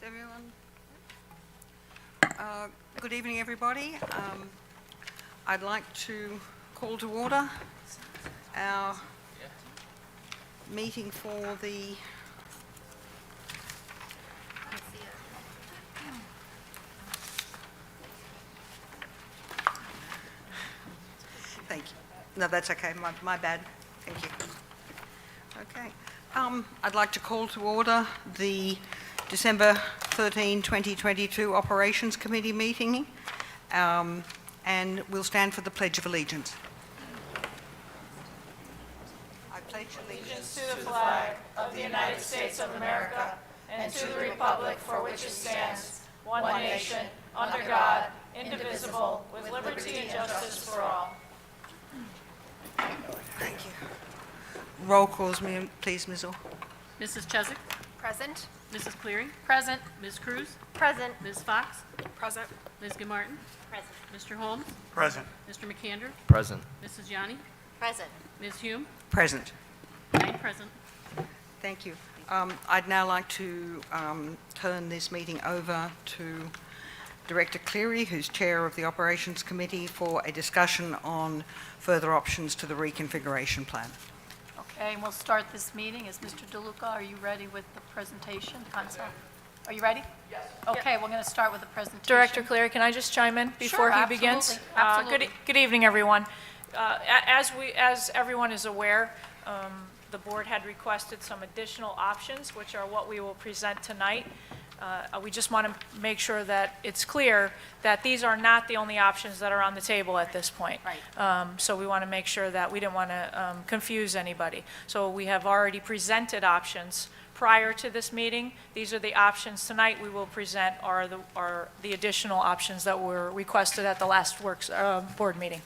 Everyone. Good evening, everybody. I'd like to call to order our meeting for the Thank you. No, that's okay. My bad. Thank you. Okay. I'd like to call to order the December 13, 2022 Operations Committee meeting, and we'll stand for the Pledge of Allegiance. I pledge allegiance To the flag of the United States of America and to the republic for which it stands, one nation, under God, indivisible, with liberty and justice for all. Thank you. Roll calls, please, Ms. Orr. Mrs. Chesak? Present. Mrs. Cleary? Present. Ms. Cruz? Present. Ms. Fox? Present. Ms. Gilmartin? Present. Mr. Holmes? Present. Mr. McAnder? Present. Mrs. Yanni? Present. Ms. Hume? Present. 9 present. Thank you. I'd now like to turn this meeting over to Director Cleary, who's Chair of the Operations Committee, for a discussion on further options to the reconfiguration plan. Okay, and we'll start this meeting. Is Mr. DeLuca, are you ready with the presentation, concept? Are you ready? Yes. Okay, we're going to start with the presentation. Director Cleary, can I just chime in before he begins? Absolutely. Good evening, everyone. As everyone is aware, the board had requested some additional options, which are what we will present tonight. We just want to make sure that it's clear that these are not the only options that are on the table at this point. Right. So we want to make sure that we didn't want to confuse anybody. So we have already presented options prior to this meeting. These are the options tonight we will present are the additional options that were requested at the last board meeting.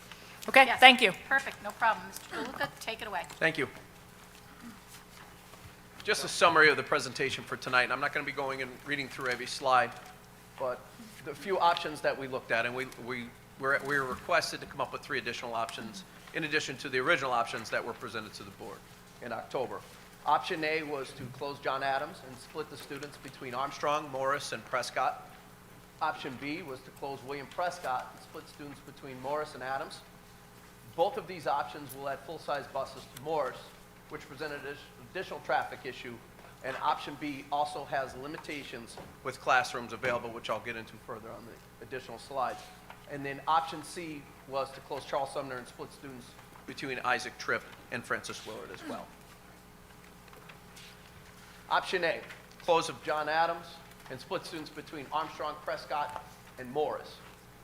Okay, Yes. thank you. Perfect, no problem. Mr. DeLuca, take it away. Thank you. Just a summary of the presentation for tonight, and I'm not going to be going and reading through every slide, but the few options that we looked at, and we were requested to come up with 3 additional options in addition to the original options that were presented to the board in October. Option A was to close John Adams and split the students between Armstrong, Morris, and Prescott. Option B was to close William Prescott and split students between Morris and Adams. Both of these options will add full-size buses to Morris, which presented an additional traffic issue, and option B also has limitations with classrooms available, which I'll get into further on the additional slides. And then option C was to close Charles Sumner and split students between Isaac Tripp and Francis Willard as well. Option A, close of John Adams and split students between Armstrong, Prescott, and Morris.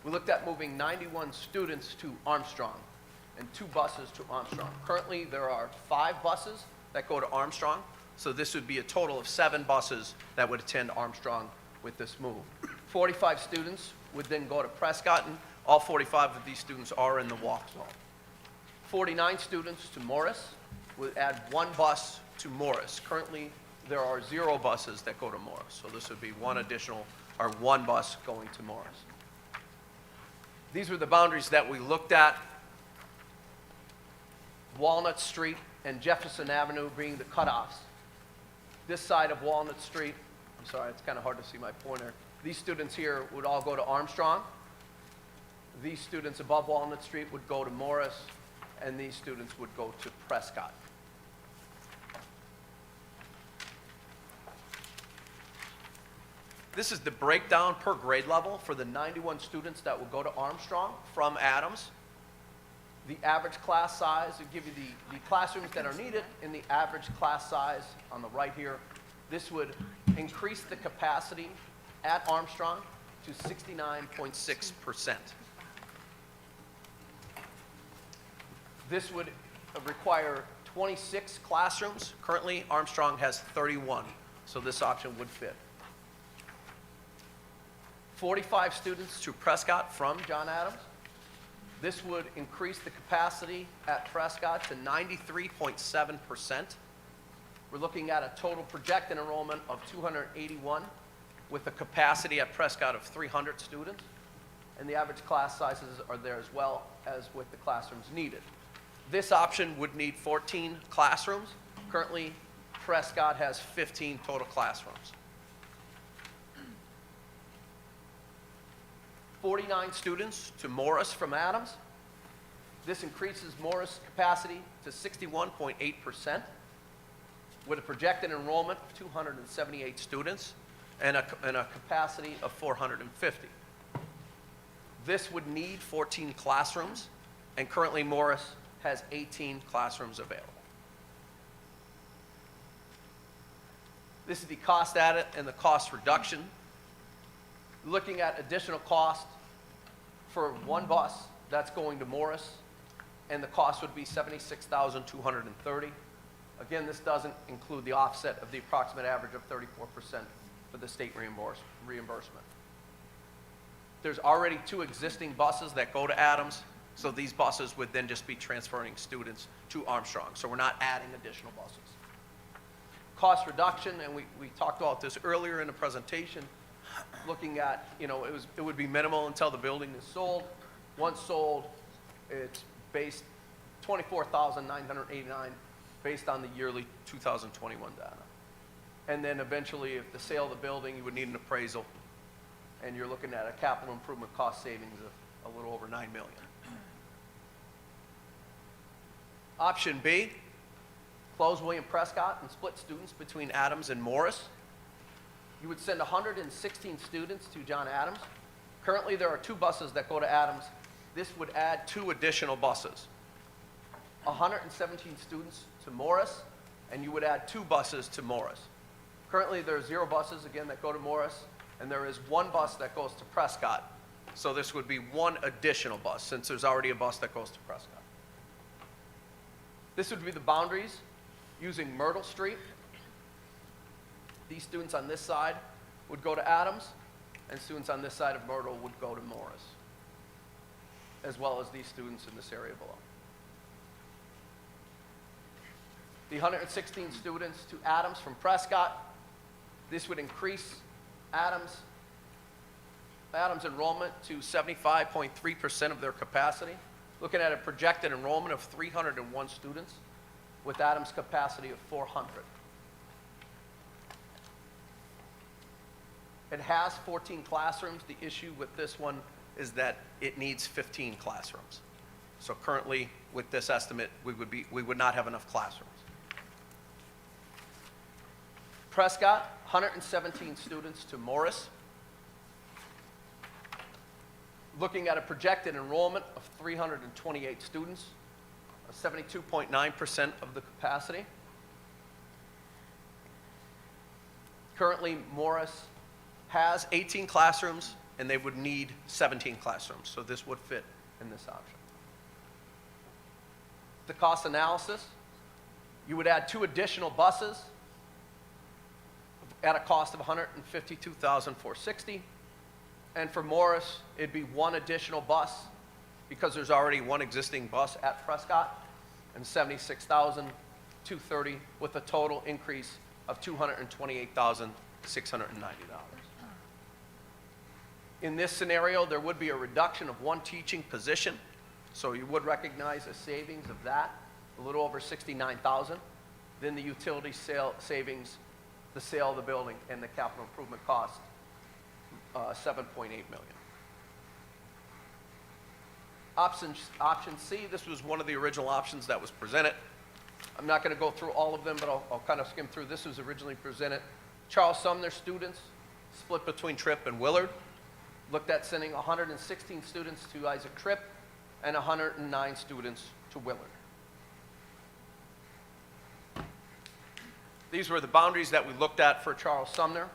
We looked at moving 91 students to Armstrong and 2 buses to Armstrong. Currently, there are 5 buses that go to Armstrong, so this would be a total of 7 buses that would attend Armstrong with this move. 45 students would then go to Prescott, and all 45 of these students are in the walk zone. 49 students to Morris would add 1 bus to Morris. Currently, there are 0 buses that go to Morris, so this would be 1 bus going to Morris. These were the boundaries that we looked at. Walnut Street and Jefferson Avenue being the cutoffs. This side of Walnut Street, I'm sorry, it's kind of hard to see my pointer. These students here would all go to Armstrong. These students above Walnut Street would go to Morris, and these students would go to Prescott. This is the breakdown per grade level for the 91 students that will go to Armstrong from Adams. The average class size, will give you the classrooms that are needed in the average class size on the right here. This would increase the capacity at Armstrong to 69.6%. This would require 26 classrooms. Currently, Armstrong has 31, so this option would fit. 45 students to Prescott from John Adams. This would increase the capacity at Prescott to 93.7%. We're looking at a total projected enrollment of 281 with a capacity at Prescott of 300 students. And the average class sizes are there as well as with the classrooms needed. This option would need 14 classrooms. Currently, Prescott has 15 total classrooms. 49 students to Morris from Adams. This increases Morris capacity to 61.8% with a projected enrollment of 278 students and a capacity of 450. This would need 14 classrooms, and currently Morris has 18 classrooms available. This is the cost added and the cost reduction. Looking at additional cost for one bus that's going to Morris, and the cost would be $76,230. Again, this doesn't include the offset of the approximate average of 34% for the state reimbursement. There's already 2 existing buses that go to Adams, so these buses would then just be transferring students to Armstrong. So we're not adding additional buses. Cost reduction, and we talked about this earlier in the presentation, looking at, it would be minimal until the building is sold. Once sold, it's based $24,989 based on the yearly 2021 data. And then eventually, if the sale of the building, you would need an appraisal, and you're looking at a capital improvement cost savings of a little over $9 million. Option B, close William Prescott and split students between Adams and Morris. You would send 116 students to John Adams. Currently, there are 2 buses that go to Adams. This would add 2 additional buses. 117 students to Morris, and you would add 2 buses to Morris. Currently, there are 0 buses, again, that go to Morris, and there is 1 bus that goes to Prescott. So this would be 1 additional bus, since there's already a bus that goes to Prescott. This would be the boundaries using Myrtle Street. These students on this side would go to Adams, and students on this side of Myrtle would go to Morris, as well as these students in this area below. The 116 students to Adams from Prescott, this would increase Adams enrollment to 75.3% of their capacity, looking at a projected enrollment of 301 students with Adams' capacity of 400. It has 14 classrooms. The issue with this one is that it needs 15 classrooms. So currently, with this estimate, we would not have enough classrooms. Prescott, 117 students to Morris. Looking at a projected enrollment of 328 students, 72.9% of the capacity. Currently, Morris has 18 classrooms, and they would need 17 classrooms, so this would fit in this option. The cost analysis, you would add 2 additional buses at a cost of $152,460. And for Morris, it'd be 1 additional bus because there's already 1 existing bus at Prescott, and $76,230 with a total increase of $228,690. In this scenario, there would be a reduction of 1 teaching position, so you would recognize a savings of that, a little over $69,000. Then the utility savings, the sale of the building, and the capital improvement cost, $7.8 million. Option C, this was one of the original options that was presented. I'm not going to go through all of them, but I'll kind of skim through. This was originally presented. Charles Sumner students, split between Tripp and Willard. Looked at sending 116 students to Isaac Tripp and 109 students to Willard. These were the boundaries that we looked at for Charles Sumner.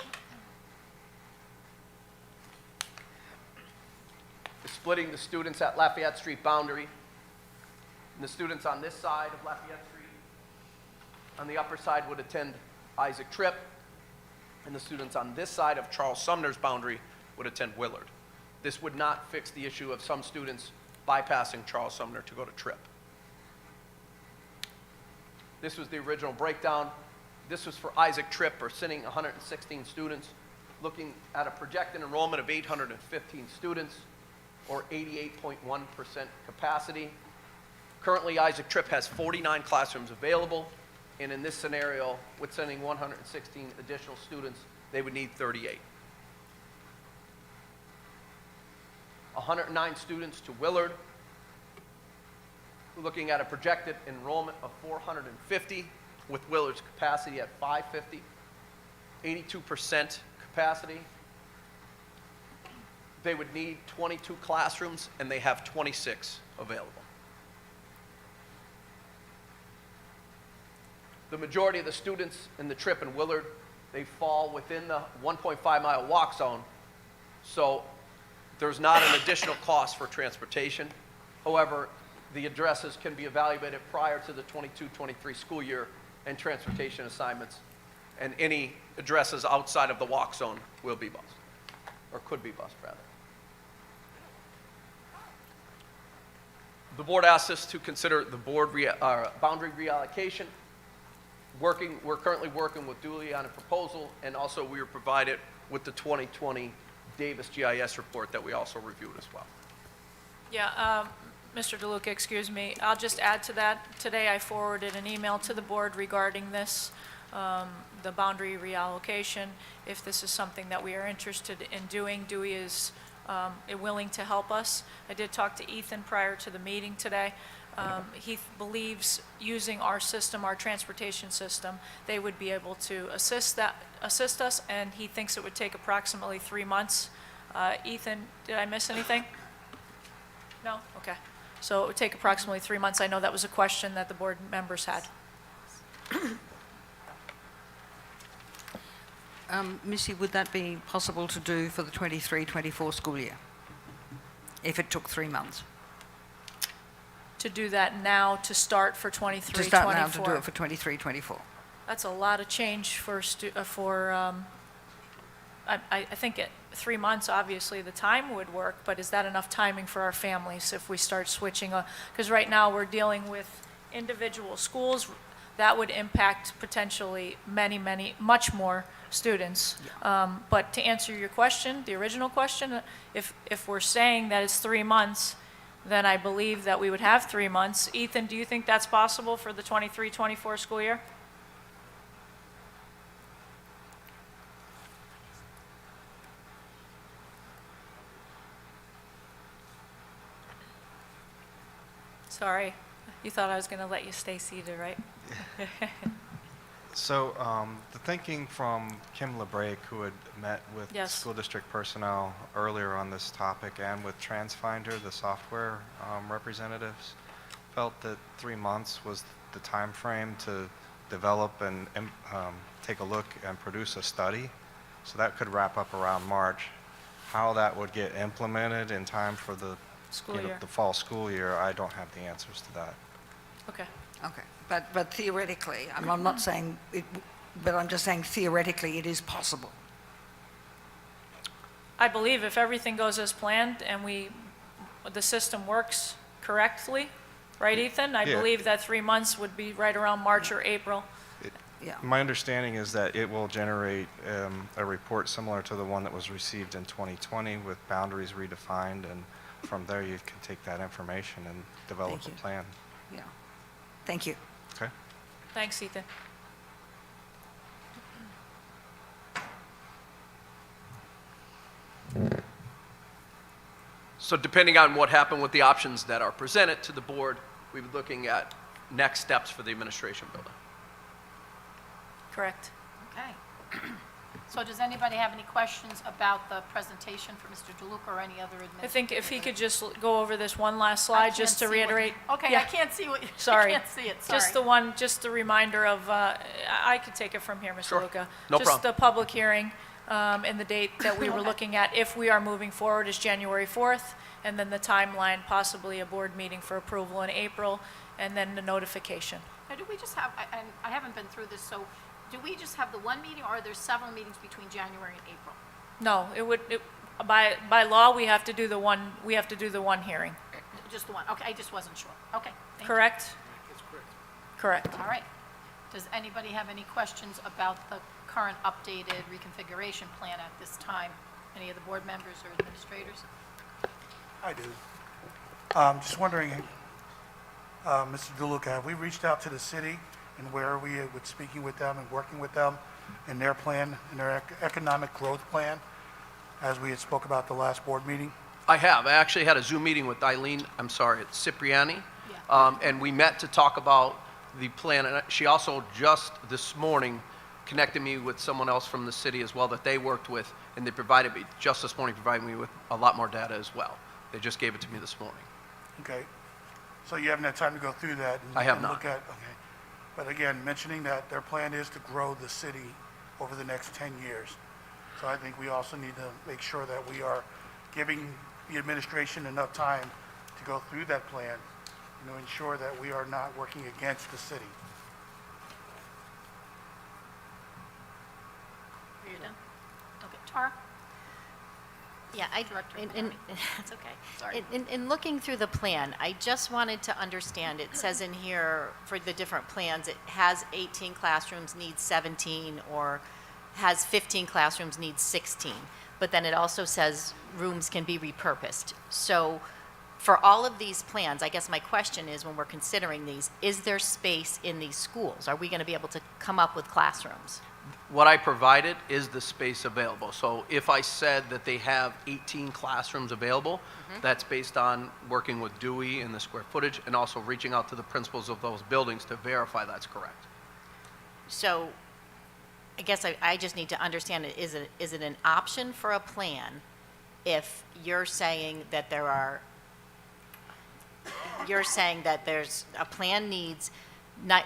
Splitting the students at Lafayette Street boundary, and the students on this side of Lafayette Street on the upper side would attend Isaac Tripp, and the students on this side of Charles Sumner's boundary would attend Willard. This would not fix the issue of some students bypassing Charles Sumner to go to Tripp. This was the original breakdown. This was for Isaac Tripp, or sending 116 students, looking at a projected enrollment of 815 students, or 88.1% capacity. Currently, Isaac Tripp has 49 classrooms available, and in this scenario, with sending 116 additional students, they would need 38. 109 students to Willard. We're looking at a projected enrollment of 450 with Willard's capacity at 550, 82% capacity. They would need 22 classrooms, and they have 26 available. The majority of the students in the trip in Willard, they fall within the 1.5-mile walk zone, so there's not an additional cost for transportation. However, the addresses can be evaluated prior to the 22-23 school year and transportation assignments, and any addresses outside of the walk zone will be bused, or could be bused, rather. The board asked us to consider the boundary reallocation. We're currently working with Dooley on a proposal, and also we were provided with the 2020 Davis GIS report that we also reviewed as well. Yeah, Mr. DeLuca, excuse me. I'll just add to that. Today I forwarded an email to the board regarding this, the boundary reallocation. If this is something that we are interested in doing, Dewey is willing to help us. I did talk to Ethan prior to the meeting today. He believes using our system, our transportation system, they would be able to assist us, and he thinks it would take approximately 3 months. Ethan, did I miss anything? No? Okay. So it would take approximately 3 months. I know that was a question that the board members had. Missy, would that be possible to do for the 23-24 school year, if it took 3 months? To do that now, to start for 23, To start now 24. to do it for 23-24? That's a lot of change I think 3 months, obviously, the time would work, but is that enough timing for our families if we start switching? Because right now, we're dealing with individual schools. That would impact potentially much more students. But to answer your question, the original question, if we're saying that it's 3 months, then I believe that we would have 3 months. Ethan, do you think that's possible for the 23-24 school year? Sorry, you thought I was going to let you stay seated, right? So the thinking from Kim LeBrake, who had met with Yes. school district personnel earlier on this topic, and with TransFinder, the software representatives, felt that 3 months was the time frame to develop and take a look and produce a study. So that could wrap up around March. How that would get implemented in time for the School year. the fall school year, I don't have the answers to that. Okay. Okay, but theoretically, I'm not saying it, but I'm just saying theoretically it is possible. I believe if everything goes as planned and the system works correctly, right, Ethan? I Yeah. believe that 3 months would be right around March or April. Yeah. My understanding is that it will generate a report similar to the one that was received in 2020 with boundaries redefined, and from there you can take that information and develop Thank a you. plan. Yeah. Thank you. Okay? Thanks, Ethan. So depending on what happened with the options that are presented to the board, we'll be looking at next steps for the administration building. Correct. Okay. So does anybody have any questions about the presentation for Mr. DeLuca or any other administrator? I think if he could just go over this one last slide, just to reiterate. Okay, Yeah. I can't see what, Sorry. I can't see it, sorry. Just the reminder of, I could take it from here, Mr. Sure. Luca. No Just problem. the public hearing, and the date that we were looking at, if we are moving forward, is January 4th, and then the timeline, possibly a board meeting for approval in April, and then the notification. Now, do we just have, and I haven't been through this, so do we just have the one meeting, or are there several meetings between January and April? No, by law, we have to do the one hearing, Just the one, okay, I just wasn't sure. Okay, thank you. correct? Correct. All right. Does anybody have any questions about the current updated reconfiguration plan at this time? Any of the board members or administrators? I do. Just wondering, Mr. DeLuca, have we reached out to the city, and where are we with speaking with them and working with them in their plan, in their economic growth plan, as we had spoke about the last board meeting? I have. I actually had a Zoom meeting with it's Cipriani. And we met to talk about the plan. And she also just this morning connected me with someone else from the city as well that they worked with, and they provided me, just this morning, provided me with a lot more data as well. They just gave it to me this morning. Okay. So you haven't had time to go through that? I have and not. Look at, okay. But again, mentioning that their plan is to grow the city over the next 10 years. So I think we also need to make sure that we are giving the administration enough time to go through that plan and to ensure that we are not working against the city. Are you done? Okay, Tara? Yeah, Director that's okay. Sorry. In looking through the plan, I just wanted to understand, it says in here for the different plans, it has 18 classrooms, needs 17, or has 15 classrooms, needs 16. But then it also says rooms can be repurposed. So for all of these plans, I guess my question is, when we're considering these, is there space in these schools? Are we going to be able to come up with classrooms? What I provided is the space available. So if I said that they have 18 classrooms available, that's based on working with Dewey and the square footage, and also reaching out to the principals of those buildings to verify that's correct. So I guess I just need to understand, is it an option for a plan if you're saying that there's a plan needs,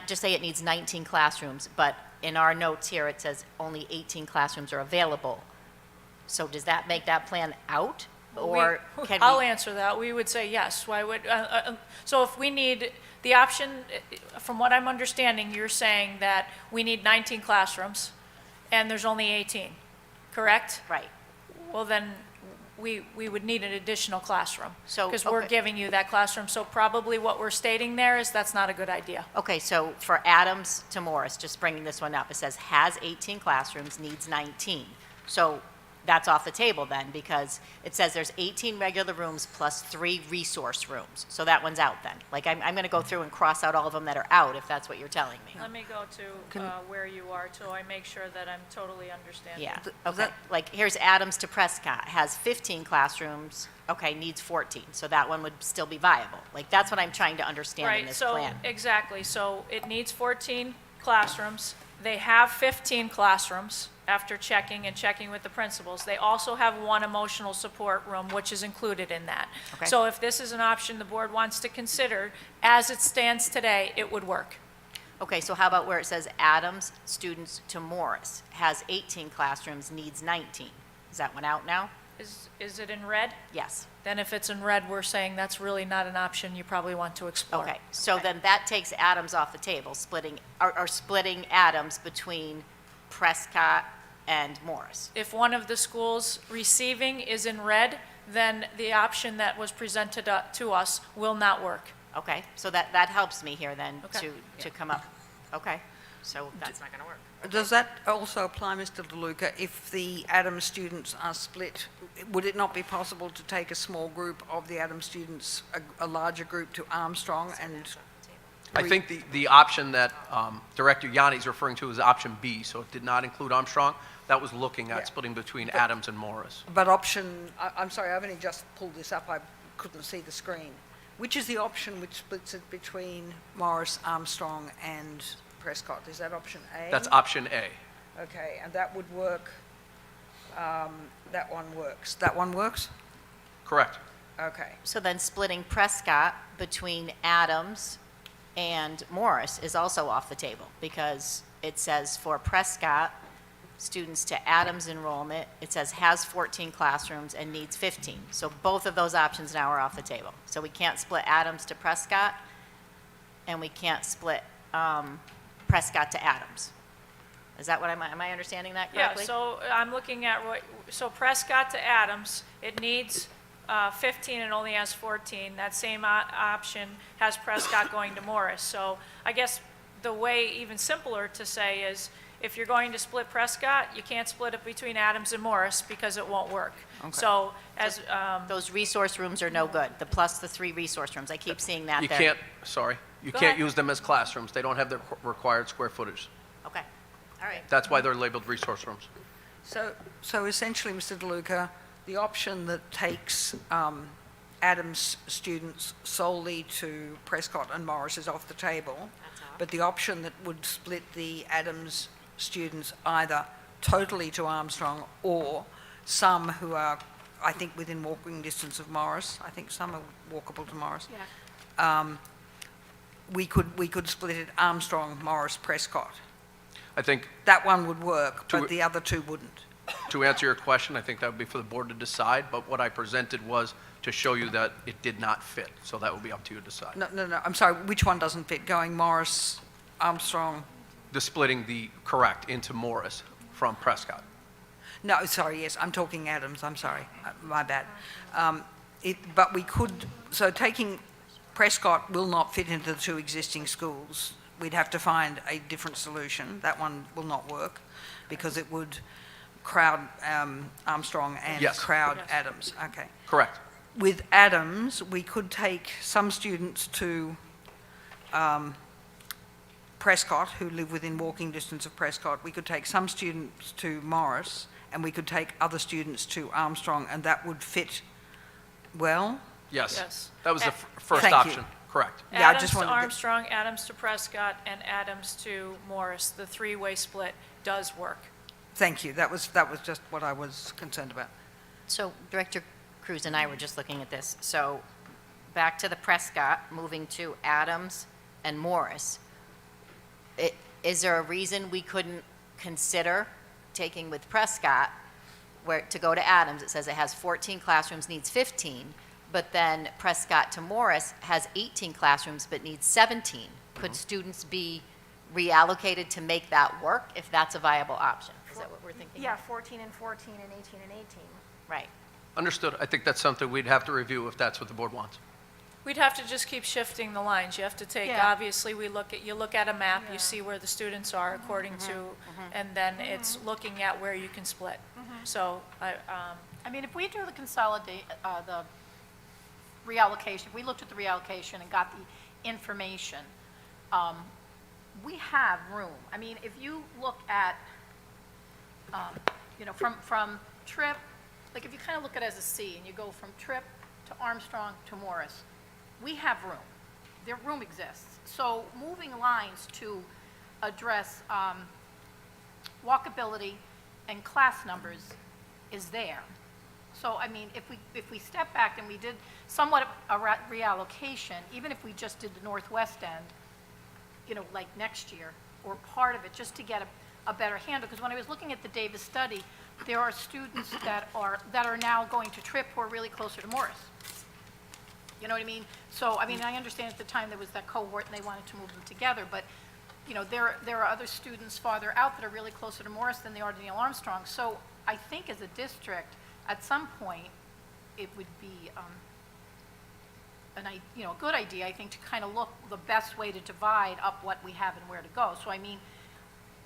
just say it needs 19 classrooms, but in our notes here, it says only 18 classrooms are available. So does that make that plan out? Or can I'll we? answer that. We would say yes. Why would, so if we need, the option, from what I'm understanding, you're saying that we need 19 classrooms and there's only 18, correct? Right. Well, then we would need an additional classroom. So, Because we're okay. giving you that classroom. So probably what we're stating there is that's not a good idea. Okay, so for Adams to Morris, just bringing this one up, it says has 18 classrooms, needs 19. So that's off the table then, because it says there's 18 regular rooms plus 3 resource rooms. So that one's out then. Like, I'm going to go through and cross out all of them that are out, if that's what you're telling me. Let me go to where you are so I make sure that I'm totally understanding. Yeah, okay. Like, here's Adams to Prescott, has 15 classrooms, okay, needs 14. So that one would still be viable. Like, that's what I'm trying to understand in this plan. Right, so, exactly, so it needs 14 classrooms. They have 15 classrooms after checking with the principals. They also have 1 emotional support room, which is included in that. Okay. So if this is an option the board wants to consider, as it stands today, it would work. Okay, so how about where it says Adams students to Morris, has 18 classrooms, needs 19? Is that one out now? Is it in red? Yes. Then if it's in red, we're saying that's really not an option you probably want to explore. Okay, so then that takes Adams off the table, splitting Adams between Prescott and Morris. If one of the schools receiving is in red, then the option that was presented to us will not work. Okay, so that helps me here then Okay. to come up. Okay, so that's not going to work. Does that also apply, Mr. DeLuca, if the Adams students are split? Would it not be possible to take a small group of the Adams students, a larger group to Armstrong and? I think the option that Director Yanni is referring to is option B, so it did not include Armstrong. That was looking at splitting between Adams and Morris. But I'm sorry, I've only just pulled this up, I couldn't see the screen. Which is the option which splits it between Morris, Armstrong and Prescott? Is that option A? That's option A. Okay, and that would work, that one works. That one works? Correct. Okay. So then splitting Prescott between Adams and Morris is also off the table, because it says for Prescott, students to Adams enrollment, it says has 14 classrooms and needs 15. So both of those options now are off the table. So we can't split Adams to Prescott, and we can't split Prescott to Adams. Is that what am I understanding that correctly? Yeah, so I'm looking at, so Prescott to Adams, it needs 15 and only has 14. That same option has Prescott going to Morris. So I guess the way even simpler to say is, if you're going to split Prescott, you can't split it between Adams and Morris because it won't work. So as, Those resource rooms are no good, plus the 3 resource rooms. I keep seeing that You there. can't, you can't ahead. use them as classrooms. They don't have the required square footage. Okay, all right. That's why they're labeled resource rooms. So essentially, Mr. DeLuca, The option that takes Adams students solely to Prescott and Morris is off the table. But the option that would split the Adams students either totally to Armstrong or some who are, I think, within walking distance of Morris. I think some are walkable to Morris. Yeah. We could split it Armstrong, Morris, Prescott. I think, That one would work, To- but the other two wouldn't. to answer your question, I think that would be for the board to decide, but what I presented was to show you that it did not fit, so that would be up to you to decide. No, I'm sorry, which one doesn't fit? Going Morris, Armstrong? The splitting the correct into Morris from Prescott. No, sorry, yes, I'm talking Adams, I'm sorry, my bad. But we could, so taking Prescott will not fit into the two existing schools. We'd have to find a different solution. That one will not work because it would crowd Armstrong and Yes. crowd Yes. Adams. Okay. Correct. With Adams, we could take some students to Prescott who live within walking distance of Prescott. We could take some students to Morris, and we could take other students to Armstrong, and that would fit well. Yes. Yes. That was the first Thank you. option. Correct. Yeah, I Adams just to wanted to- Armstrong, Adams to Prescott, and Adams to Morris. The three-way split does work. Thank you. That was just what I was concerned about. So Director Cruz and I were just looking at this. So back to the Prescott, moving to Adams and Morris. Is there a reason we couldn't consider taking with Prescott, where to go to Adams, it says it has 14 classrooms, needs 15, but then Prescott to Morris has 18 classrooms but needs 17. Could students be reallocated to make that work if that's a viable option? Is that what we're thinking? Yeah, 14 and 14 and 18 and 18. Right. Understood. I think that's something we'd have to review if that's what the board wants. We'd have to just keep shifting the lines. You have to take, Yeah. obviously, you look at a map, you see where the students are according to, and then it's looking at where you can split. So, I mean, if we do the the reallocation, if we looked at the reallocation and got the information, we have room. I mean, if you look at, you know, from Tripp, like if you kind of look at it as a C and you go from Tripp to Armstrong to Morris, we have room. Their room exists. So moving lines to address walkability and class numbers is there. So, I mean, if we step back and we did somewhat of a reallocation, even if we just did the northwest end, you know, like next year, or part of it, just to get a better handle, because when I was looking at the Davis study, there are students that are now going to Tripp who are really closer to Morris. You know what I mean? So, I mean, I understand at the time there was that cohort and they wanted to move them together, but, you know, there are other students farther out that are really closer to Morris than they are to Neil Armstrong. So I think as a district, at some point, it would be a good idea, I think, to kind of look the best way to divide up what we have and where to go. So, I mean,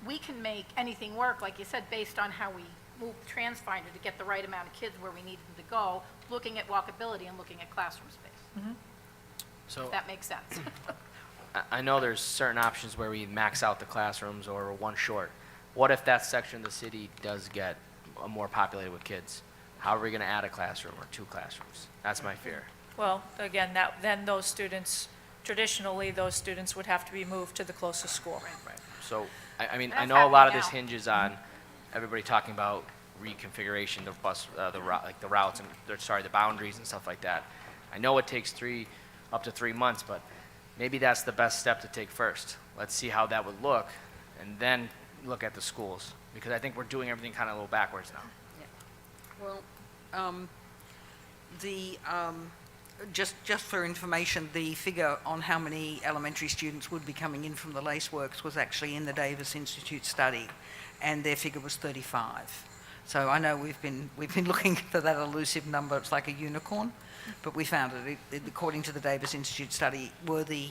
we can make anything work, like you said, based on how we move TransFinder to get the right amount of kids where we need them to go, looking at walkability and looking at classroom space. So If that makes sense. I know there's certain options where we max out the classrooms or we're one short. What if that section of the city does get more populated with kids? How are we going to add a classroom or two classrooms? That's my fear. well, again, then those students, traditionally, those students would have to be moved to the closest school. Right. So, I mean, And I that's know a lot of happening this now. hinges on everybody talking about reconfiguration, the bus, the routes and, the boundaries and stuff like that. I know it takes up to 3 months, but maybe that's the best step to take first. Let's see how that would look, and then look at the schools, because I think we're doing everything kind of a little backwards now. Well, just for information, the figure on how many elementary students would be coming in from the Laceworks was actually in the Davis Institute study, and their figure was 35. So I know we've been looking for that elusive number. It's like a unicorn, but we found it. According to the Davis Institute study, were the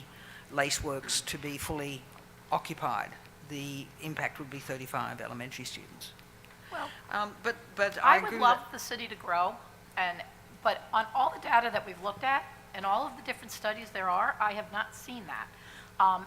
Laceworks to be fully occupied, the impact would be 35 elementary students. Well, But I agree would with love that. the city to grow, but on all the data that we've looked at and all of the different studies there are, I have not seen that.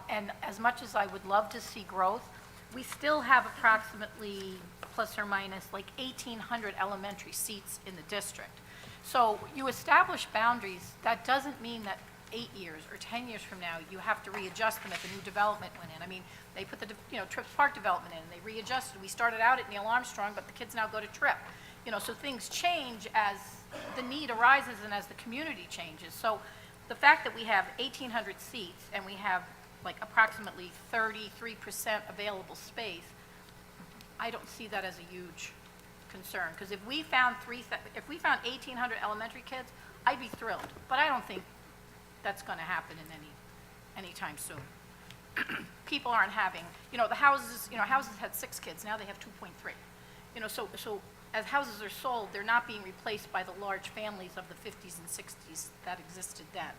And as much as I would love to see growth, we still have approximately plus or minus like 1,800 elementary seats in the district. So you establish boundaries, that doesn't mean that 8 years or 10 years from now, you have to readjust them if a new development went in. I mean, they put the, Trips Park development in, and they readjusted. We started out at Neil Armstrong, but the kids now go to Trip. So things change as the need arises and as the community changes. So the fact that we have 1,800 seats and we have like approximately 33% available space, I don't see that as a huge concern. Because if we found 1,800 elementary kids, I'd be thrilled. But I don't think that's going to happen in any time soon. People aren't having, the houses, houses had 6 kids, now they have 2.3. So as houses are sold, they're not being replaced by the large families of the 50s and 60s that existed then.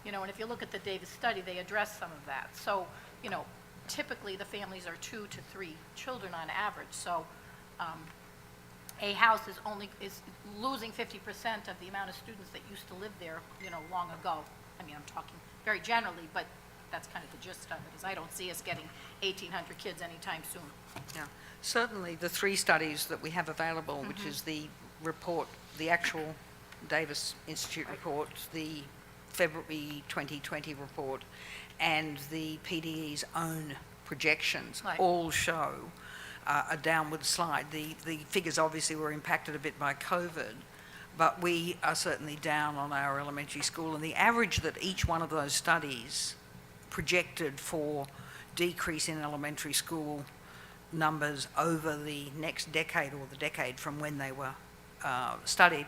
And if you look at the Davis study, they address some of that. So, typically the families are 2 to 3 children on average. So, a house is losing 50% of the amount of students that used to live there, long ago. I mean, I'm talking very generally, but that's kind of the gist of it, is I don't see us getting 1,800 kids anytime soon. Yeah. Certainly, the 3 studies that we have available, which is the report, the actual Davis Institute report, the February 2020 report, and the PDE's own projections, Right. all show a downward slide. The figures obviously were impacted a bit by COVID, but we are certainly down on our elementary school, and the average that each one of those studies projected for decrease in elementary school numbers over the next decade or the decade from when they were studied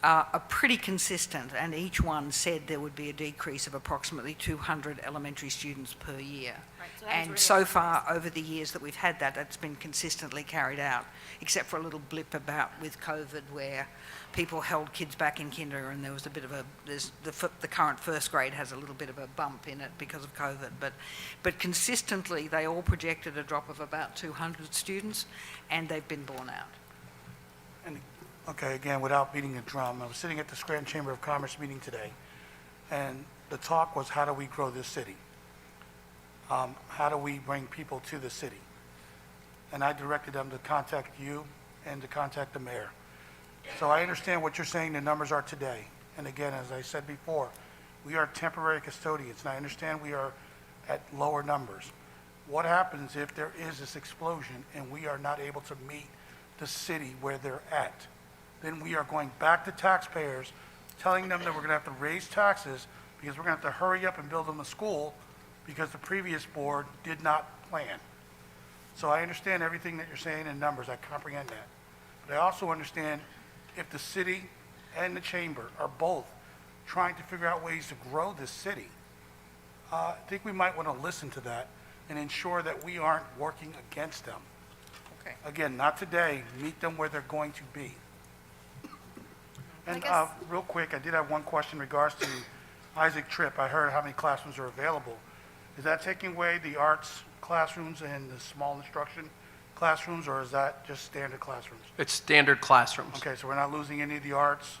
are pretty consistent, and each one said there would be a decrease of approximately 200 elementary students per year. Right, so that was And really so far, over the years that we've had that, that's been consistently carried out, except for a little blip about with COVID where people held kids back in kinder, and there was a bit of the current first grade has a little bit of a bump in it because of COVID. But consistently, they all projected a drop of about 200 students, and they've been borne out. And, okay, again, without beating a drum, I was sitting at the Scranton Chamber of Commerce meeting today, and the talk was, how do we grow this city? How do we bring people to the city? And I directed them to contact you and to contact the mayor. So I understand what you're saying the numbers are today. And again, as I said before, we are temporary custodians, and I understand we are at lower numbers. What happens if there is this explosion and we are not able to meet the city where they're at? Then we are going back to taxpayers, telling them that we're going to have to raise taxes because we're going to have to hurry up and build them a school because the previous board did not plan. So I understand everything that you're saying in numbers. I comprehend that. But I also understand if the city and the chamber are both trying to figure out ways to grow this city, I think we might want to listen to that and ensure that we aren't working against them. Okay. Again, not today, meet them where they're going to be. And guess- real quick, I did have one question in regards to Isaac Tripp. I heard how many classrooms are available. Is that taking away the arts classrooms and the small instruction classrooms, or is that just standard classrooms? It's standard classrooms. Okay, so we're not losing any of the arts?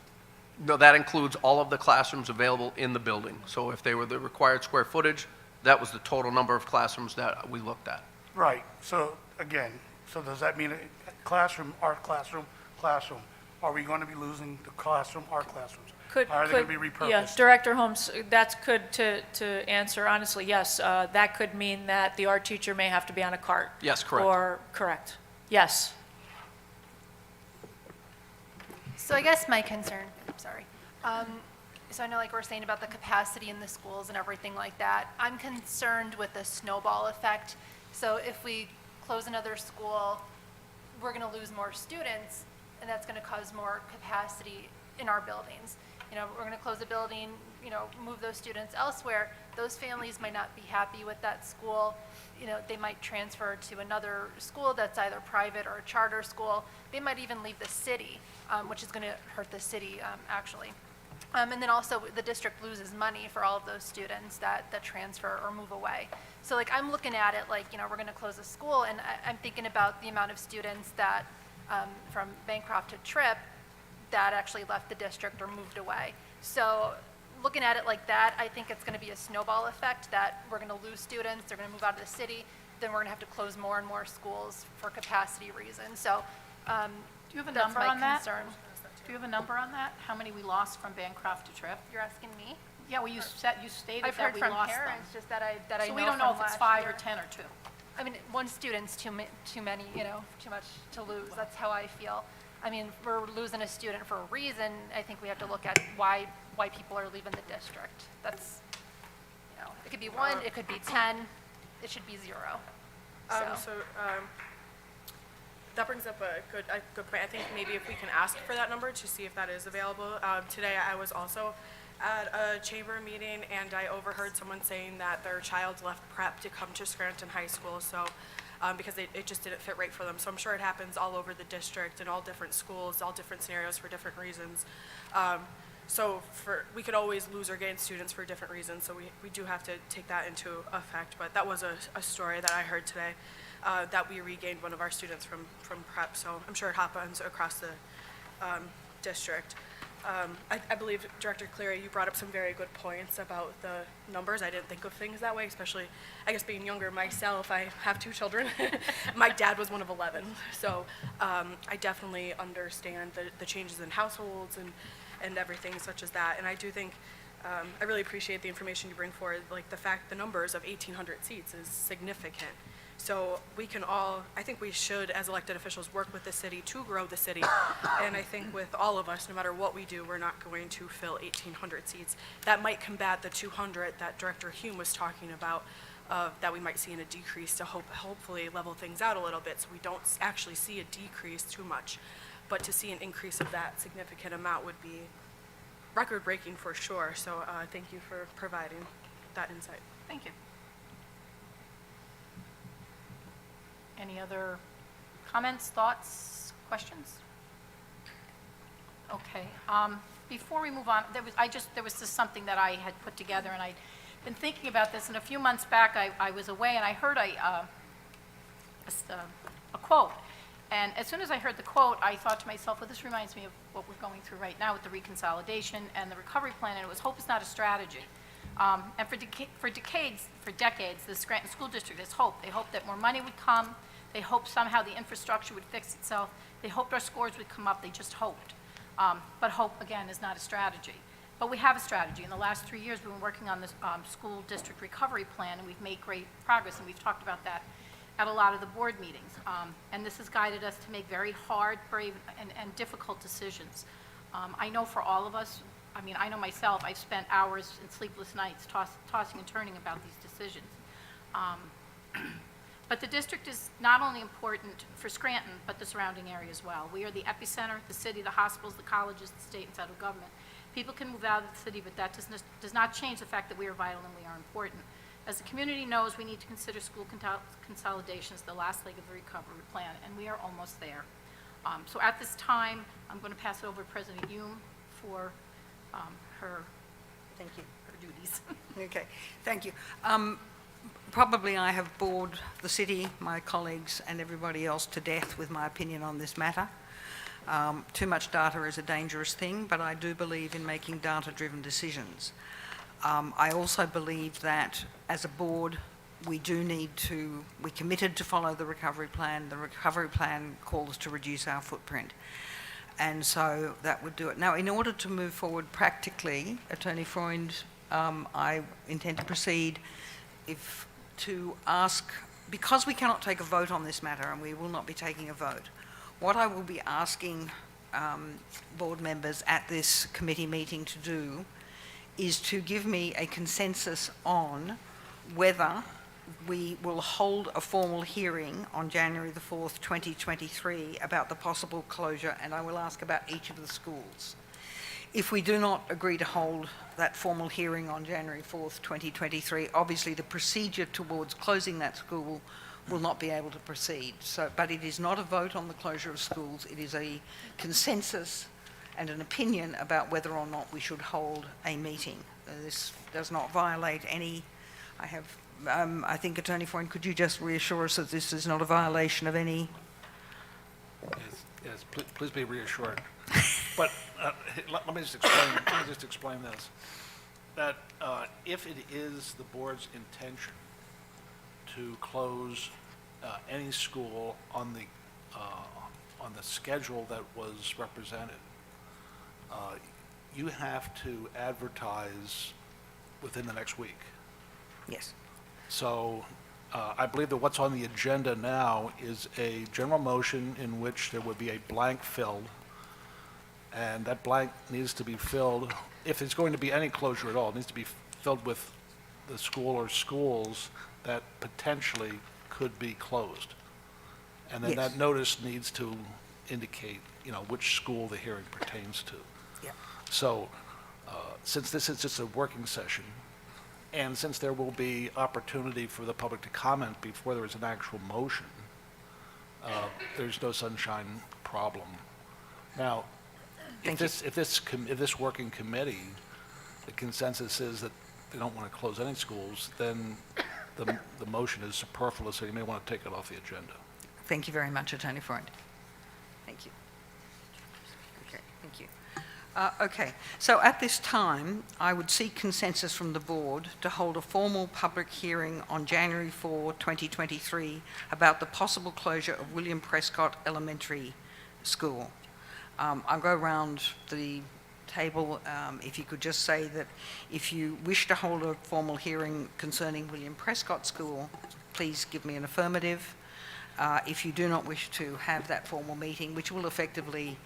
No, that includes all of the classrooms available in the building. So if they were the required square footage, that was the total number of classrooms that we looked at. Right, so again, so does that mean classroom, art classroom, classroom? Are we going to be losing the classroom, art classrooms? Are they going to be repurposed? Yeah, Director Holmes, to answer honestly, yes, that could mean that the art teacher may have to be on a cart. Yes, correct. Correct, yes. So I guess my concern, sorry, so I know like we're saying about the capacity in the schools and everything like that. I'm concerned with the snowball effect. So if we close another school, we're going to lose more students, and that's going to cause more capacity in our buildings. We're going to close a building, move those students elsewhere. Those families might not be happy with that school. They might transfer to another school that's either private or a charter school. They might even leave the city, which is going to hurt the city, actually. And then also the district loses money for all of those students that transfer or move away. So like I'm looking at it like, we're going to close a school, and I'm thinking about the amount of students that from Bancroft to Tripp that actually left the district or moved away. So looking at it like that, I think it's going to be a snowball effect that we're going to lose students, they're going to move out of the city. then we're going to have to close more and more schools for capacity reasons. So Do you have a that's number my on that? concern. Do you have a number on that? How many we lost from Bancroft to Trip? You're asking me? Yeah, well, you stated I've that heard we from lost them. parents just that I know So we don't know from if it's last 5 or year. 10 or 2. I mean, one student's too many, you know, too much to lose. That's how I feel. I mean, we're losing a student for a reason. I think we have to look at why people are leaving the district. That's, you know, it could be 1, it could be 10, it should be 0. That brings up a good point. I think maybe if we can ask for that number to see if that is available. Today, I was also at a chamber meeting, and I overheard someone saying that their child left prep to come to Scranton High School, so, because it just didn't fit right for them. So I'm sure it happens all over the district, in all different schools, all different scenarios for different reasons. We could always lose or gain students for different reasons, so we do have to take that into effect. But that was a story that I heard today, that we regained one of our students from prep, so I'm sure it happens across the district. I believe, Director Cleary, you brought up some very good points about the numbers. I didn't think of things that way, especially, I guess, being younger myself. I have 2 children. My dad was one of 11, so I definitely understand the changes in households and everything such as that. And I do think, I really appreciate the information you bring forward, like the numbers of 1,800 seats is significant. So we can all, I think we should, as elected officials, work with the city to grow the city. And I think with all of us, no matter what we do, we're not going to fill 1,800 seats. That might combat the 200 that Director Hume was talking about, that we might see in a decrease to hopefully level things out a little bit so we don't actually see a decrease too much. But to see an increase of that significant amount would be record-breaking for sure. So thank you for providing that insight. Thank you. Any other comments, thoughts, questions? Okay. Before we move on, there was just something that I had put together, and I'd been thinking about this, and a few months back I was away, and I heard a quote. And as soon as I heard the quote, I thought to myself, well, this reminds me of what we're going through right now with the reconsolidation and the recovery plan, and it was, hope is not a strategy. And for decades, the Scranton School District has hoped. They hoped that more money would come. They hoped somehow the infrastructure would fix itself. They hoped our scores would come up. They just hoped. But hope, again, is not a strategy. But we have a strategy. In the last 3 years, we've been working on this school district recovery plan, and we've made great progress, and we've talked about that at a lot of the board meetings. And this has guided us to make very hard, brave, and difficult decisions. I know for all of us, I mean, I know myself, I've spent hours and sleepless nights tossing and turning about these decisions. But the district is not only important for Scranton, but the surrounding area as well. We are the epicenter, the city, the hospitals, the colleges, the state and federal government. People can move out of the city, but that does not change the fact that we are vital and we are important. As the community knows, we need to consider school consolidation as the last leg of the recovery plan, and we are almost there. So at this time, I'm going to pass it over to President Hume for her Thank you. duties. Okay, thank you. Probably I have bored the city, my colleagues, and everybody else to death with my opinion on this matter. Too much data is a dangerous thing, but I do believe in making data-driven decisions. I also believe that as a board, we committed to follow the recovery plan. The recovery plan calls to reduce our footprint. And so that would do it. Now, in order to move forward practically, Attorney Freund, I intend to proceed because we cannot take a vote on this matter, and we will not be taking a vote, what I will be asking board members at this committee meeting to do is to give me a consensus on whether we will hold a formal hearing on January the 4th, 2023 about the possible closure, and I will ask about each of the schools. If we do not agree to hold that formal hearing on January 4th, 2023, obviously the procedure towards closing that school will not be able to proceed. But it is not a vote on the closure of schools. It is a consensus and an opinion about whether or not we should hold a meeting. This does not violate any, I think, Attorney Freund, could you just reassure us that this is not a violation of any? Yes, please be reassured. But let me just explain this. That if it is the board's intention to to close any school on the schedule that was represented. You have to advertise within the next week. Yes. So I believe that what's on the agenda now is a general motion in which there would be a blank filled, and that blank needs to be filled, if there's going to be any closure at all, it needs to be filled with the school or schools that potentially could be closed. And then Yes. that notice needs to indicate, which school the hearing pertains to. Yeah. So, since this is just a working session, and since there will be opportunity for the public to comment before there is an actual motion, there's no sunshine problem. Now, if this working committee, the consensus is that they don't want to close any schools, then the motion is superfluous, so you may want to take it off the agenda. Thank you very much, Attorney Freund. Thank you. Okay, thank you. Okay, so at this time, I would seek consensus from the board to hold a formal public hearing on January 4, 2023 about the possible closure of William Prescott Elementary School. I'll go around the table. If you could just say that if you wish to hold a formal hearing concerning William Prescott School, please give me an affirmative. If you do not wish to have that formal meeting, which will effectively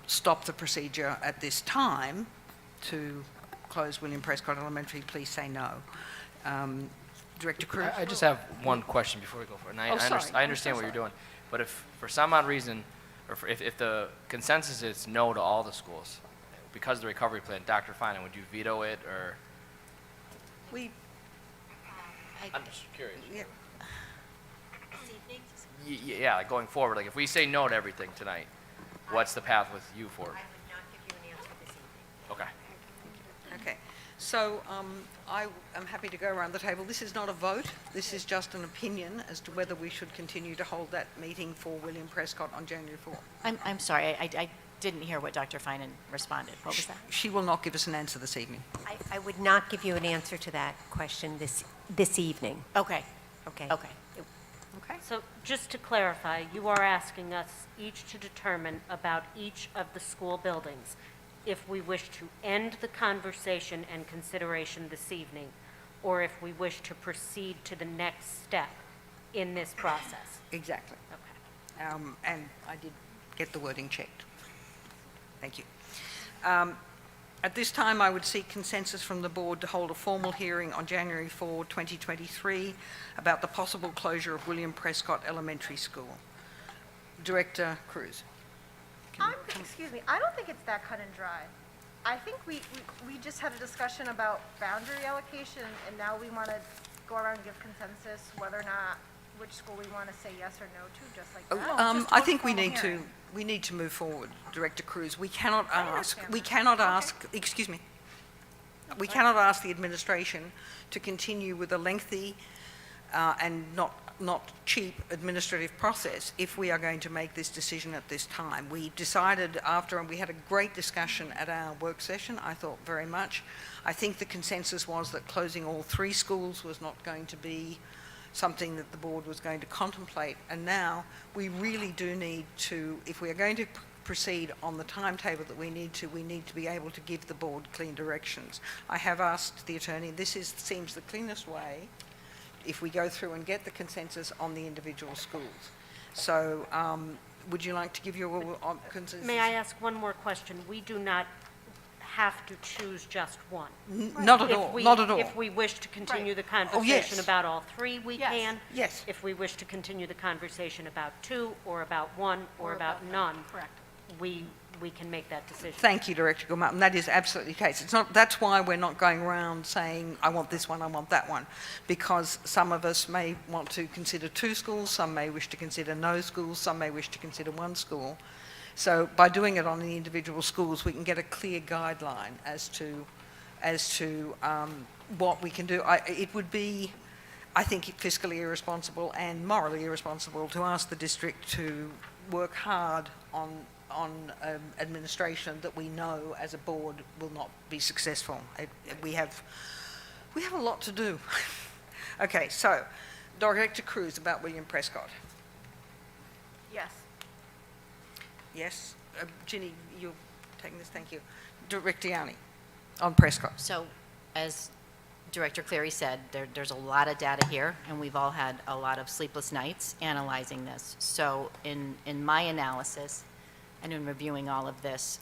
stop the procedure at this time to close William Prescott Elementary, please say no. Director Cruz? I just have one question before we go for it. And I understand what you're doing, but if for some odd reason, or if the consensus is no to all the schools, because of the recovery plan, Dr. Finan, would you veto it, or? I'm just curious. Yeah. Yeah, like going forward, like if we say no to everything tonight, what's the path with you forward? I would not give you an answer this evening. Okay. Okay, so I am happy to go around the table. This is not a vote. This is just an opinion as to whether we should continue to hold that meeting for William Prescott on January 4. I'm sorry, I didn't hear what Dr. Finan responded. What was that? She will not give us an answer this evening. I would not give you an answer to that question this evening. Okay, Okay? okay. Okay? So just to clarify, you are asking us each to determine about each of the school buildings if we wish to end the conversation and consideration this evening, or if we wish to proceed to the next step in this process. Exactly. Okay. And I did get the wording checked. Thank you. At this time, I would seek consensus from the board to hold a formal hearing on January 4, 2023 about the possible closure of William Prescott Elementary School. Director Cruz. Excuse me, I don't think it's that cut and dry. I think we just had a discussion about boundary allocation, and now we want to go around and give consensus whether or not, which school we want to say yes or no to, just like that. I think we need to move forward, Director Cruz. We cannot ask the administration to continue with a lengthy and not cheap administrative process if we are going to make this decision at this time. We decided and we had a great discussion at our work session, I thought very much. I think the consensus was that closing all 3 schools was not going to be something that the board was going to contemplate. And now we really do need to, if we are going to proceed on the timetable that we need to be able to give the board clean directions. I have asked the attorney, seems the cleanest way if we go through and get the consensus on the individual schools. So would you like to give your consensus? May I ask one more question? We do not have to choose just one. Not at all, not at all. If we wish to continue the yes. conversation about all 3, we Yes. can. Yes. If we wish to continue the conversation about 2, or about 1, or about none, Correct. we can make that decision. Thank you, Director Gilmartin. That is absolutely the case. That's why we're not going around saying, I want this one, I want that one, because some of us may want to consider 2 schools, some may wish to consider no schools, some may wish to consider 1 school. So by doing it on the individual schools, we can get a clear guideline as to what we can do. It would be, I think, fiscally irresponsible and morally irresponsible to ask the district to work hard on administration that we know as a board will not be successful. We have a lot to do. Okay, so Director Cruz about William Prescott. Yes. Yes. Ginny, you're taking this, thank you. Director Yanni on Prescott. So, as Director Cleary said, there's a lot of data here, and we've all had a lot of sleepless nights analyzing this. So, in my analysis, and in reviewing all of this,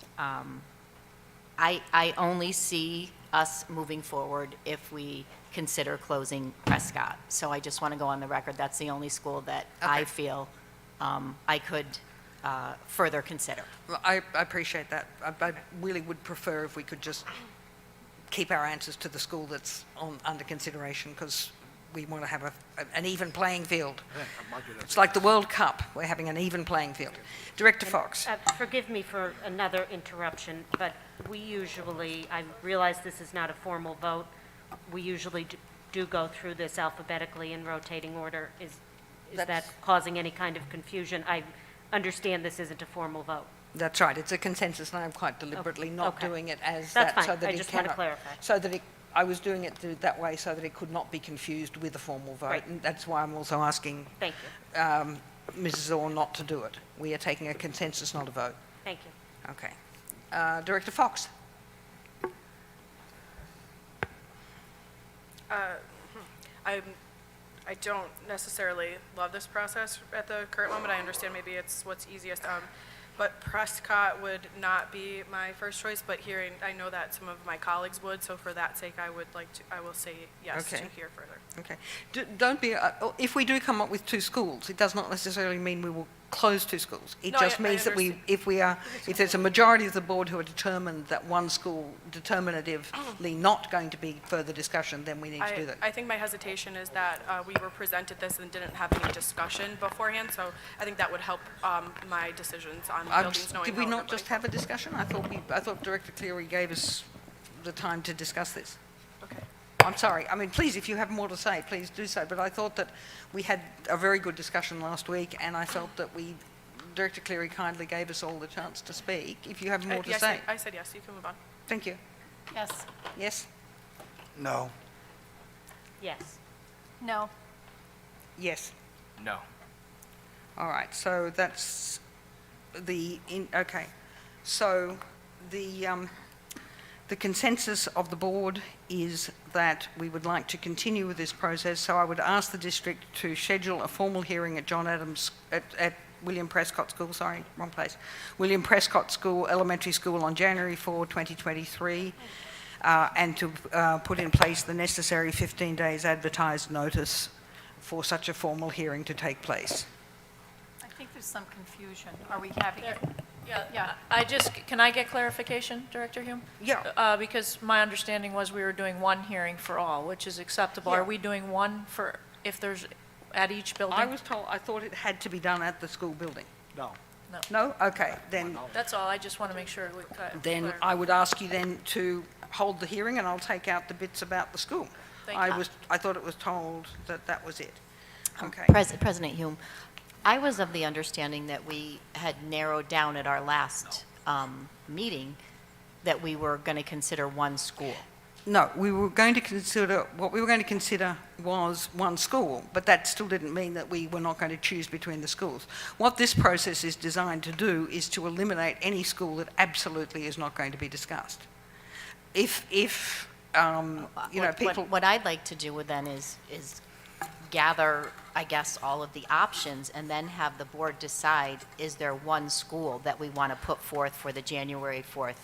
I only see us moving forward if we consider closing Prescott. So I just want to go on the record, that's the only school that I Okay. feel I could further consider. Well, I appreciate that. I really would prefer if we could just keep our answers to the school that's under consideration, because we want to have an even playing field. It's like the World Cup, we're having an even playing field. Director Fox. Forgive me for another interruption, but we usually, I realize this is not a formal vote, we usually do go through this alphabetically in rotating order. Is that causing any kind of confusion? I understand this isn't a formal vote. That's right, it's a consensus, and I'm quite deliberately not Okay. doing it as That's that, so fine. that I it just want to cannot- clarify. So that I was doing it that way so that it could not be confused with a formal vote. Right. And that's why I'm also asking Thank you. Mrs. Orr not to do it. We are taking a consensus, not a vote. Thank you. Okay. Director Fox. I don't necessarily love this process at the current moment. I understand maybe it's what's easiest. But Prescott would not be my first choice, but hearing, I know that some of my colleagues would, so for that sake, I will say yes to Okay. hear further. Okay. Don't be, if we do come up with two schools, it does not necessarily mean we will close two schools. It No, just I means that understand. if there's a majority of the board who are determined that one school determinatively not going to be further discussion, then we need to do that. I think my hesitation is that we were presented this and didn't have any discussion beforehand, so I think that would help my decisions on buildings, knowing Did we how not everybody just have a discussion? I thought Director Cleary gave us the time to discuss this. Okay. I'm sorry. I mean, please, if you have more to say, please do so. But I thought that we had a very good discussion last week, and I felt that Director Cleary kindly gave us all the chance to speak. If you have more to Yes, say. I said yes, you can move on. Thank you. Yes. Yes? No. Yes. No. Yes. No. All right. So that's okay. So the consensus of the board is that we would like to continue with this process, so I would ask the district to schedule a formal hearing at John Adams, at William Prescott School, sorry, wrong place, William Prescott School, Elementary School on January 4, 2023, and to put in place the necessary 15 days advertised notice for such a formal hearing to take place. I think there's some confusion. Are we having it? Yeah, can I get clarification, Director Hume? Yeah. Because my understanding was we were doing one hearing for all, which is acceptable. Yeah. Are we doing one for, if there's, at each building? I thought it had to be done at the school building. No. No? Okay, then That's all, I just want to make sure we Then I would ask you then to hold the hearing, and I'll take out the bits about the school. Thank you. I thought it was told that that was it. Okay. President Hume, I was of the understanding that we had narrowed down at our last meeting that we were going to consider one school. No, what we were going to consider was one school, but that still didn't mean that we were not going to choose between the schools. What this process is designed to do is to eliminate any school that absolutely is not going to be discussed. If people... What I'd like to do then is gather, I guess, all of the options and then have the board decide, is there one school that we want to put forth for the January 4th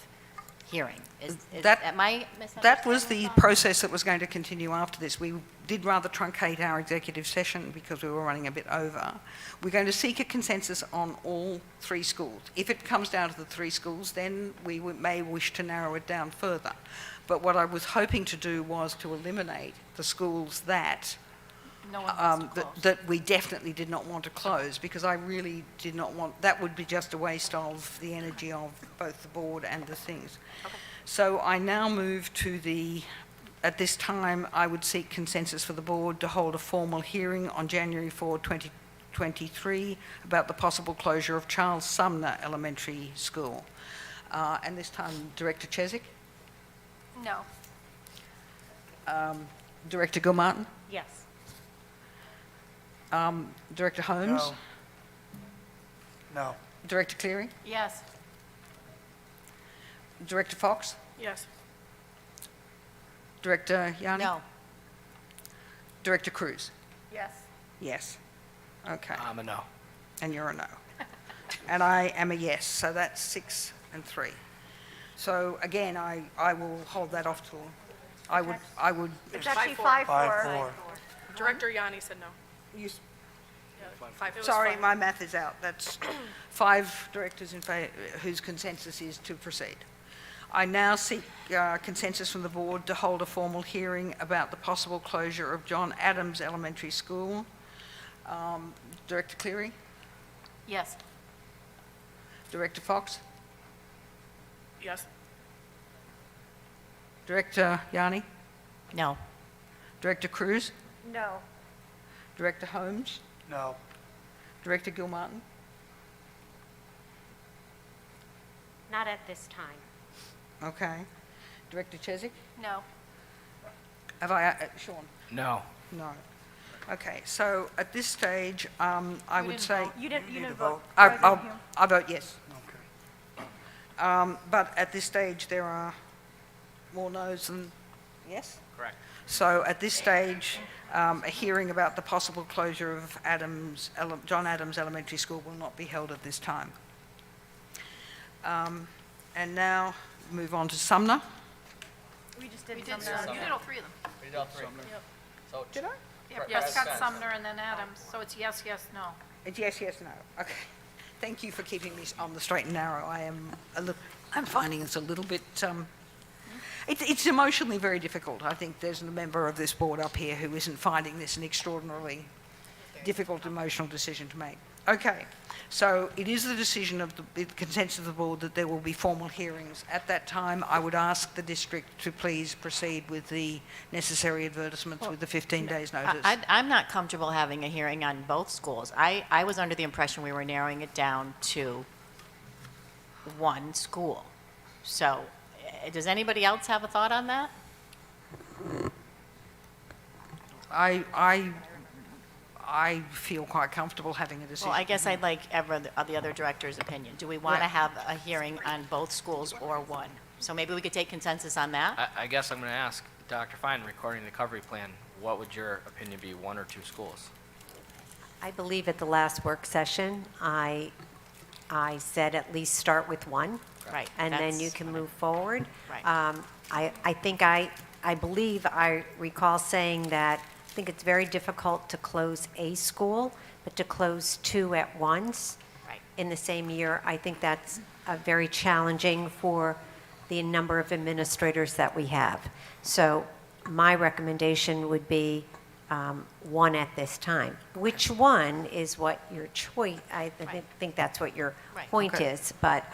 hearing? Am I misunderstanding? That was the that? process that was going to continue after this. We did rather truncate our executive session because we were running a bit over. We're going to seek a consensus on all three schools. If it comes down to the three schools, then we may wish to narrow it down further. But what I was hoping to do was to eliminate the schools that No one wants to close. that we definitely did not want to close, because I really did not want, that would be just a waste of the energy of both the board and the things. Okay. So I now move to at this time, I would seek consensus for the board to hold a formal hearing on January 4, 2023 about the possible closure of Charles Sumner Elementary School. And this time, Director Chesak, No. Director Gilmartin, Yes. Director Holmes? No. No. Director Cleary? Yes. Director Fox? Yes. Director Yanni? No. Director Cruz? Yes. Yes. Okay. I'm a no. And you're a no. And I am a yes, so that's 6 and 3. So again, I will hold that off till, I would, It's actually 5-4. 5-4. Director Yanni said no. you, 5. sorry, my math is out. That's 5 directors in favour, whose consensus is to proceed. I now seek consensus from the board to hold a formal hearing about the possible closure of John Adams Elementary School. Director Cleary? Yes. Director Fox? Yes. Director Yanni? No. Director Cruz? No. Director Holmes? No. Director Gilmartin? Not at this time. Okay. Director Chesak? No. Have I, Sean? No. No. Okay, so at this stage, I You would didn't say, vote. You didn't need to vote. vote. I vote yes. Okay. But at this stage, there are more no's than yes? Correct. So at this stage, a hearing about the possible closure of John Adams Elementary School will not be held at this time. And now move on to Sumner. We just did We did, some. you did all 3 of them. We did all 3. So Did I? Yeah, Prescott, Sumner, and then Adams. So it's yes, yes, no. It's yes, yes, no. Okay. Thank you for keeping me on the straight and narrow. I'm finding it's a little bit, it's emotionally very difficult. I think there's a member of this board up here who isn't finding this an extraordinarily difficult emotional decision to make. Okay, so it is the decision of the consensus of the board that there will be formal hearings. At that time, I would ask the district to please proceed with the necessary advertisements with the 15 days notice. I'm not comfortable having a hearing on both schools. I was under the impression we were narrowing it down to one school. So, does anybody else have a thought on that? I feel quite comfortable having a decision. Well, I guess I'd like the other director's opinion. Do we want to have a hearing on both schools or one? So maybe we could take consensus on that? I guess I'm going to ask Dr. Fine, recording the recovery plan, what would your opinion be, 1 or 2 schools? I believe at the last work session, I said at least start with one. Right. And then that's you can what move forward. Right. I believe I recall saying that I think it's very difficult to close a school, but to close 2 at once Right. in the same year, I think that's very challenging for the number of administrators that we have. So my recommendation would be 1 at this time. Which one is what your choice, I think that's what your Right. point Okay. is, but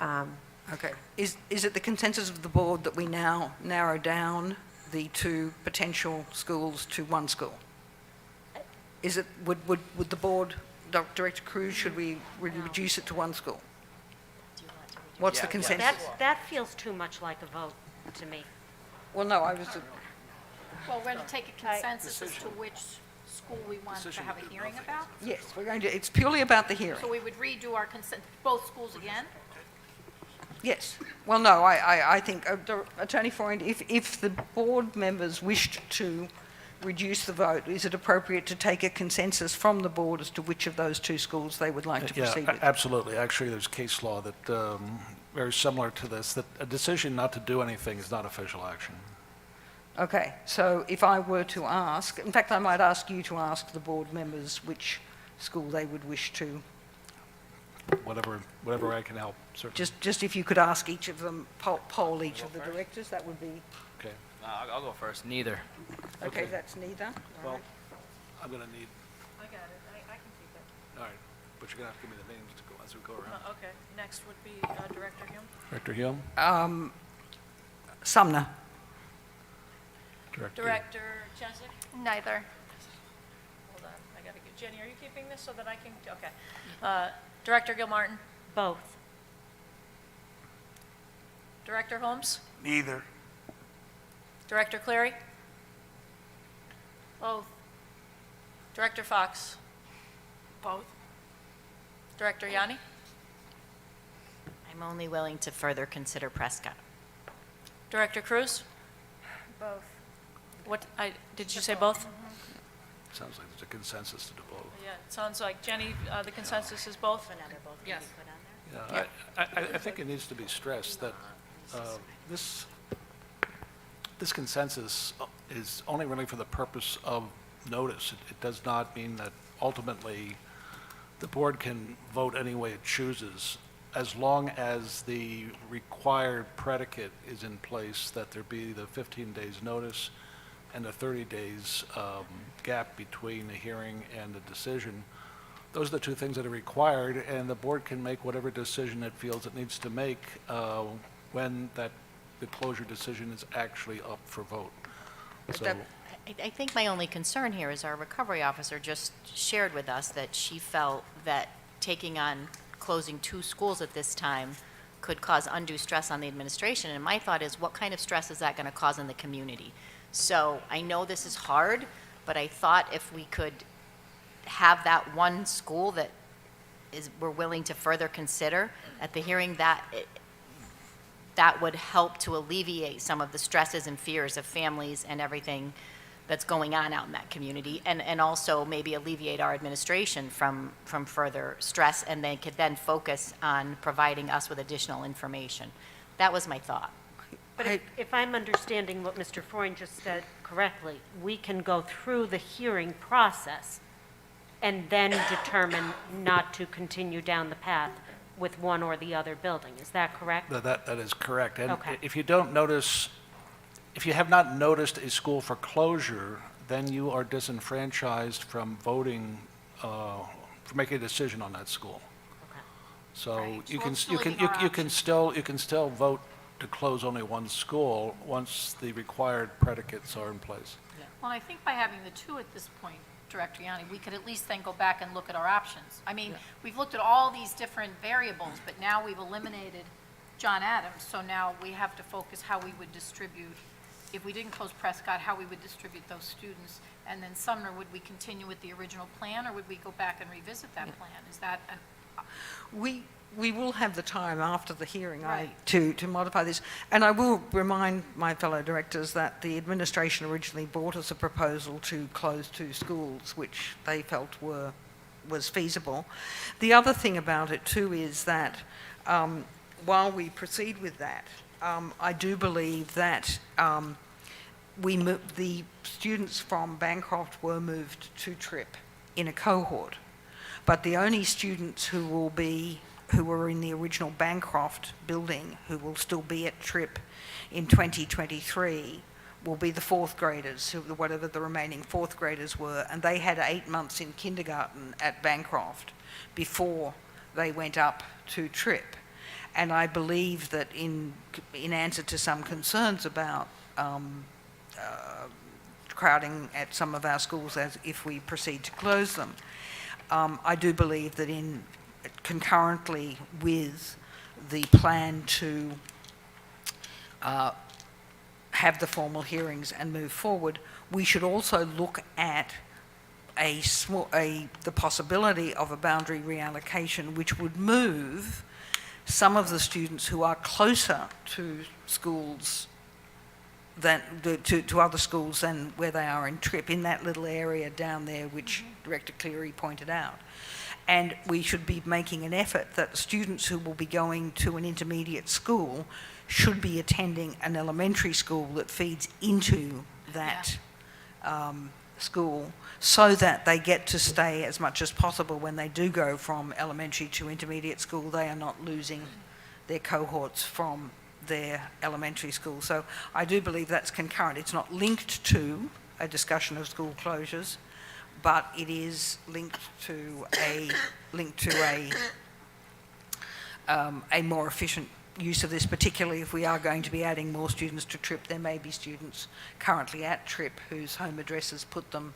Okay. Is it the consensus of the board that we now narrow down the 2 potential schools to 1 school? Is it, would the board, Director Cruz, should we reduce it to 1 school? What's the Yeah. consensus? That feels too much like a vote to me. Well, no, I was, Well, we're going to take a consensus as to which school we want to have a hearing about. yes, we're going to, it's purely about the hearing. So we would redo our consent, both schools again? Yes. Well, no, I think, Attorney Freund, if the board members wished to reduce the vote, is it appropriate to take a consensus from the board as to which of those 2 schools they would like to proceed with? Absolutely. Actually, there's case law that, very similar to this, that a decision not to do anything is not official action. Okay, so if I were to ask, in fact, I might ask you to ask the board members which school they would wish to, Whatever I can help, certainly. just if you could ask each of them, poll each of the directors, that would be, Okay. I'll go first. Neither. okay, that's neither. All Well, right. I'm going to need, I got it. I can keep it. all right, but you're going to have to give me the names to go as we go around. Okay. Next would be Director Hume. Director Hume? Sumner. Director Chesak? Neither. Hold on, I gotta get, Jenny, are you keeping this so that I can, okay. Director Gilmartin? Both. Director Holmes? Neither. Director Cleary? Both. Director Fox? Both. Director Yanni? I'm only willing to further consider Prescott. Director Cruz? Both. Did you say both? Sounds like there's a consensus to do both. Yeah, it sounds like, Jenny, the consensus is both? Yes. Yeah, I think it needs to be stressed that this consensus is only really for the purpose of notice. It does not mean that ultimately the board can vote any way it chooses, as long as the required predicate is in place, that there be the 15 days notice and the 30 days gap between the hearing and the decision. Those are the two things that are required, and the board can make whatever decision it feels it needs to make when the closure decision is actually up for vote. So, I think my only concern here is our recovery officer just shared with us that she felt that taking on closing 2 schools at this time could cause undue stress on the administration. And my thought is, what kind of stress is that going to cause in the community? So I know this is hard, but I thought if we could have that one school that we're willing to further consider at the hearing, that would help to alleviate some of the stresses and fears of families and everything that's going on out in that community, and also maybe alleviate our administration from further stress, and they could then focus on providing us with additional information. That was my thought. But if I'm understanding what Mr. Freund just said correctly, we can go through the hearing process and then determine not to continue down the path with one or the other building. Is that correct? that is correct. And Okay. if you have not noticed a school for closure, then you are disenfranchised from voting, for making a decision on that school. Okay. So Right. you So can, it's you still can, leaving our you can still vote to close only one school once the required predicates are in place. Well, I think by having the 2 at this point, Director Yanni, we could at least then go back and look at our options. I mean, we've looked at all these different variables, but now we've eliminated John Adams, so now we have to focus how we would distribute, if we didn't close Prescott, how we would distribute those students. And then Sumner, would we continue with the original plan, or would we go back and revisit that plan? Is that, We will have the time after the hearing Right. to modify this. And I will remind my fellow directors that the administration originally brought us a proposal to close 2 schools, which they felt was feasible. The other thing about it too is that while we proceed with that, I do believe that the students from Bancroft were moved to Tripp in a cohort, but the only students who were in the original Bancroft building, who will still be at Tripp in 2023, will be the 4th graders, whatever the remaining 4th graders were, and they had 8 months in kindergarten at Bancroft before they went up to Tripp. And I believe that in answer to some concerns about crowding at some of our schools as if we proceed to close them, I do believe that concurrently with the plan to have the formal hearings and move forward, we should also look at the possibility of a boundary reallocation, which would move some of the students who are closer to schools to other schools than where they are in Tripp, in that little area down there which Director Cleary pointed out. And we should be making an effort that students who will be going to an intermediate school should be attending an elementary school that feeds into that school, so that they get to stay as much as possible when they do go from elementary to intermediate school. They are not losing their cohorts from their elementary school. So I do believe that's concurrent. It's not linked to a discussion of school closures, but it is linked to a more efficient use of this, particularly if we are going to be adding more students to Tripp. There may be students currently at Tripp whose home addresses put them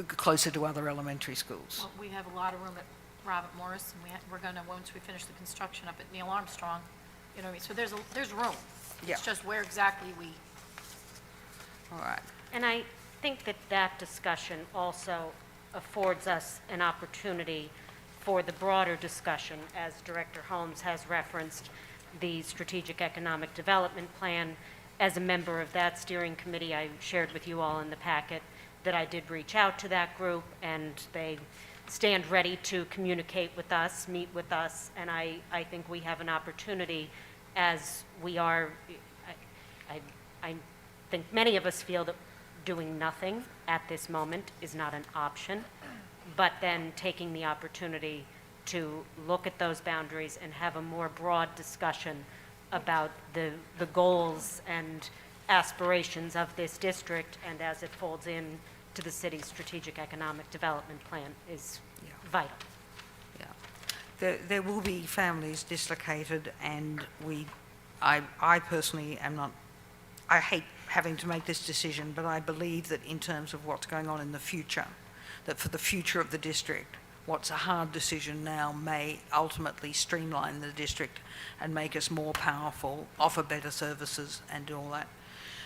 closer to other elementary schools. well, we have a lot of room at Robert Morris, and we're going to, once we finish the construction up at Neil Armstrong, you know what I mean? So there's room. Yeah. It's just where exactly we, All right. And I think that discussion also affords us an opportunity for the broader discussion, as Director Holmes has referenced, the Strategic Economic Development Plan. As a member of that steering committee, I shared with you all in the packet that I did reach out to that group, and they stand ready to communicate with us, meet with us, and I think we have an opportunity as we are, I think many of us feel that doing nothing at this moment is not an option, but then taking the opportunity to look at those boundaries and have a more broad discussion about the goals and aspirations of this district and as it folds in to the city's strategic economic development plan is vital. Yeah. There will be families dislocated, and I personally am not, I hate having to make this decision, but I believe that in terms of what's going on in the future, that for the future of the district, what's a hard decision now may ultimately streamline the district and make us more powerful, offer better services, and do all that.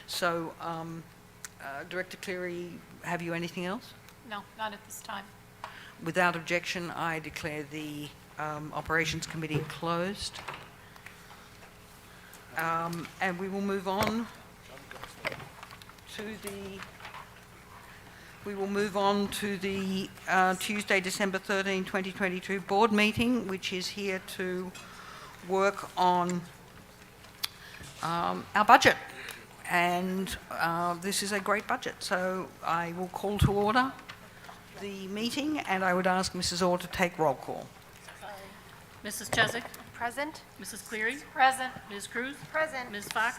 So, Director Cleary, have you anything else? No, not at this time. Without objection, I declare the Operations Committee closed. And we will move on to the Tuesday, December 13, 2022 board meeting, which is here to work on our budget. And this is a great budget, so I will call to order the meeting, and I would ask Mrs. Orr to take roll call. Mrs. Chesak? Present? Mrs. Cleary? Present. Ms. Cruz? Present. Ms. Fox?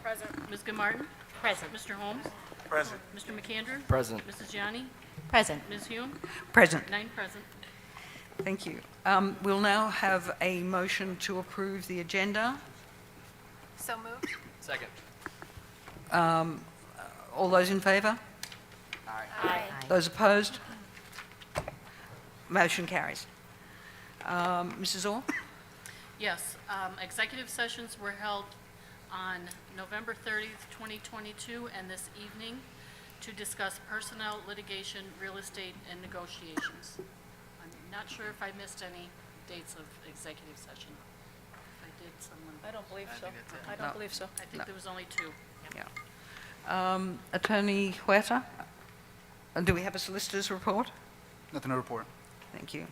Present. Ms. Gilmartin? Present. Mr. Holmes? Present. Mr. McAndrew? Present. Mrs. Gianni? Present. Ms. Hume? Present. 9 present. Thank you. We'll now have a motion to approve the agenda. So moved? Second. All those in favour? Aye. Those opposed? Motion carries. Mrs. Orr? Yes, executive sessions were held on November 30th, 2022, and this evening to discuss personnel, litigation, real estate, and negotiations. I'm not sure if I missed any dates of executive session. If I did, someone, I don't believe so. I No. don't believe so. I think there was only 2. Yeah. Attorney Huerta? Do we have a solicitor's report? Nothing to report. Thank you.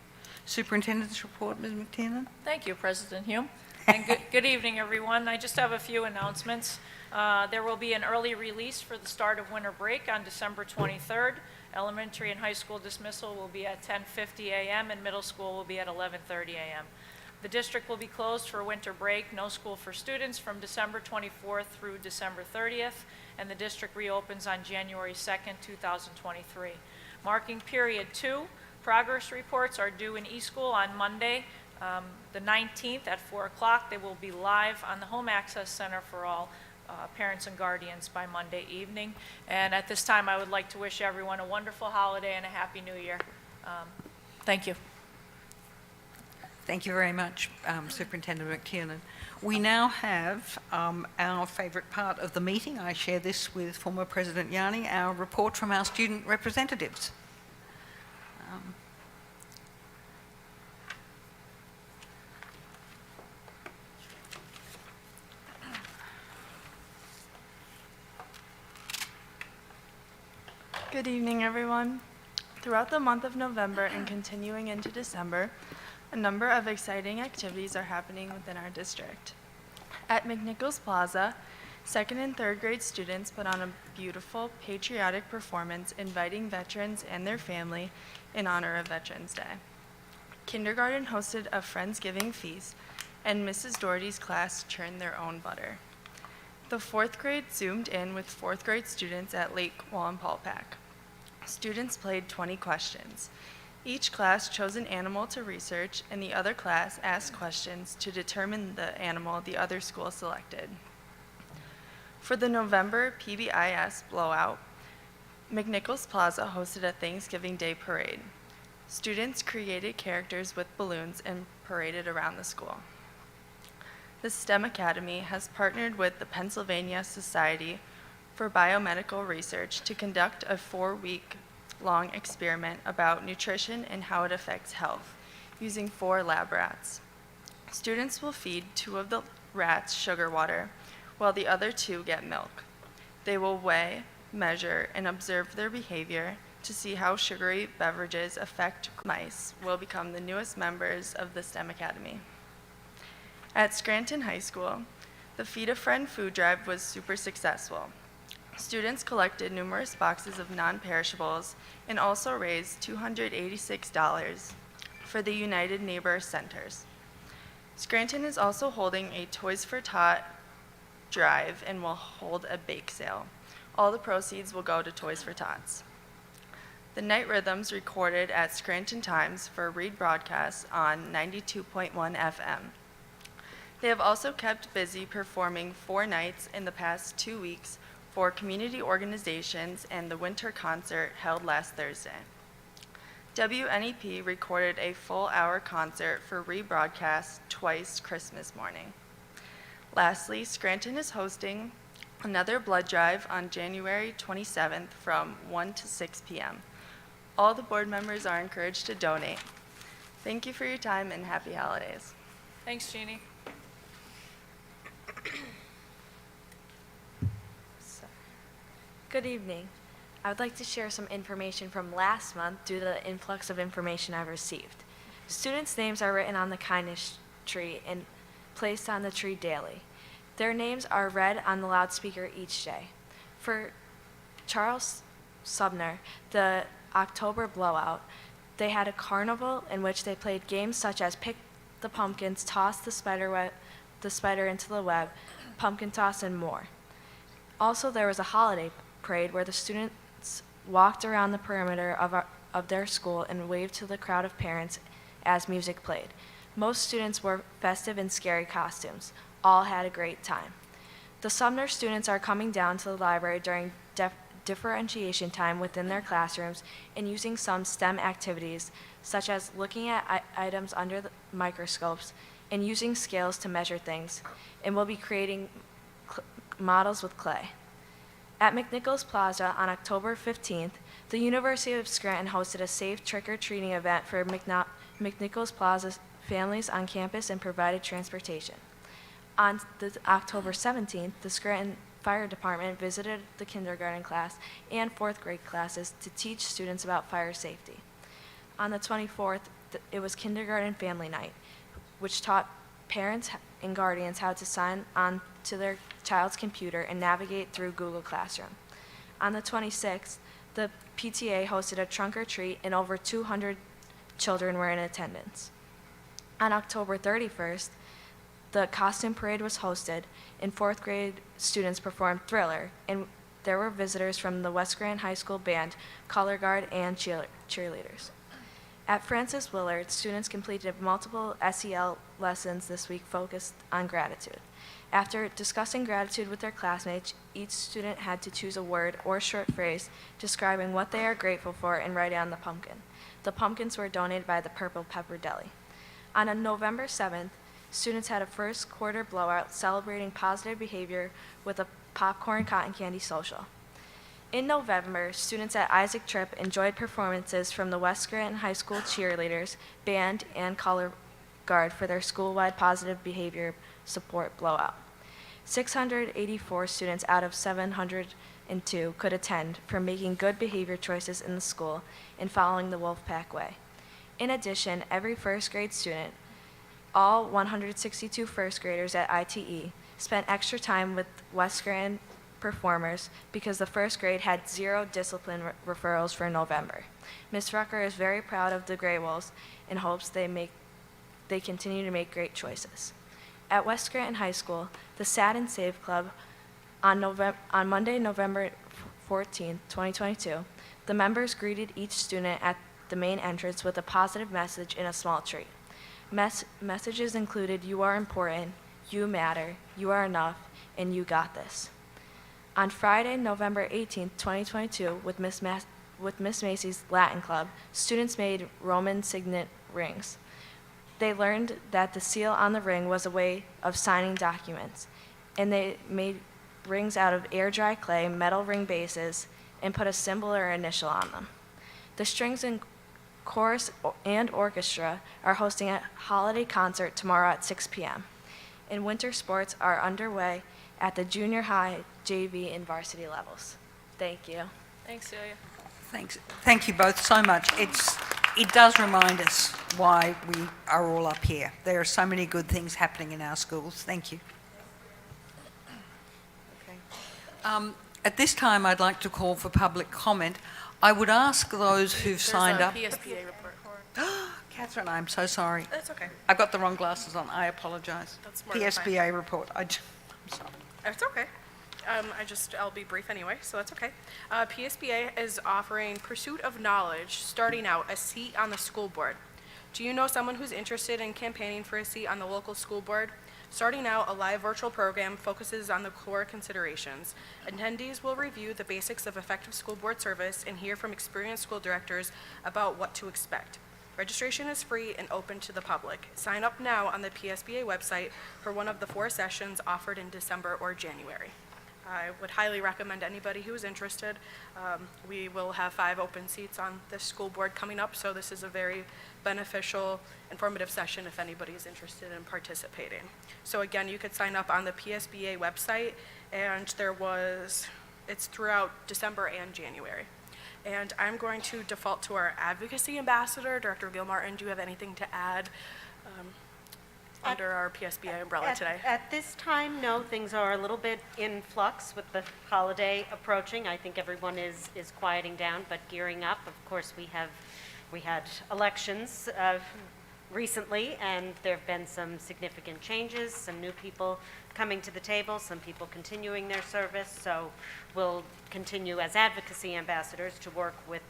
Superintendent's report, Ms. McTiernan? Thank you, President Hume. And good evening, everyone. I just have a few announcements. There will be an early release for the start of winter break on December 23rd. Elementary and high school dismissal will be at 10:50 a.m. and middle school will be at 11:30 a.m. The district will be closed for winter break, no school for students from December 24th through December 30th, and the district reopens on January 2nd, 2023. Marking period 2, progress reports are due in eSchool on Monday, the 19th at 4 o'clock. They will be live on the Home Access Center for all parents and guardians by Monday evening. And at this time, I would like to wish everyone a wonderful holiday and a Happy New Year. Thank you. Thank you very much, Superintendent McTiernan. We now have our favourite part of the meeting. I share this with former President Yanni, our report from our student representatives. Good evening, everyone. Throughout the month of November and continuing into December, a number of exciting activities are happening within our district. At McNichols Plaza, 2nd and 3rd grade students put on a beautiful, patriotic performance inviting veterans and their family in honor of Veterans Day. Kindergarten hosted a Friendsgiving feast, and Mrs. Doherty's class churned their own butter. The 4th grade zoomed in with 4th grade students at Lake Wallenpaupack. Students played 20 questions. Each class chose an animal to research, and the other class asked questions to determine the animal the other school selected. For the November PBIS blowout, McNichols Plaza hosted a Thanksgiving Day parade. Students created characters with balloons and paraded around the school. The STEM Academy has partnered with the Pennsylvania Society for Biomedical Research to conduct a 4-week long experiment about nutrition and how it affects health using 4 lab rats. Students will feed 2 of the rats sugar water while the other 2 get milk. They will weigh, measure, and observe their behavior to see how sugary beverages affect mice will become the newest members of the STEM Academy. At Scranton High School, the Feed a Friend food drive was super successful. Students collected numerous boxes of non-perishables and also raised $286 for the United Neighbor Centers. Scranton is also holding a Toys for Tot drive and will hold a bake sale. All the proceeds will go to Toys for Tots. The Night Rhythms recorded at Scranton Times for rebroadcast on 92.1 FM. They have also kept busy performing 4 nights in the past 2 weeks for community organizations and the winter concert held last Thursday. WNEP recorded a full-hour concert for rebroadcast twice Christmas morning. Lastly, Scranton is hosting another blood drive on January 27th from 1 to 6 p.m. All the board members are encouraged to donate. Thank you for your time and happy holidays. Thanks, Jeannie. Good evening. I would like to share some information from last month due to the influx of information I've received. Students' names are written on the kindness tree and placed on the tree daily. Their names are read on the loudspeaker each day. For Charles Sumner, the October blowout, they had a carnival in which they played games such as pick the pumpkins, toss the spider into the web, pumpkin toss, and more. Also, there was a holiday parade where the students walked around the perimeter of their school and waved to the crowd of parents as music played. Most students wore festive and scary costumes. All had a great time. The Sumner students are coming down to the library during differentiation time within their classrooms and using some STEM activities, such as looking at items under the microscopes and using scales to measure things, and will be creating models with clay. At McNichols Plaza on October 15th, the University of Scranton hosted a safe trick-or-treating event for McNichols Plaza families on campus and provided transportation. On October 17th, the Scranton Fire Department visited the kindergarten class and 4th grade classes to teach students about fire safety. On the 24th, it was Kindergarten Family Night, which taught parents and guardians how to sign on to their child's computer and navigate through Google Classroom. On the 26th, the PTA hosted a trunk or treat and over 200 children were in attendance. On October 31st, the costume parade was hosted and 4th grade students performed Thriller, and there were visitors from the West Scranton High School band, color guard, and cheerleaders. At Francis Willard, students completed multiple SEL lessons this week focused on gratitude. After discussing gratitude with their classmates, each student had to choose a word or short phrase describing what they are grateful for and write it on the pumpkin. The pumpkins were donated by the Purple Pepper Deli. On November 7th, students had a first quarter blowout celebrating positive behavior with a popcorn cotton candy social. In November, students at Isaac Tripp enjoyed performances from the West Scranton High School cheerleaders, band, and color guard for their school-wide positive behavior support blowout. 684 students out of 702 could attend for making good behavior choices in the school and following the Wolfpack Way. In addition, every first grade student, all 162 first graders at ITE, spent extra time with West Scranton performers because the first grade had 0 discipline referrals for November. Ms. Rucker is very proud of the Grey Wolves and hopes they continue to make great choices. At West Scranton High School, the Sad and Save Club on Monday, November 14, 2022, the members greeted each student at the main entrance with a positive message and a small treat. Messages included, "You are important," "You matter," "You are enough," and "You got this." On Friday, November 18, 2022, with Miss Macy's Latin Club, students made Roman signet rings. They learned that the seal on the ring was a way of signing documents, and they made rings out of air-dry clay, metal ring bases, and put a symbol or initial on them. The strings and chorus and orchestra are hosting a holiday concert tomorrow at 6 p.m. And winter sports are underway at the junior high, JV, and varsity levels. Thank you. Thanks, Celia. Thanks. Thank you both so much. It does remind us why we are all up here. There are so many good things happening in our schools. Thank you. Okay. At this time, I'd like to call for public comment. I would ask those who've signed up. There's a PSPA report. Catherine, I'm so sorry. That's okay. I've got the wrong glasses on. I apologise. That's more than fine. PSBA report. I'm sorry. It's okay. I'll be brief anyway, so that's okay. PSBA is offering Pursuit of Knowledge, starting out a seat on the school board. Do you know someone who's interested in campaigning for a seat on the local school board? Starting out, a live virtual program focuses on the core considerations. Attendees will review the basics of effective school board service and hear from experienced school directors about what to expect. Registration is free and open to the public. Sign up now on the PSBA website for one of the 4 sessions offered in December or January. I would highly recommend anybody who is interested. We will have 5 open seats on this school board coming up, so this is a very beneficial, informative session if anybody is interested in participating. So again, you could sign up on the PSBA website, and it's throughout December and January. And I'm going to default to our advocacy ambassador, Director Gilmartin. Do you have anything to add under our PSBA umbrella today? At this time, no, things are a little bit in flux with the holiday approaching. I think everyone is quieting down, but gearing up. Of course, we had elections recently, and there have been some significant changes, some new people coming to the table, some people continuing their service. So we'll continue as advocacy ambassadors to work with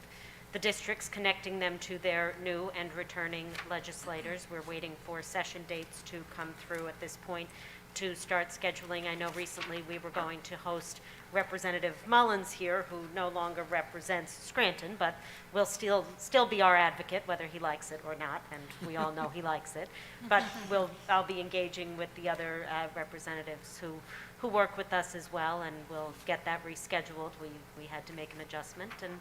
the districts, connecting them to their new and returning legislators. We're waiting for session dates to come through at this point to start scheduling. I know recently we were going to host Representative Mullins here, who no longer represents Scranton, but will still be our advocate, whether he likes it or not, and we all know he likes it. But I'll be engaging with the other representatives who work with us as well, and we'll get that rescheduled. We had to make an adjustment, and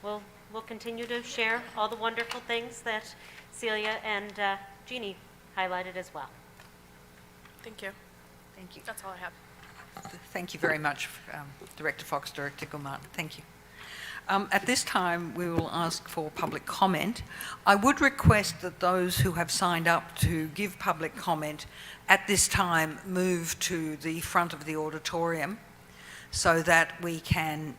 we'll continue to share all the wonderful things that Celia and Jeannie highlighted as well. Thank you. Thank you. That's all I have. Thank you very much, Director Fox, Director Gilmartin. Thank you. At this time, we will ask for public comment. I would request that those who have signed up to give public comment at this time move to the front of the auditorium so that we can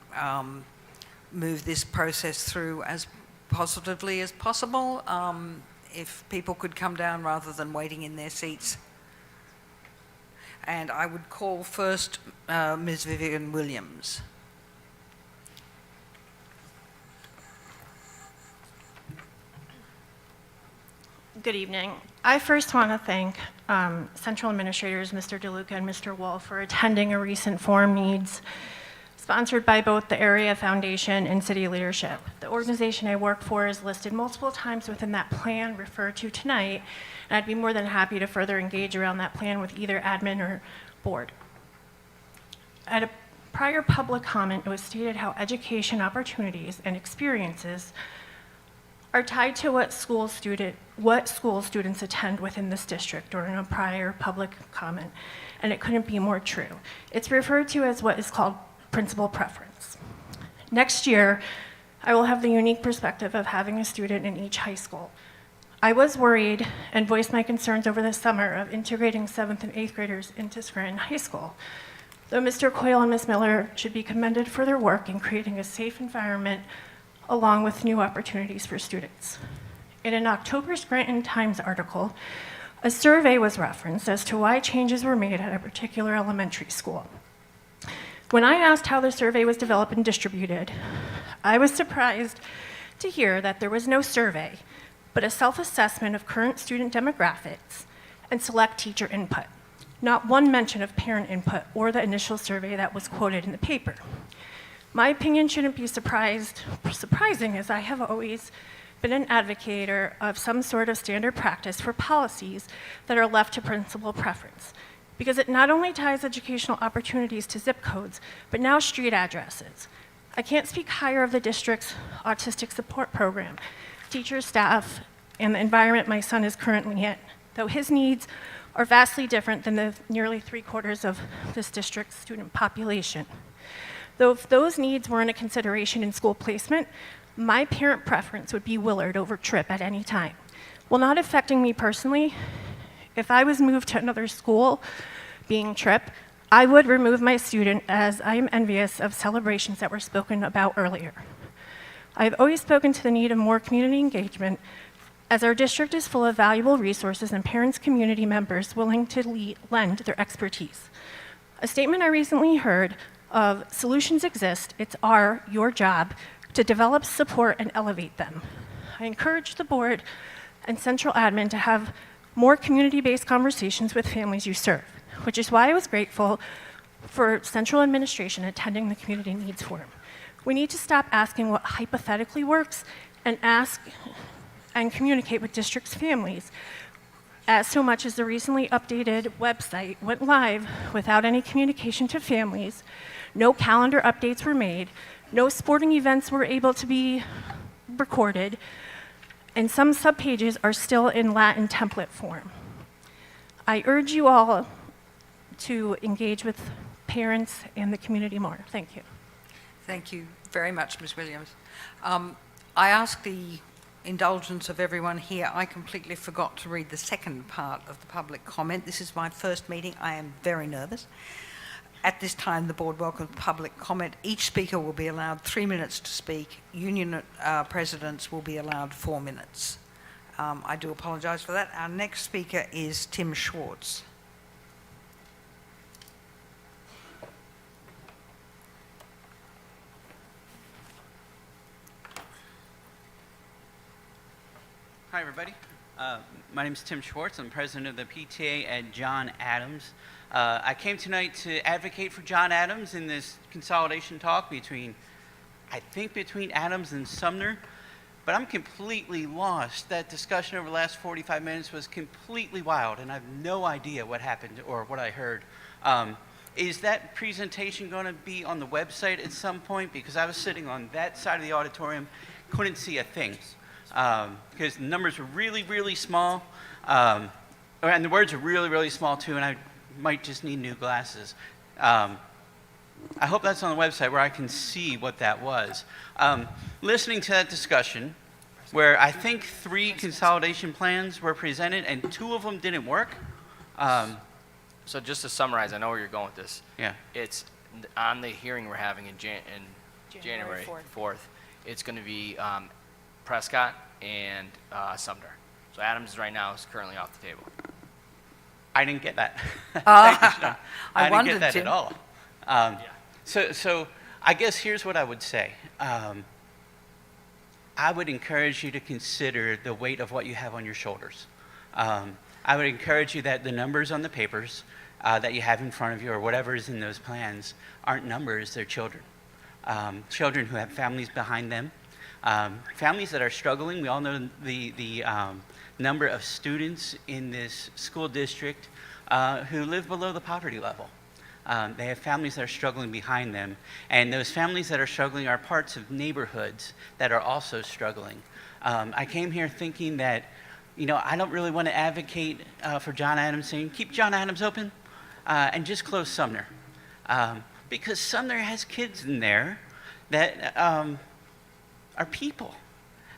move this process through as positively as possible. If people could come down rather than waiting in their seats. And I would call first Ms. Vivian Williams. Good evening. I first want to thank Central Administrators Mr. DeLuca and Mr. Wolf for attending a recent forum needs sponsored by both the Area Foundation and city leadership. The organization I work for is listed multiple times within that plan referred to tonight, and I'd be more than happy to further engage around that plan with either admin or board. At a prior public comment, it was stated how education opportunities and experiences are tied to what school students attend within this district during a prior public comment, and it couldn't be more true. It's referred to as what is called principal preference. Next year, I will have the unique perspective of having a student in each high school. I was worried and voiced my concerns over the summer of integrating 7th and 8th graders into Scranton High School. Though Mr. Coyle and Ms. Miller should be commended for their work in creating a safe environment along with new opportunities for students. In an October Scranton Times article, a survey was referenced as to why changes were made at a particular elementary school. When I asked how the survey was developed and distributed, I was surprised to hear that there was no survey, but a self-assessment of current student demographics and select teacher input. Not one mention of parent input or the initial survey that was quoted in the paper. My opinion shouldn't be surprising, as I have always been an advocate of some sort of standard practice for policies that are left to principal preference, because it not only ties educational opportunities to zip codes, but now street addresses. I can't speak higher of the district's autistic support program, teachers, staff, and the environment my son is currently in, though his needs are vastly different than the nearly 3/4 of this district's student population. Though if those needs weren't a consideration in school placement, my parent preference would be Willard over Tripp at any time. While not affecting me personally, if I was moved to another school, being Tripp, I would remove my student as I am envious of celebrations that were spoken about earlier. I have always spoken to the need of more community engagement, as our district is full of valuable resources and parents, community members willing to lend their expertise. A statement I recently heard of solutions exist, it's your job to develop, support, and elevate them. I encourage the board and central admin to have more community-based conversations with families you serve, which is why I was grateful for central administration attending the community needs forum. We need to stop asking what hypothetically works and ask and communicate with district's families, as so much as the recently updated website went live without any communication to families, no calendar updates were made, no sporting events were able to be recorded, and some subpages are still in Latin template form. I urge you all to engage with parents and the community more. Thank you. Thank you very much, Ms. Williams. I ask the indulgence of everyone here. I completely forgot to read the second part of the public comment. This is my first meeting. I am very nervous. At this time, the board welcomes public comment. Each speaker will be allowed 3 minutes to speak. Union presidents will be allowed 4 minutes. I do apologise for that. Our next speaker is Tim Schwartz. Hi, everybody. My name is Tim Schwartz. I'm president of the PTA at John Adams. I came tonight to advocate for John Adams in this consolidation talk between Adams and Sumner, but I'm completely lost. That discussion over the last 45 minutes was completely wild, and I have no idea what happened or what I heard. Is that presentation going to be on the website at some point? Because I was sitting on that side of the auditorium, couldn't see a thing. Because the numbers were really, really small, and the words are really, really small too, and I might just need new glasses. I hope that's on the website where I can see what that was. Listening to that discussion, where I think 3 consolidation plans were presented and 2 of them didn't work. So just to summarize, I know where you're going with this. Yeah. It's on the hearing we're having in January 4th. It's going to be Prescott and Sumner. So Adams right now is currently off the table. I didn't get that. I didn't wondered, get that Tim. at all. So I guess here's what I would say. I would encourage you to consider the weight of what you have on your shoulders. I would encourage you that the numbers on the papers that you have in front of you or whatever is in those plans aren't numbers, they're children. Children who have families behind them. Families that are struggling. We all know the number of students in this school district who live below the poverty level. They have families that are struggling behind them, and those families that are struggling are parts of neighborhoods that are also struggling. I came here thinking that, I don't really want to advocate for John Adams, saying keep John Adams open and just close Sumner, because Sumner has kids in there that are people,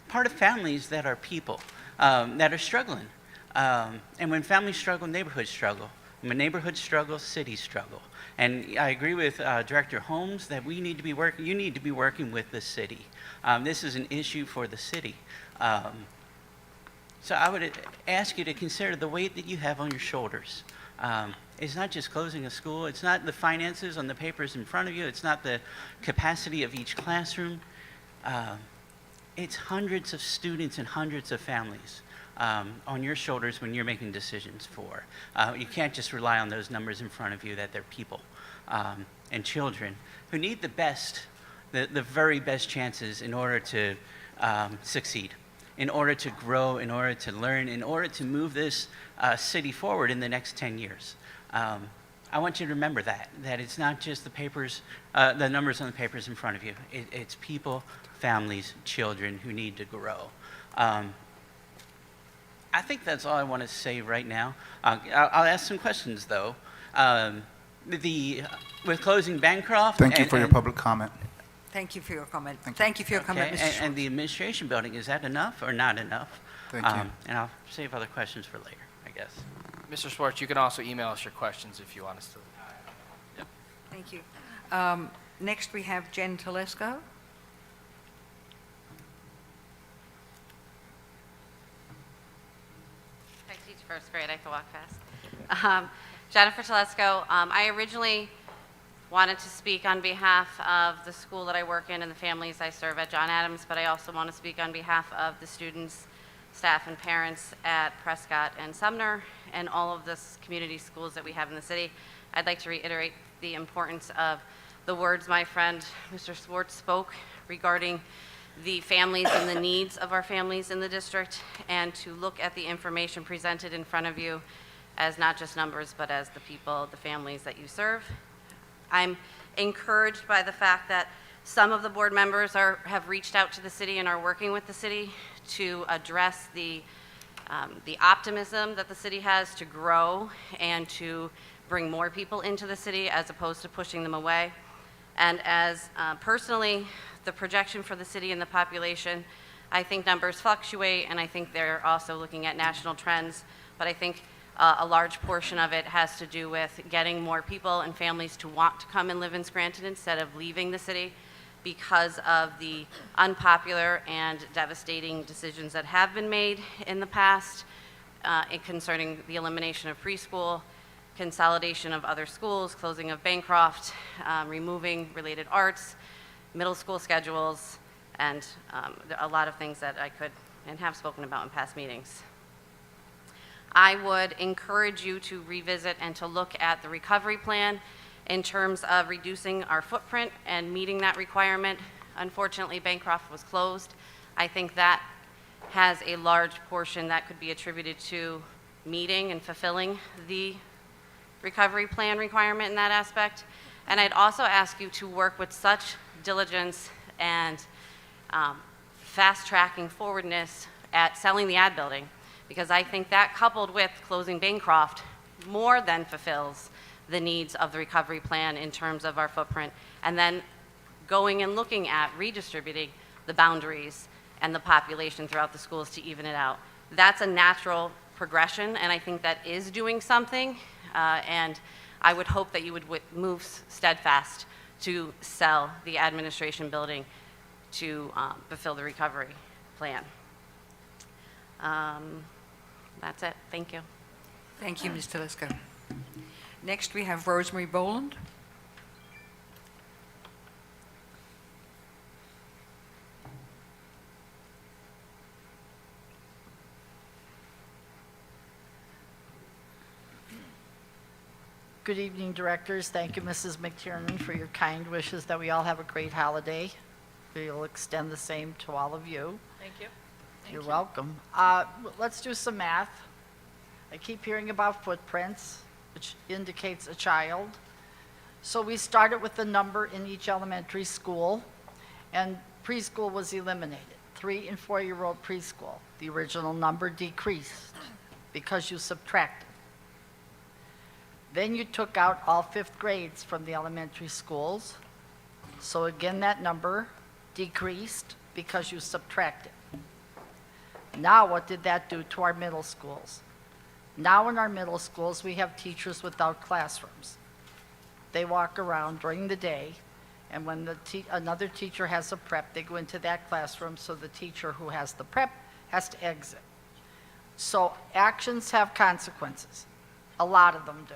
part of families that are people, that are struggling. And when families struggle, neighborhoods struggle. When neighborhoods struggle, cities struggle. And I agree with Director Holmes that you need to be working with the city. This is an issue for the city. So I would ask you to consider the weight that you have on your shoulders. It's not just closing a school. It's not the finances on the papers in front of you. It's not the capacity of each classroom. It's hundreds of students and hundreds of families on your shoulders when you're making decisions for. You can't just rely on those numbers in front of you, that they're people and children who need the best, the very best chances in order to succeed, in order to grow, in order to learn, in order to move this city forward in the next 10 years. I want you to remember that it's not just the papers, the numbers on the papers in front of you. It's people, families, children who need to grow. I think that's all I want to say right now. I'll ask some questions, though. With closing Bancroft... Thank you for your public comment. Thank you for your comment. Thank you for your comment, Mr. Okay, Schwartz. and the administration building, is that enough or not enough? Thank you. And I'll save other questions for later, I guess. Mr. Schwartz, you can also email us your questions if you want us to. Thank you. Next, we have Jen Telesco. I teach first grade. I have to walk fast. Jennifer Telesco. I originally wanted to speak on behalf of the school that I work in and the families I serve at John Adams, but I also want to speak on behalf of the students, staff, and parents at Prescott and Sumner and all of the community schools that we have in the city. I'd like to reiterate the importance of the words my friend Mr. Schwartz spoke regarding the families and the needs of our families in the district, and to look at the information presented in front of you as not just numbers, but as the people, the families that you serve. I'm encouraged by the fact that some of the board members have reached out to the city and are working with the city to address the optimism that the city has to grow and to bring more people into the city as opposed to pushing them away. And as personally, the projection for the city and the population, I think numbers fluctuate, and I think they're also looking at national trends, but I think a large portion of it has to do with getting more people and families to want to come and live in Scranton instead of leaving the city because of the unpopular and devastating decisions that have been made in the past concerning the elimination of preschool, consolidation of other schools, closing of Bancroft, removing related arts, middle school schedules, and a lot of things that I could and have spoken about in past meetings. I would encourage you to revisit and to look at the recovery plan in terms of reducing our footprint and meeting that requirement. Unfortunately, Bancroft was closed. I think that has a large portion that could be attributed to meeting and fulfilling the recovery plan requirement in that aspect. And I'd also ask you to work with such diligence and fast-tracking forwardness at selling the ad building, because I think that, coupled with closing Bancroft, more than fulfills the needs of the recovery plan in terms of our footprint, and then going and looking at redistributing the boundaries and the population throughout the schools to even it out. That's a natural progression, and I think that is doing something, and I would hope that you would move steadfast to sell the administration building to fulfill the recovery plan. That's it. Thank you. Thank you, Ms. Telesco. Next, we have Rosemary Boland. Good evening, directors. Thank you, Mrs. McTiernan, for your kind wishes that we all have a great holiday. We'll extend the same to all of you. Thank you. You're welcome. Let's do some math. I keep hearing about footprints, which indicates a child. So we started with the number in each elementary school, and preschool was eliminated. 3- and 4-year-old preschool. The original number decreased because you subtracted. Then you took out all 5th grades from the elementary schools. So again, that number decreased because you subtracted. Now, what did that do to our middle schools? Now in our middle schools, we have teachers without classrooms. They walk around during the day, and when another teacher has a prep, they go into that classroom, so the teacher who has the prep has to exit. So actions have consequences. A lot of them do.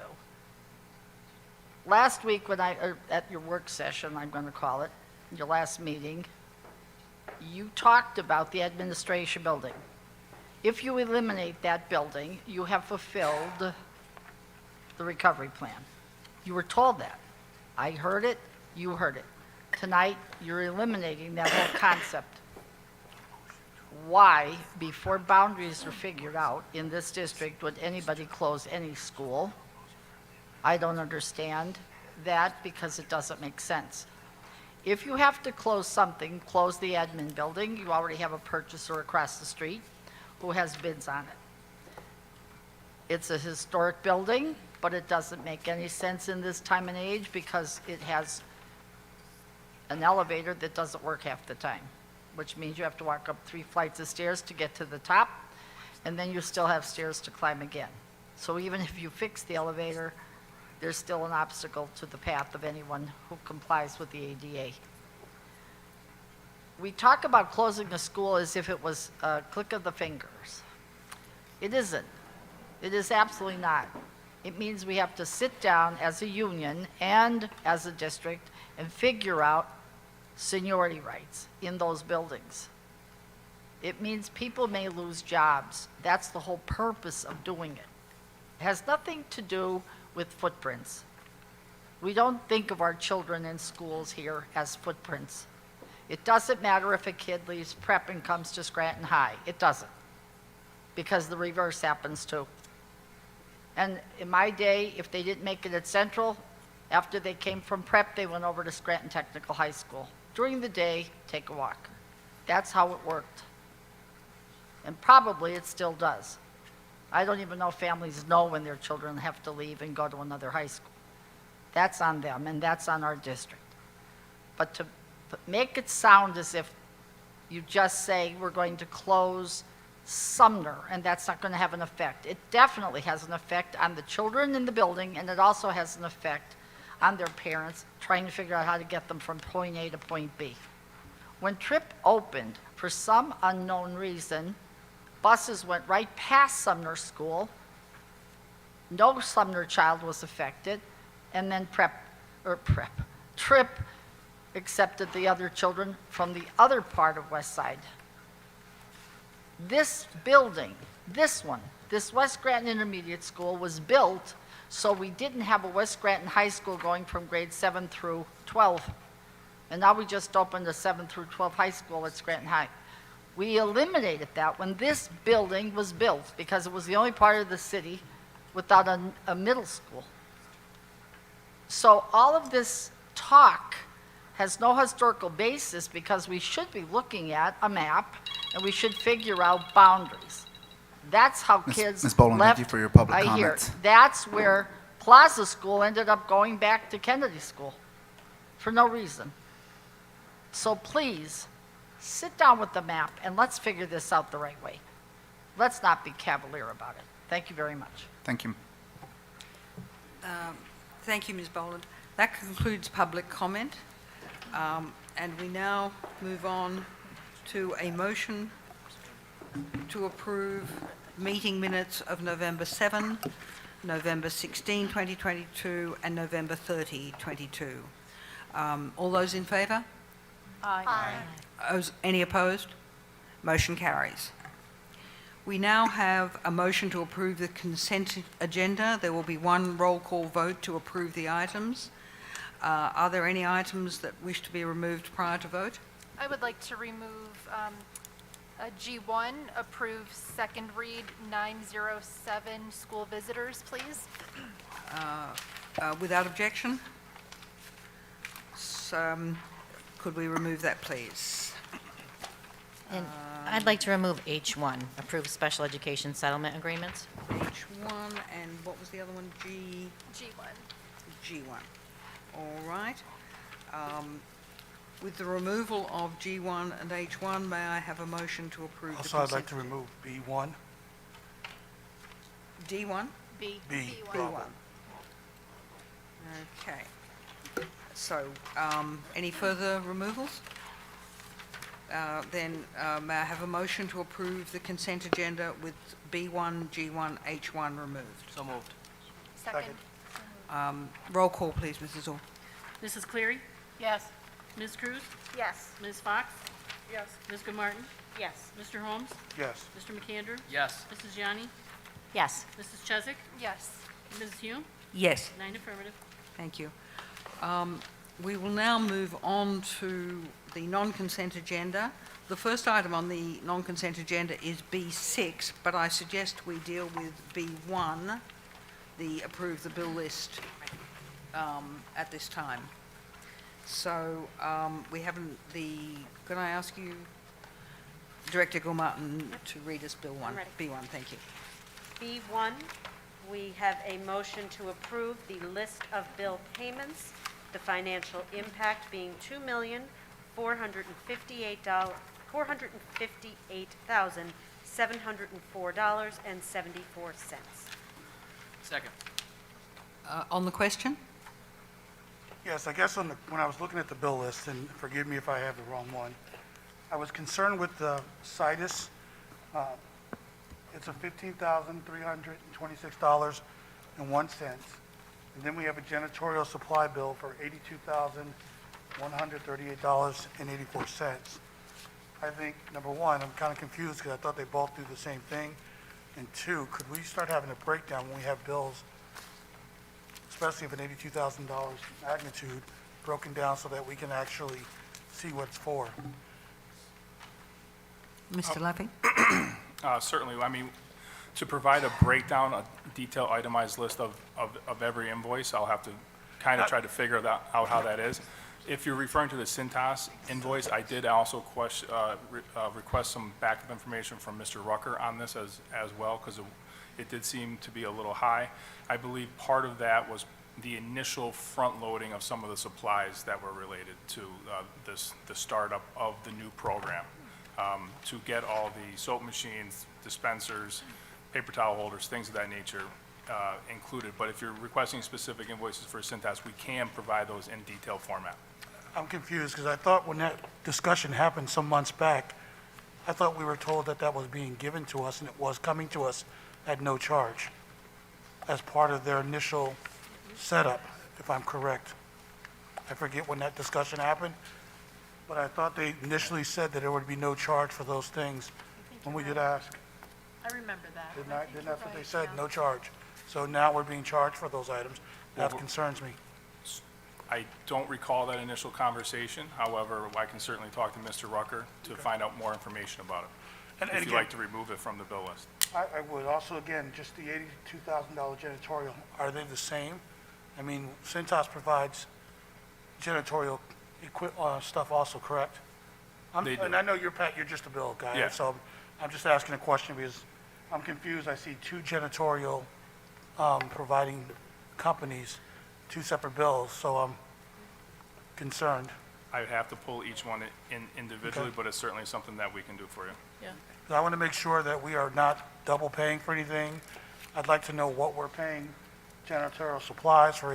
Last week, at your work session, I'm going to call it, your last meeting, you talked about the administration building. If you eliminate that building, you have fulfilled the recovery plan. You were told that. I heard it, you heard it. Tonight, you're eliminating that whole concept. Why, before boundaries are figured out in this district, would anybody close any school? I don't understand that because it doesn't make sense. If you have to close something, close the admin building, you already have a purchaser across the street who has bids on it. It's a historic building, but it doesn't make any sense in this time and age because it has an elevator that doesn't work half the time, which means you have to walk up 3 flights of stairs to get to the top, and then you still have stairs to climb again. So even if you fix the elevator, there's still an obstacle to the path of anyone who complies with the ADA. We talk about closing a school as if it was a click of the fingers. It isn't. It is absolutely not. It means we have to sit down as a union and as a district and figure out seniority rights in those buildings. It means people may lose jobs. That's the whole purpose of doing it. It has nothing to do with footprints. We don't think of our children in schools here as footprints. It doesn't matter if a kid leaves prep and comes to Scranton High. It doesn't, because the reverse happens too. And in my day, if they didn't make it at Central, after they came from prep, they went over to Scranton Technical High School. During the day, take a walk. That's how it worked. And probably it still does. I don't even know if families know when their children have to leave and go to another high school. That's on them, and that's on our district. But to make it sound as if you just say we're going to close Sumner, and that's not going to have an effect. It definitely has an effect on the children in the building, and it also has an effect on their parents trying to figure out how to get them from point A to point B. When Tripp opened, for some unknown reason, buses went right past Sumner School. No Sumner child was affected, and then Tripp accepted the other children from the other part of West Side. This building, this West Scranton Intermediate School was built so we didn't have a West Scranton High School going from grade 7 through 12. And now we just opened a 7 through 12 high school at Scranton High. We eliminated that when this building was built because it was the only part of the city without a middle school. So all of this talk has no historical basis because we should be looking at a map and we should figure out boundaries. That's how kids Ms. Boland, left. thank you for your public I hear. comments. That's where Plaza School ended up going back to Kennedy School for no reason. So please, sit down with the map and let's figure this out the right way. Let's not be cavalier about it. Thank you very much. Thank you. Thank you, Ms. Boland. That concludes public comment. And we now move on to a motion to approve meeting minutes of November 7, November 16, 2022, and November 30, 22. All those in favour? Aye. Any opposed? Motion carries. We now have a motion to approve the consent agenda. There will be one roll call vote to approve the items. Are there any items that wish to be removed prior to vote? I would like to remove G1, approve second read 907 school visitors, please. Without objection? So, could we remove that, please? And I'd like to remove H1, approve special education settlement agreements. H1, and what was the other one? G1. G1. All right. With the removal of G1 and H1, may I have a motion to approve the Also, consent? I'd like to remove B1. D1? B. B1. Okay. So, any further removals? Then may I have a motion to approve the consent agenda with B1, G1, H1 removed? So moved. Second. Roll call, please, Mrs. Orr. Mrs. Cleary? Yes. Ms. Cruz? Yes. Ms. Fox? Yes. Ms. Goodmartin? Yes. Mr. Holmes? Yes. Mr. McAndrew? Yes. Mrs. Yanni? Yes. Mrs. Chesak? Yes. Mrs. Hume? Yes. 9 affirmative. Thank you. We will now move on to the non-consent agenda. The first item on the non-consent agenda is B6, but I suggest we deal with B1, the approve the bill list at this time. So we haven't can I ask you, Director Gilmartin, to read us Bill 1? I'm ready. B1, thank you. B1, we have a motion to approve the list of bill payments, the financial impact being $2,458,704.74. Second. On the question? Yes, I guess when I was looking at the bill list, and forgive me if I have the wrong one, I was concerned with the situs. It's a $15,326.01. And then we have a janitorial supply bill for $82,138.84. I think, number one, I'm kind of confused because I thought they both do the same thing. And two, could we start having a breakdown when we have bills, especially of an $82,000 magnitude, broken down so that we can actually see what it's for? Mr. Lappy? Certainly. I mean, to provide a breakdown, a detailed itemized list of every invoice, I'll have to kind of try to figure out how that is. If you're referring to the Cintas invoice, I did also request some backup information from Mr. Rucker on this as well, because it did seem to be a little high. I believe part of that was the initial front loading of some of the supplies that were related to the startup of the new program, to get all the soap machines, dispensers, paper towel holders, things of that nature included. But if you're requesting specific invoices for Cintas, we can provide those in detailed format. I'm confused because I thought when that discussion happened some months back, I thought we were told that that was being given to us and it was coming to us at no charge as part of their initial setup, if I'm correct. I forget when that discussion happened, but I thought they initially said that there would be no charge for those things when we did ask. I remember that. Didn't that's what they said, no charge. So now we're being charged for those items. That concerns me. I don't recall that initial conversation. However, I can certainly talk to Mr. Rucker to find out more information about it, And if you'd again, like to remove it from the bill list. I would also, again, just the $82,000 janitorial, are they the same? I mean, Cintas provides janitorial stuff also, correct? They do. And I know you're just a bill guy, Yeah. so I'm just asking a question because I'm confused. I see two janitorial providing companies, two separate bills, so I'm concerned. I would have to pull each one in individually, Okay. but it's certainly something that we can do for you. Yeah. I want to make sure that we are not double paying for anything. I'd like to know what we're paying janitorial supplies for.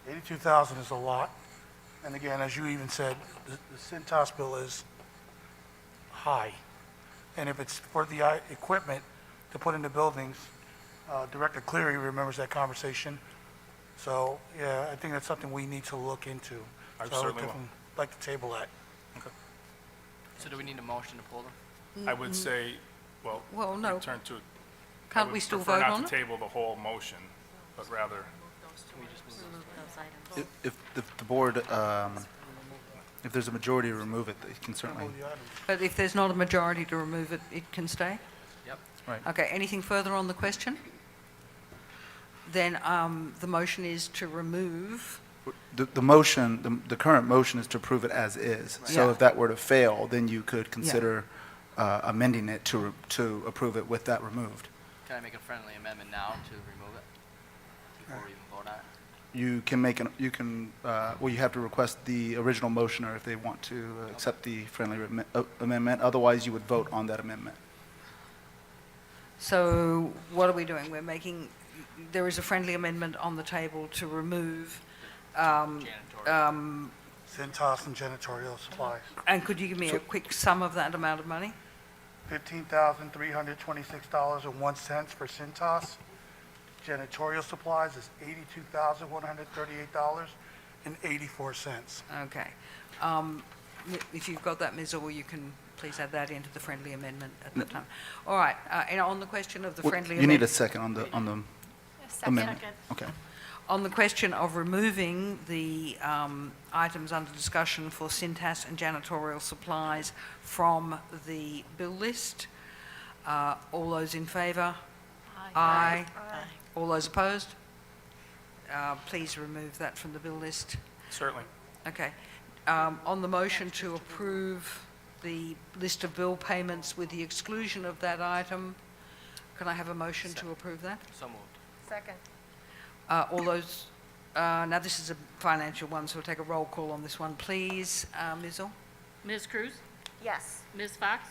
82,000 is a lot. And again, as you even said, the Cintas bill is high. And if it's for the equipment to put in the buildings, Director Cleary remembers that conversation. So, yeah, I think that's something we need to look into. I So certainly will. would like to table that. So do we need a motion to pull them? I would say, well, Well, no. return to. Can't I would we still prefer vote not on to it? table the whole motion, but rather, Remove those items. If the board, if there's a majority to remove it, they can certainly, But if there's not a majority to remove it, it can stay? Yep. right. Okay, anything further on the question? Then the motion is to remove, The motion, the current motion is to approve it as is. So Yeah. if that were to fail, then you could consider amending it to approve it with that removed. Can I make a friendly amendment now to remove it before we even vote on it? You can make well, you have to request the original motioner if they want to accept the friendly amendment. Otherwise, you would vote on that amendment. so what are we doing? There is a friendly amendment on the table to remove, Cintas and janitorial supplies. and could you give me a quick sum of that amount of money? $15,326.01 for Cintas. Janitorial supplies is $82,138.84. Okay. If you've got that, Ms. Orr, you can please add that into the friendly amendment at the time. All right, and on the question of the friendly You need a amendment, second on the amendment. Okay. on the question of removing the items under discussion for Cintas and janitorial supplies from the bill list, all those in favour? Aye. All those opposed? please remove that from the bill list. Certainly. Okay. On the motion to approve the list of bill payments with the exclusion of that item, can I have a motion to approve that? So moved. Second. All those, now this is a financial one, so we'll take a roll call on this one, please. Ms. Orr? Ms. Cruz? Yes. Ms. Fox?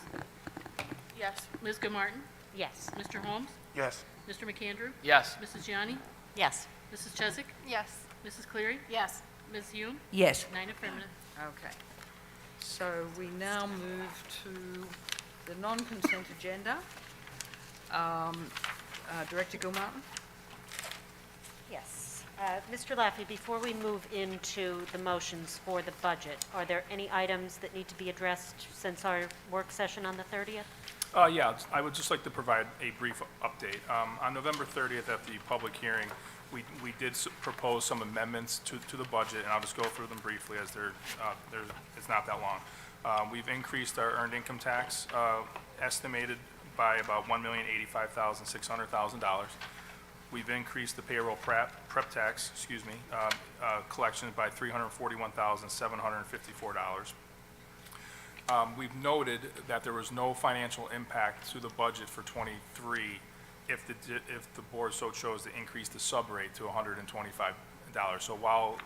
Yes. Ms. Gilmartin? Yes. Mr. Holmes? Yes. Mr. McAndrew? Yes. Mrs. Gianni? Yes. Mrs. Chesak? Yes. Mrs. Cleary? Yes. Ms. Hume? Yes. 9 affirmative. Okay. So we now move to the non-consent agenda. Director Gilmartin? Yes. Mr. Laffey, before we move into the motions for the budget, are there any items that need to be addressed since our work session on the 30th? Yeah, I would just like to provide a brief update. On November 30th at the public hearing, we did propose some amendments to the budget, and I'll just go through them briefly as it's not that long. We've increased our earned income tax estimated by about $1,085,600,000. We've increased the payroll prep tax, collections by $341,754. We've noted that there was no financial impact to the budget for '23 if the board so chose to increase the subrate to $125. So while,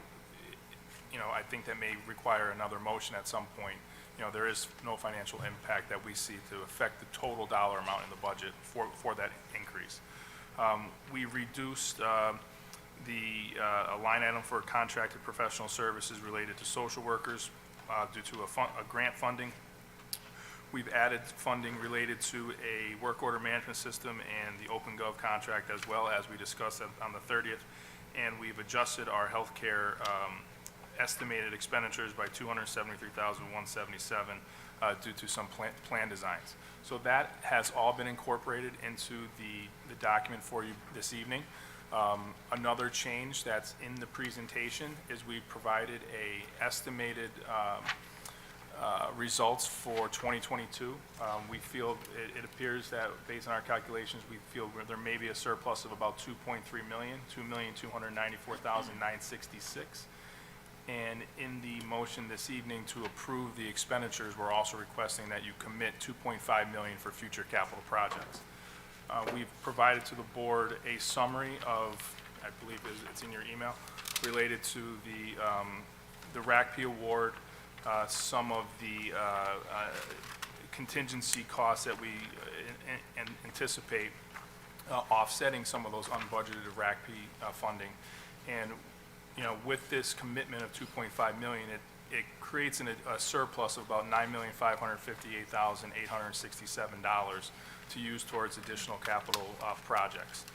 I think that may require another motion at some point, there is no financial impact that we see to affect the total dollar amount in the budget for that increase. We reduced a line item for contracted professional services related to social workers due to a grant funding. We've added funding related to a work order management system and the OpenGov contract, as well as we discussed on the 30th. And we've adjusted our healthcare estimated expenditures by $273,177 due to some plan designs. So that has all been incorporated into the document for you this evening. Another change that's in the presentation is we provided a estimated results for 2022. We feel, it appears that based on our calculations, we feel there may be a surplus of about $2.3 million, $2,294,966. And in the motion this evening to approve the expenditures, we're also requesting that you commit $2.5 million for future capital projects. We've provided to the board a summary of, I believe it's in your email, related to the RACP award, some of the contingency costs that we anticipate offsetting some of those unbudgeted RACP funding. And with this commitment of $2.5 million, it creates a surplus of about $9,558,867 to use towards additional capital projects.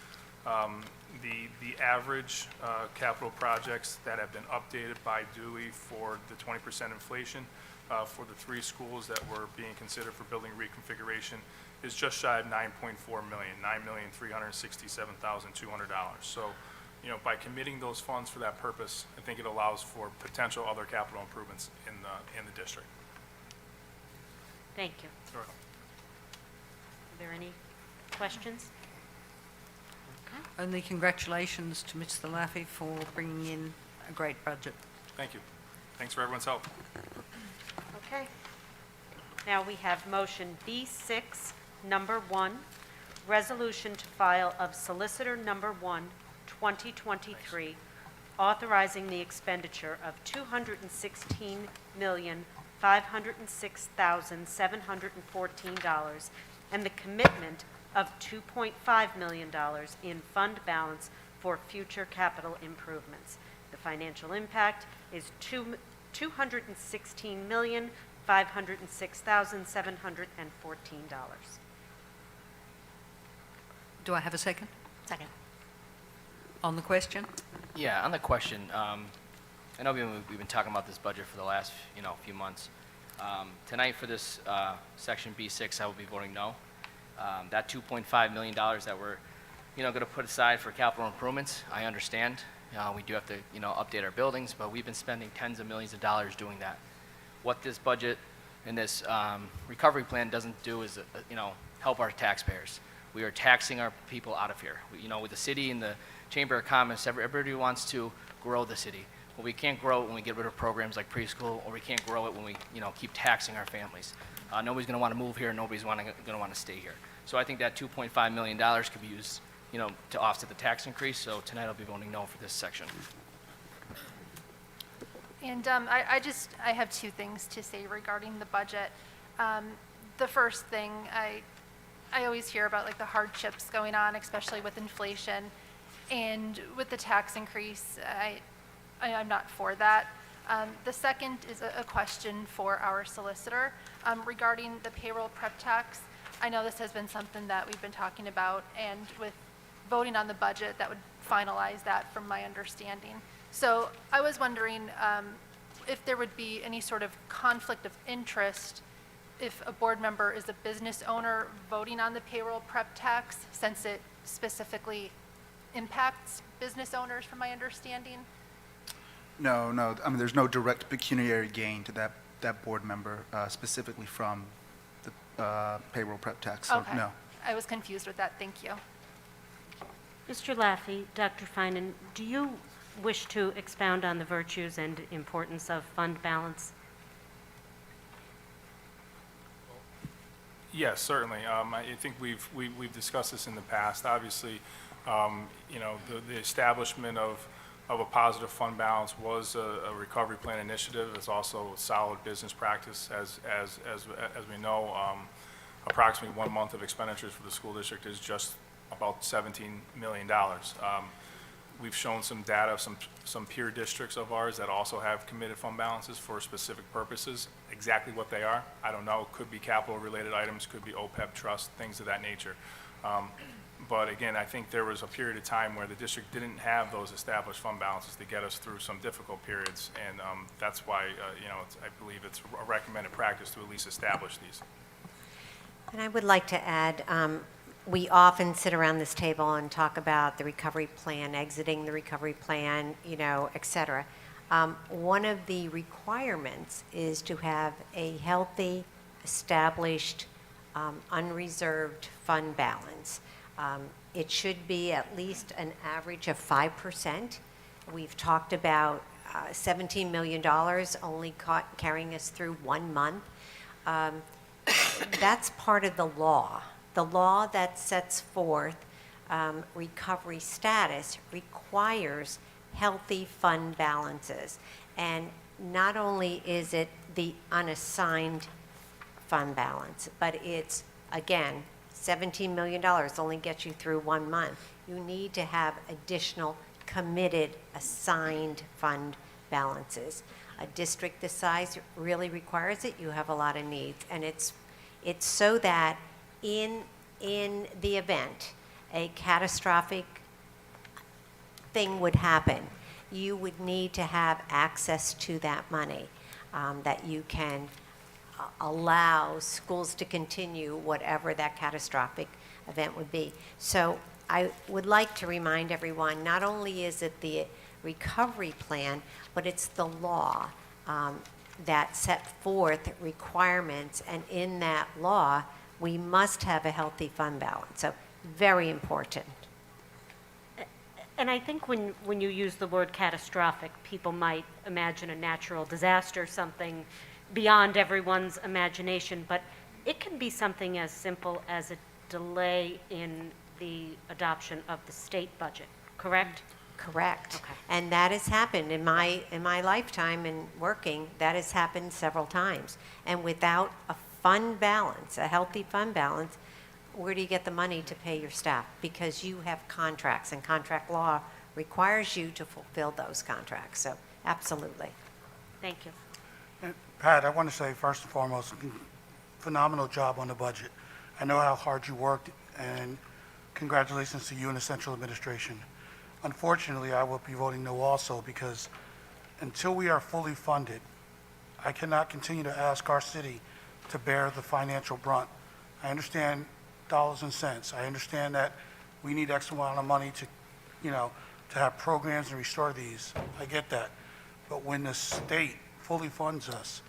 The average capital projects that have been updated by Dewey for the 20% inflation for the 3 schools that were being considered for building reconfiguration is just shy of $9.4 million, $9,367,200. So, by committing those funds for that purpose, I think it allows for potential other capital improvements in the district. Thank you. Sure. Are there any questions? Only congratulations to Mr. Laffey for bringing in a great budget. Thank you. Thanks for everyone's help. Okay. Now we have motion B6, number 1, resolution to file of solicitor number 1, 2023, authorizing the expenditure of $216,506,714 and the commitment of $2.5 million in fund balance for future capital improvements. The financial impact is $216,506,714. Do I have a second? Second. On the question? Yeah, on the question, I know we've been talking about this budget for the last, few months. Tonight for this section B6, I will be voting no. That $2.5 million that we're, going to put aside for capital improvements, I understand. We do have to, update our buildings, but we've been spending tens of millions of dollars doing that. What this budget and this recovery plan doesn't do is, help our taxpayers. We are taxing our people out of here. With the city and the Chamber of Commerce, everybody wants to grow the city. Well, we can't grow it when we get rid of programs like preschool, or we can't grow it when we, keep taxing our families. Nobody's going to want to move here, nobody's going to want to stay here. So I think that $2.5 million could be used, to offset the tax increase, so tonight I'll be voting no for this section. And I have two things to say regarding the budget. The first thing, I always hear about like the hardships going on, especially with inflation, and with the tax increase, I'm not for that. The second is a question for our solicitor regarding the payroll prep tax. I know this has been something that we've been talking about, and with voting on the budget, that would finalize that from my understanding. So I was wondering if there would be any sort of conflict of interest if a board member is a business owner voting on the payroll prep tax, since it specifically impacts business owners from my understanding. No, I mean, there's no direct pecuniary gain to that board member specifically from the payroll prep tax, so Okay. no. I was confused with that, thank you. Mr. Laffey, Dr. Finan, do you wish to expound on the virtues and importance of fund balance? Yes, certainly. I think we've discussed this in the past. Obviously, the establishment of a positive fund balance was a recovery plan initiative. It's also a solid business practice. As we know, approximately 1 month of expenditures for the school district is just about $17 million. We've shown some data of some peer districts of ours that also have committed fund balances for specific purposes. Exactly what they are, I don't know. Could be capital-related items, could be OPEB trust, things of that nature. But again, I think there was a period of time where the district didn't have those established fund balances to get us through some difficult periods, and that's why, I believe it's a recommended practice to at least establish these. And I would like to add, we often sit around this table and talk about the recovery plan, exiting the recovery plan, et cetera. One of the requirements is to have a healthy, established, unreserved fund balance. It should be at least an average of 5%. We've talked about $17 million only carrying us through 1 month. That's part of the law. The law that sets forth recovery status requires healthy fund balances. And not only is it the unassigned fund balance, but it's, again, $17 million only gets you through 1 month. You need to have additional committed assigned fund balances. A district this size really requires it. You have a lot of needs. And it's so that in the event a catastrophic thing would happen, you would need to have access to that money, that you can allow schools to continue whatever that catastrophic event would be. So I would like to remind everyone, not only is it the recovery plan, but it's the law that set forth requirements, and in that law, we must have a healthy fund balance. So very important. And I think when you use the word catastrophic, people might imagine a natural disaster, something beyond everyone's imagination, but it can be something as simple as a delay in the adoption of the state budget, correct? Correct. Okay. And that has happened in my lifetime in working. That has happened several times. And without a fund balance, a healthy fund balance, where do you get the money to pay your staff? Because you have contracts, and contract law requires you to fulfill those contracts. So absolutely. Thank you. And Pat, I want to say first and foremost, phenomenal job on the budget. I know how hard you worked, and congratulations to you and the central administration. Unfortunately, I will be voting no also, because until we are fully funded, I cannot continue to ask our city to bear the financial brunt. I understand dollars and cents. I understand that we need X amount of money to, to have programs and restore these. I get that. But when the state fully funds us,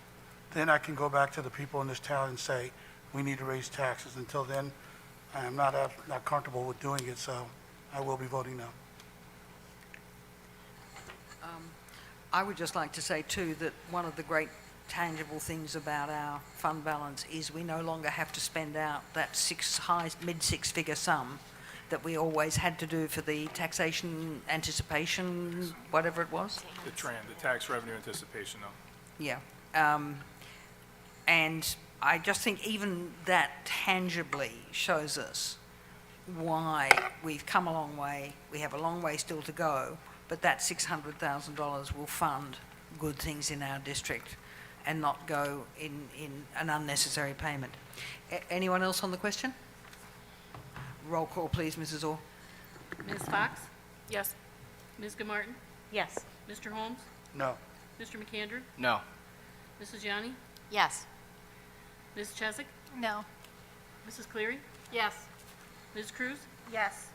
then I can go back to the people in this town and say, we need to raise taxes. Until then, I am not comfortable with doing it, so I will be voting no. I would just like to say too that one of the great tangible things about our fund balance is we no longer have to spend out that mid-six-figure sum that we always had to do for the taxation anticipation, whatever it was. The tax revenue anticipation, though. Yeah. And I just think even that tangibly shows us why we've come a long way. We have a long way still to go, but that $600,000 will fund good things in our district and not go in an unnecessary payment. Anyone else on the question? Roll call, please, Mrs. Orr. Ms. Fox? Yes. Ms. Martin? Yes. Mr. Holmes? No. Mr. McAndrew? No. Mrs. Yanni? Yes. Ms. Chesak? No. Mrs. Cleary? Yes. Ms. Cruz? Yes.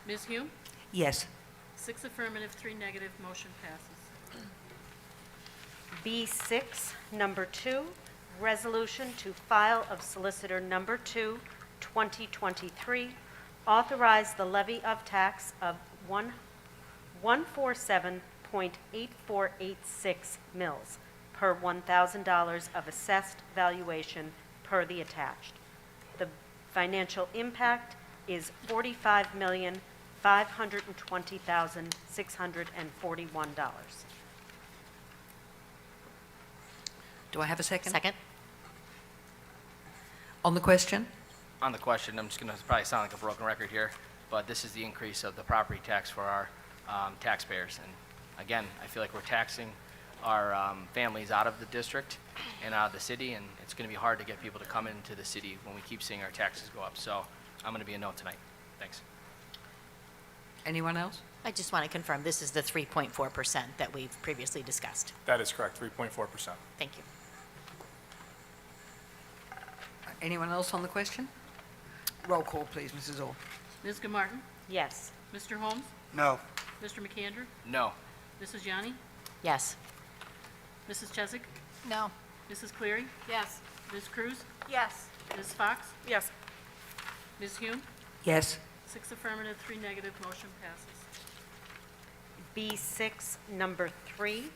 Ms. Hume? Yes. 6 affirmative, 3 negative, motion passes. B6, number 2, resolution to file of solicitor number 2, 2023, authorize the levy of tax of 147.8486 mils per $1,000 of assessed valuation per the attached. The financial impact is $45,520,641. Do I have a second? Second? On the question? On the question, I'm just going to probably sound like a broken record here, but this is the increase of the property tax for our taxpayers. And again, I feel like we're taxing our families out of the district and out of the city, and it's going to be hard to get people to come into the city when we keep seeing our taxes go up. So I'm going to be a no tonight. Thanks. Anyone else? I just want to confirm, this is the 3.4% that we've previously discussed. That is correct, 3.4%. Thank you. Anyone else on the question? Roll call, please, Mrs. Orr. Ms. Martin? Yes. Mr. Holmes? No. Mr. McAndrew? No. Mrs. Yanni? Yes. Mrs. Chesak? No. Mrs. Cleary? Yes. Ms. Cruz? Yes. Ms. Fox? Yes. Ms. Hume? Yes. 6 affirmative, 3 negative, motion passes. B6, number 3,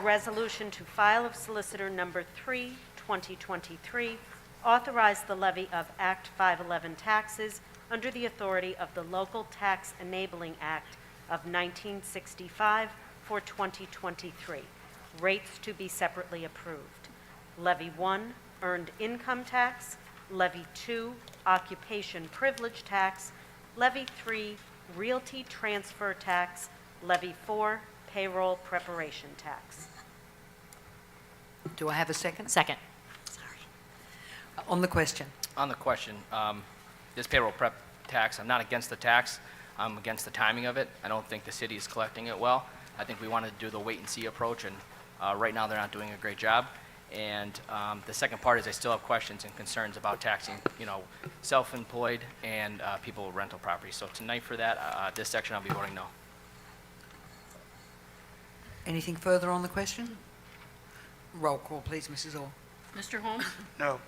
resolution to file of solicitor number 3, 2023, authorize the levy of Act 511 taxes under the authority of the Local Tax Enabling Act of 1965 for 2023. Rates to be separately approved. Levy 1, earned income tax. Levy 2, occupation privilege tax. Levy 3, realty transfer tax. Levy 4, payroll preparation tax. Do I have a second? Second. On the question? On the question, this payroll prep tax, I'm not against the tax. I'm against the timing of it. I don't think the city is collecting it well. I think we wanted to do the wait-and-see approach, and right now they're not doing a great job. And the second part is I still have questions and concerns about taxing, self-employed and people with rental properties. So tonight for that, this section I'll be voting no. Anything further on the question? Roll call, please, Mrs. Orr. Mr. Holmes? No.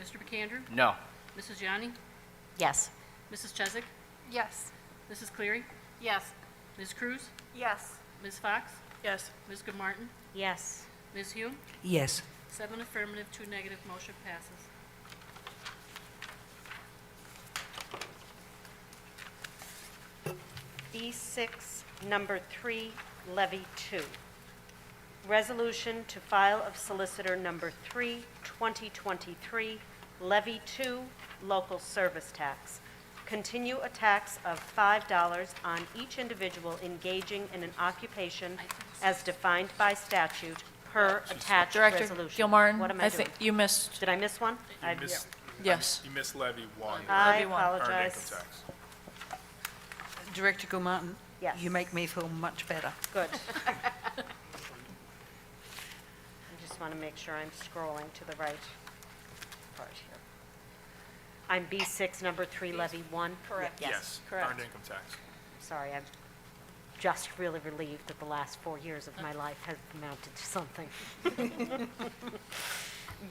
Mr. McAndrew? No. Mrs. Yanni? Yes. Mrs. Chesak? Yes. Mrs. Cleary? Yes. Ms. Cruz? Yes. Ms. Fox? Yes. Ms. Martin? Yes. Ms. Hume? Yes. 7 affirmative, 2 negative, motion passes. B6, number 3, levy 2. Resolution to file of solicitor number 3, 2023, levy 2, local service tax. Continue a tax of $5 on each individual engaging in an occupation as defined by statute per attached Director resolution. Gilmartin, What am I I doing? think you missed, Did I miss one? yes. You missed levy 1. I Levy one. Earned apologize. income tax. Director Gilmartin? Yes. You make me feel much better. Good. I just want to make sure I'm scrolling to the right part here. I'm B6, number 3, levy 1. Correct. Yes. correct. Earned income tax. Sorry, I'm just really relieved that the last 4 years of my life has amounted to something.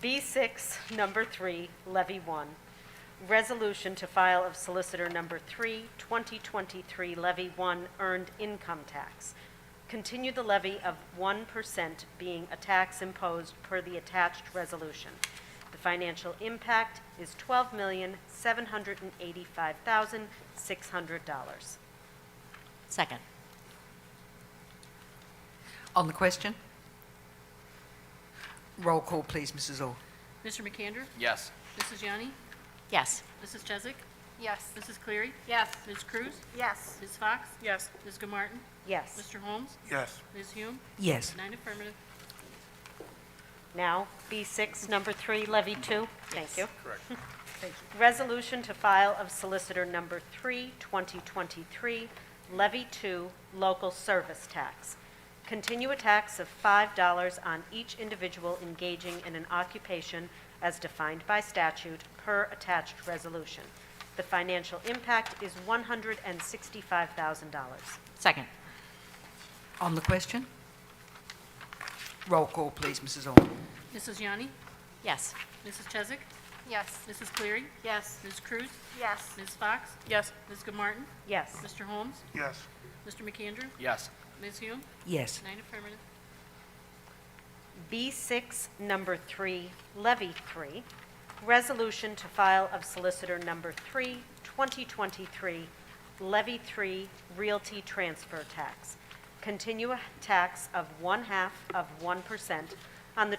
B6, number 3, levy 1. Resolution to file of solicitor number 3, 2023, levy 1, earned income tax. continue the levy of 1% being a tax imposed per the attached resolution. The financial impact is $12,785,600. Second. On the question? Roll call, please, Mrs. Orr. Mr. McAndrew? Yes. Mrs. Yanni? Yes. Mrs. Chesak? Yes. Mrs. Cleary? Yes. Ms. Cruz? Yes. Ms. Fox? Yes. Ms. Gilmartin? Yes. Mr. Holmes? Yes. Ms. Hume? Yes. 9 affirmative. Now, B6, number 3, levy 2. Thank you. Correct. Resolution to file of solicitor number 3, 2023, levy 2, local service tax. Continue a tax of $5 on each individual engaging in an occupation as defined by statute per attached resolution. The financial impact is $165,000. Second. On the question? Roll call, please, Mrs. Orr. Mrs. Yanni? Yes. Mrs. Chesak? Yes. Mrs. Cleary? Yes. Ms. Cruz? Yes. Ms. Fox? Yes. Ms. Gilmartin? Yes. Mr. Holmes? Yes. Mr. McAndrew? Yes. Ms. Hume? Yes. 9 affirmative. B6, number 3, levy 3, resolution to file of solicitor number 3, 2023, levy 3, realty transfer tax. Continue a tax of 0.5% on the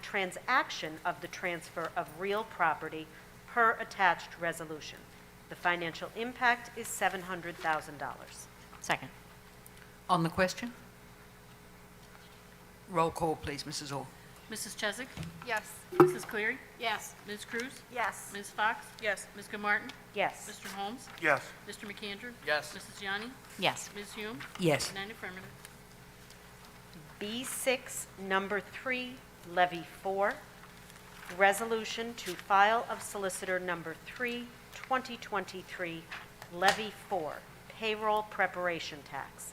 transaction of the transfer of real property per attached resolution. The financial impact is $700,000. Second. On the question? Roll call, please, Mrs. Orr. Mrs. Chesak? Yes. Mrs. Cleary? Yes. Ms. Cruz? Yes. Ms. Fox? Yes. Ms. Gilmartin? Yes. Mr. Holmes? Yes. Mr. McAndrew? Yes. Mrs. Yanni? Yes. Ms. Hume? Yes. 9 affirmative. B6, number 3, levy 4, resolution to file of solicitor number 3, 2023, levy 4, payroll preparation tax.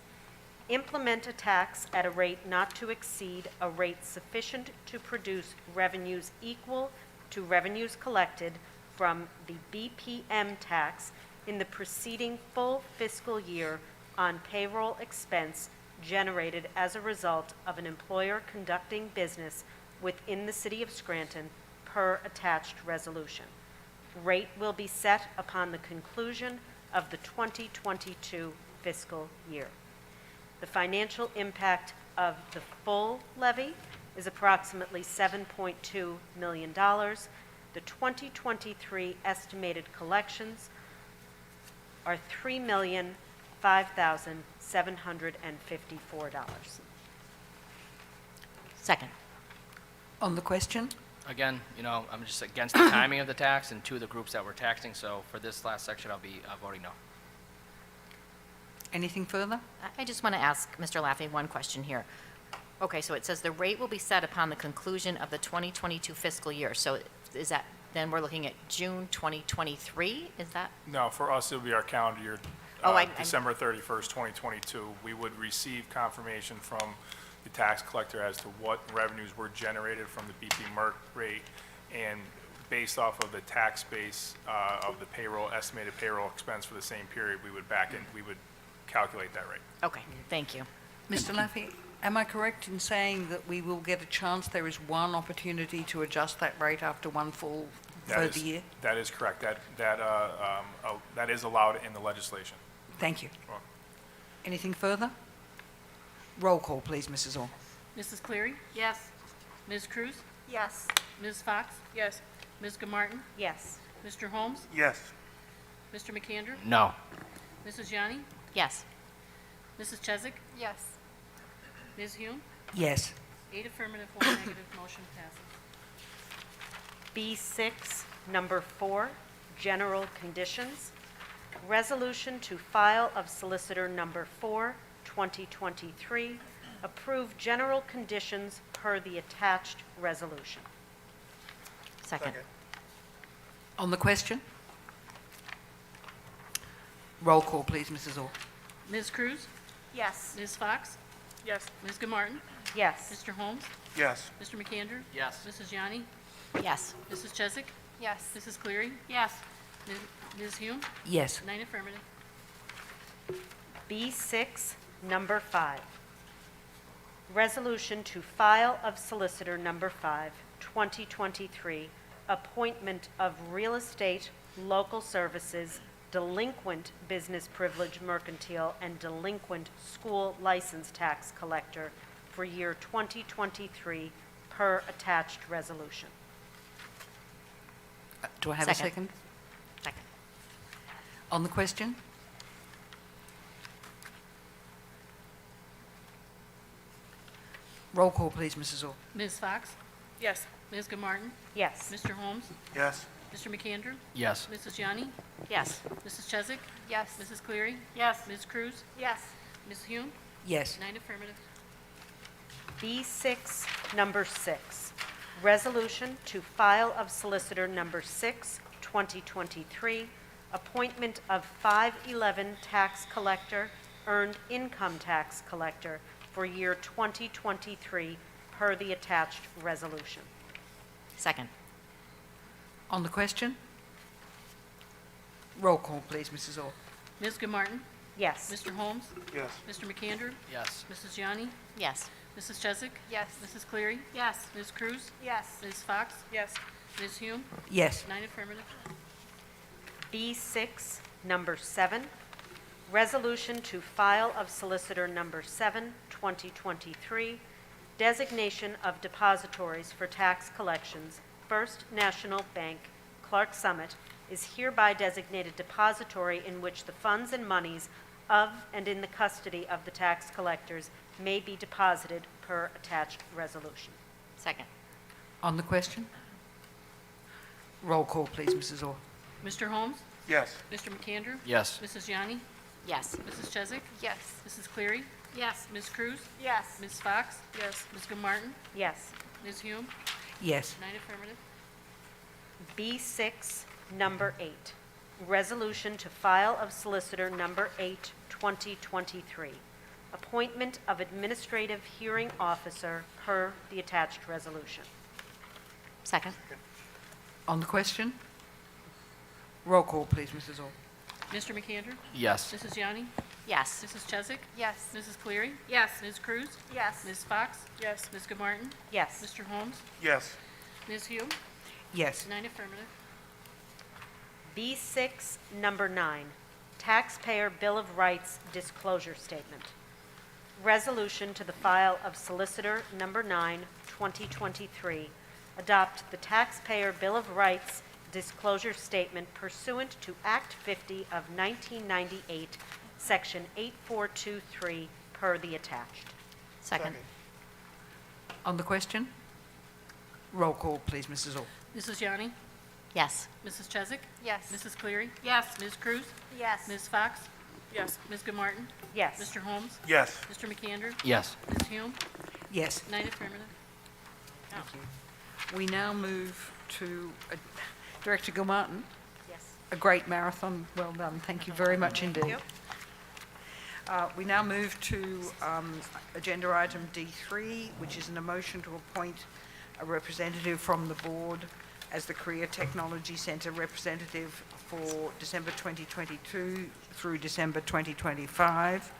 Implement a tax at a rate not to exceed a rate sufficient to produce revenues equal to revenues collected from the BPM tax in the preceding full fiscal year on payroll expense generated as a result of an employer conducting business within the city of Scranton per attached resolution. Rate will be set upon the conclusion of the 2022 fiscal year. The financial impact of the full levy is approximately $7.2 million. The 2023 estimated collections are $3,005,754. Second. On the question? Again, I'm just against the timing of the tax and two of the groups that we're taxing, so for this last section, I'll be voting no. Anything further? I just want to ask Mr. Laffey one question here. Okay, so it says the rate will be set upon the conclusion of the 2022 fiscal year. So is that, then we're looking at June 2023? Is that? No, for us, it'll be our calendar year, December 31st, 2022. We would receive confirmation from the tax collector as to what revenues were generated from the BP MERC rate, and based off of the tax base of the payroll, estimated payroll expense for the same period, we would calculate that rate. Okay, thank you. Mr. Laffey, am I correct in saying that we will get a chance, there is one opportunity to adjust that rate after one full further year? That is correct. That is allowed in the legislation. Thank you. Well, Anything further? Roll call, please, Mrs. Orr. Mrs. Cleary? Yes. Ms. Cruz? Yes. Ms. Fox? Yes. Ms. Gilmartin? Yes. Mr. Holmes? Yes. Mr. McAndrew? No. Mrs. Yanni? Yes. Mrs. Chesak? Yes. Ms. Hume? Yes. 8 affirmative, 1 negative, motion passes. B6, number 4, general conditions. Resolution to file of solicitor number 4, 2023, approve general conditions per the attached resolution. Second. On the question? Roll call, please, Mrs. Orr. Ms. Cruz? Yes. Ms. Fox? Yes. Ms. Gilmartin? Yes. Mr. Holmes? Yes. Mr. McAndrew? Yes. Mrs. Yanni? Yes. Mrs. Chesak? Yes. Mrs. Cleary? Yes. Ms. Hume? Yes. 9 affirmative. B6, Number 5, resolution to file of Solicitor Number 5, 2023, appointment of real estate, local services, delinquent business privilege mercantile, and delinquent school license tax collector for year 2023 per attached resolution. Do I have a Second. second? Second. On the question? Roll call, please, Mrs. Orr. Ms. Fox? Yes. Ms. Gilmartin? Yes. Mr. Holmes? Yes. Mr. McAndrew? Yes. Mrs. Yanni? Yes. Mrs. Chesak? Yes. Mrs. Cleary? Yes. Ms. Cruz? Yes. Ms. Hume? Yes. 9 affirmative. B6, number 6, resolution to file of Solicitor Number 6, 2023, appointment of 511 tax collector, earned income tax collector for year 2023 per the attached resolution. Second. On the question? Roll call, please, Mrs. Orr. Ms. Gilmartin? Yes. Mr. Holmes? Yes. Mr. McAndrew? Yes. Mrs. Yanni? Yes. Mrs. Chesak? Yes. Mrs. Cleary? Yes. Ms. Cruz? Yes. Ms. Fox? Yes. Ms. Hume? Yes. 9 affirmative. B6, number 7, resolution to file of Solicitor Number 7, 2023, designation of depositories for tax collections. First National Bank, Clark Summit, is hereby designated depository in which the funds and monies of and in the custody of the tax collectors may be deposited per attached resolution. Second. On the question? Roll call, please, Mrs. Orr. Mr. Holmes? Yes. Mr. McAndrew? Yes. Mrs. Yanni? Yes. Mrs. Chesak? Yes. Mrs. Cleary? Yes. Ms. Cruz? Yes. Ms. Fox? Yes. Ms. Gilmartin? Yes. Ms. Hume? Yes. 9 affirmative. B6, number 8, resolution to file of Solicitor Number 8, 2023, appointment of administrative hearing officer per the attached resolution. Second. On the question? Roll call, please, Mrs. Orr. Mr. McAndrew? Yes. Mrs. Yanni? Yes. Mrs. Chesak? Yes. Mrs. Cleary? Yes. Ms. Cruz? Yes. Ms. Fox? Yes. Ms. Gilmartin? Yes. Mr. Holmes? Yes. Ms. Hume? Yes. 9 affirmative. B6, number 9, taxpayer Bill of Rights disclosure statement. Resolution to the file of Solicitor Number 9, 2023, adopt the taxpayer Bill of Rights disclosure statement pursuant to Act 50 of 1998, Section 8423, per the attached. Second. On the question? Roll call, please, Mrs. Orr. Mrs. Yanni? Yes. Mrs. Chesak? Yes. Mrs. Cleary? Yes. Ms. Cruz? Yes. Ms. Fox? Yes. Ms. Gilmartin? Yes. Mr. Holmes? Yes. Mr. McAndrew? Yes. Ms. Hume? Yes. 9 affirmative. We now move to Director Gilmartin. Yes. A great marathon. Well done. Thank you very much indeed. We now move to agenda item D3, which is an motion to appoint a representative from the board as the Career Technology Centre representative for December 2022 through December 2025.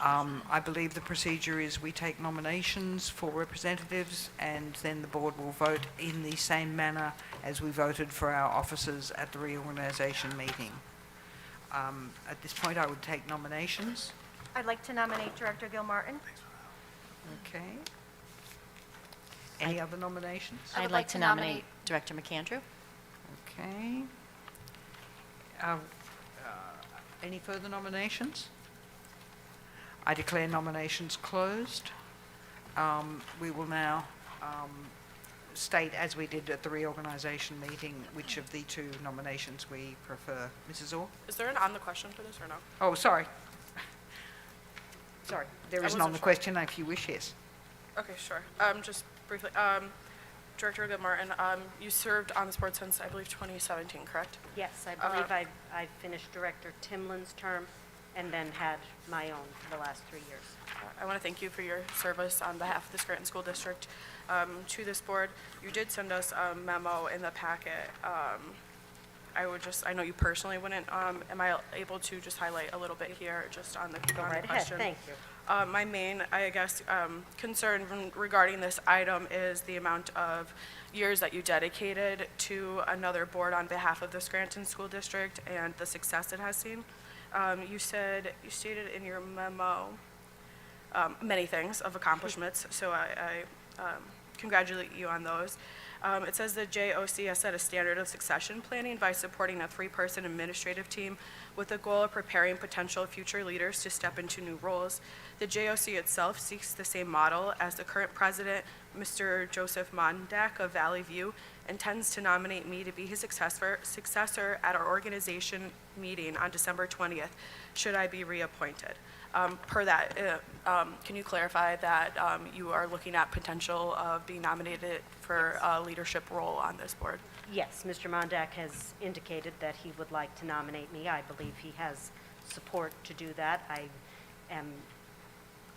I believe the procedure is we take nominations for representatives and then the board will vote in the same manner as we voted for our officers at the reorganisation meeting. At this point, I would take nominations. I'd like to nominate Director Gilmartin. Okay. Any other nominations? I'd like to nominate Director McAndrew. Okay. Any further nominations? I declare nominations closed. We will now state, as we did at the reorganisation meeting, which of the two nominations we prefer. Mrs. Orr? Is there an on the question for this or no? Oh, sorry. Sorry, there I is an wasn't on the sure. question if you wish, yes. Okay, sure. Just briefly, Director Gilmartin, you served on this board since, I believe, 2017, correct? Yes, I believe I finished Director Timlin's term and then had my own for the last 3 years. I want to thank you for your service on behalf of the Scranton School District to this board. You did send us a memo in the packet I would just, I know you personally wouldn't, am I able to just highlight a little bit here, just on the Go on the right ahead, question? thank you. My main, I guess, concern regarding this item is the amount of years that you dedicated to another board on behalf of the Scranton School District and the success it has seen. You stated in your memo many things of accomplishments, so I congratulate you on those. It says the JOC has set a standard of succession planning by supporting a 3-person administrative team with the goal of preparing potential future leaders to step into new roles. The JOC itself seeks the same model as the current president, Mr. Joseph Mondak of Valley View, intends to nominate me to be his successor at our organization meeting on December 20th, should I be reappointed. Per that, can you clarify that you are looking at potential of being nominated for a leadership role on this board? Yes, Mr. Mondak has indicated that he would like to nominate me. I believe he has support to do that. I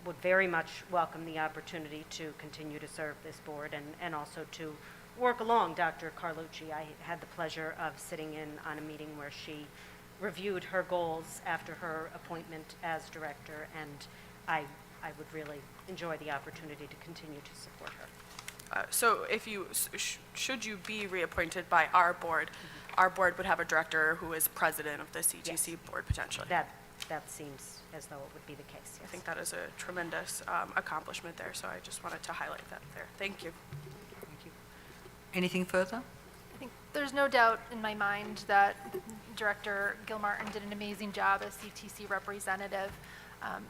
would very much welcome the opportunity to continue to serve this board and also to work along Dr. Carlucci. I had the pleasure of sitting in on a meeting where she reviewed her goals after her appointment as director, and I would really enjoy the opportunity to continue to support her. So if you, should you be reappointed by our board would have a director who is president of the CTC Yes. board potentially? That seems as though it would be the case, I yes. think that is a tremendous accomplishment there, so I just wanted to highlight that there. Thank you. Thank you. Anything further? I think there's no doubt in my mind that Director Gilmartin did an amazing job as CTC representative.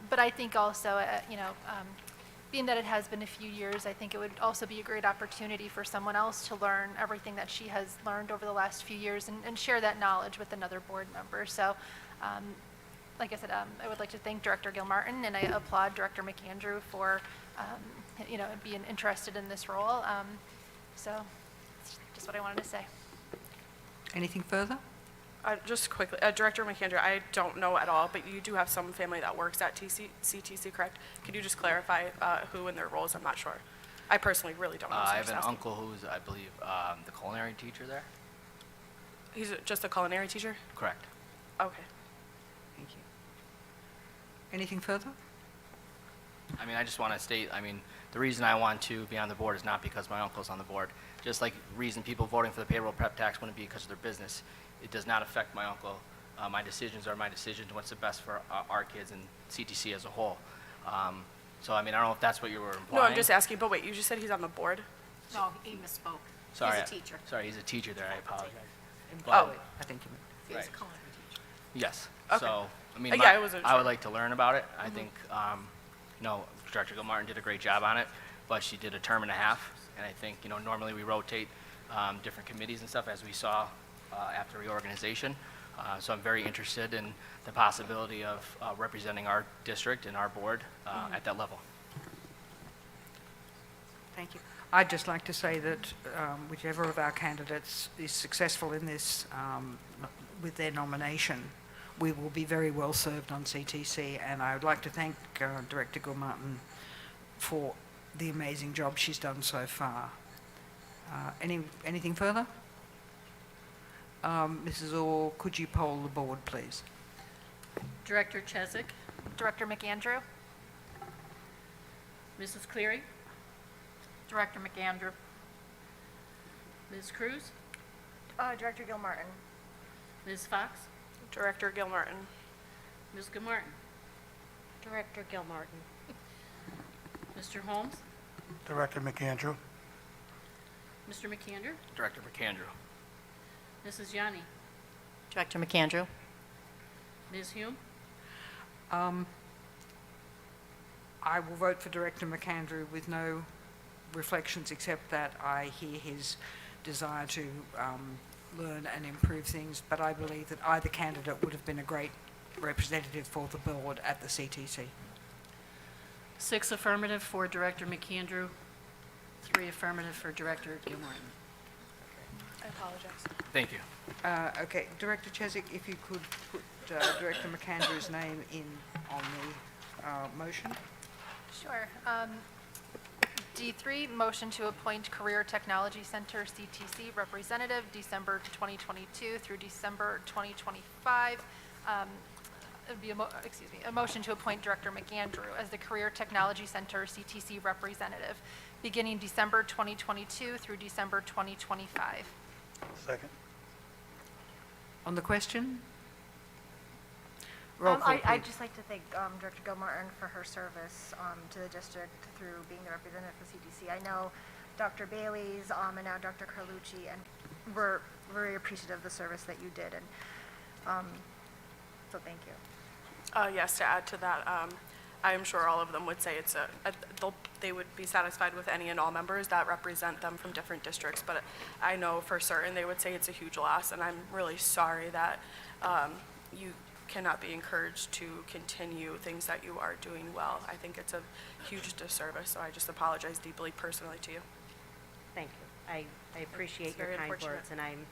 But I think also, being that it has been a few years, I think it would also be a great opportunity for someone else to learn everything that she has learned over the last few years and share that knowledge with another board member. So, like I said, I would like to thank Director Gilmartin, and I applaud Director McAndrew for, being interested in this role. So, that's just what I wanted to say. Anything further? Just quickly, Director McAndrew, I don't know at all, but you do have some family that works at CTC, correct? Could you just clarify who and their roles? I'm not sure. I personally really don't know. So I I'm have just an asking. uncle who's, I believe, the culinary teacher there. He's just a culinary teacher? Correct. Okay. Thank you. Anything further? I mean, I just want to state, the reason I want to be on the board is not because my uncle's on the board. Just like the reason people voting for the payroll prep tax wouldn't be because of their business. It does not affect my uncle. My decisions are my decisions, what's the best for our kids and CTC as a whole. So, I don't know if that's what you were implying. No, I'm just asking, but wait, you just said he's on the board? No, he misspoke. Sorry, He's a teacher. Sorry, he's a teacher there, I apologize. Oh, I think you meant. He's Right. a culinary teacher. Yes. Okay. So, Yeah, I wasn't I sure. would like to learn about it. I think, Director Gilmartin did a great job on it, but she did a term and a half. And I think, normally we rotate different committees and stuff, as we saw after reorganization. So I'm very interested in the possibility of representing our district and our board at that level. Thank you. I'd just like to say that whichever of our candidates is successful in this with their nomination, we will be very well served on CTC, and I would like to thank Director Gilmartin for the amazing job she's done so far. Anything further? Mrs. Orr, could you poll the board, please? Director Chesak, Director McAndrew? Mrs. Cleary, Director McAndrew? Ms. Cruz, Director Gilmartin. Ms. Fox, Director Gilmartin. Ms. Gilmartin, Director Gilmartin. Mr. Holmes, Director McAndrew. Mr. McAndrew, Director McAndrew. Mrs. Yanni, Director McAndrew? Ms. Hume, I will vote for Director McAndrew with no reflections except that I hear his desire to learn and improve things, but I believe that either candidate would have been a great representative for the board at the CTC. 6 affirmative for Director McAndrew, 3 affirmative for Director Gilmartin. I apologize. Thank you. Okay, Director Chesak, if you could put Director McAndrew's name in on the motion. Sure. D3, motion to appoint Career Technology Center CTC representative December 2022 through December 2025. It'd be a motion to appoint Director McAndrew as the Career Technology Center CTC representative, beginning December 2022 through December 2025. Second. On the question? Roll call, I'd please. just like to thank Director Gilmartin for her service to the district through being the representative for CTC. I know Dr. Bailey's and now Dr. Carlucci, and we're very appreciative of the service that you did, and so thank you. Yes, to add to that, I am sure all of them would say they would be satisfied with any and all members that represent them from different districts, but I know for certain they would say it's a huge loss, and I'm really sorry that you cannot be encouraged to continue things that you are doing well. I think it's a huge disservice, so I just apologize deeply personally to you. Thank you. I appreciate It's your very kind unfortunate. words, and I'm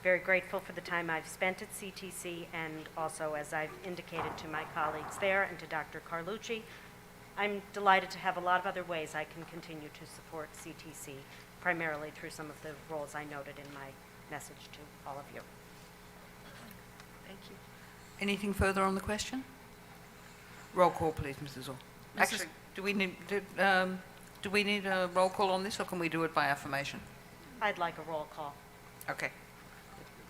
very grateful for the time I've spent at CTC, and also, as I've indicated to my colleagues there and to Dr. Carlucci, I'm delighted to have a lot of other ways I can continue to support CTC, primarily through some of the roles I noted in my message to all of you. Thank you. Anything further on the question? Roll call, please, Mrs. Orr. Actually, do we need a roll call on this, or can we do it by affirmation? I'd like a roll call. Okay.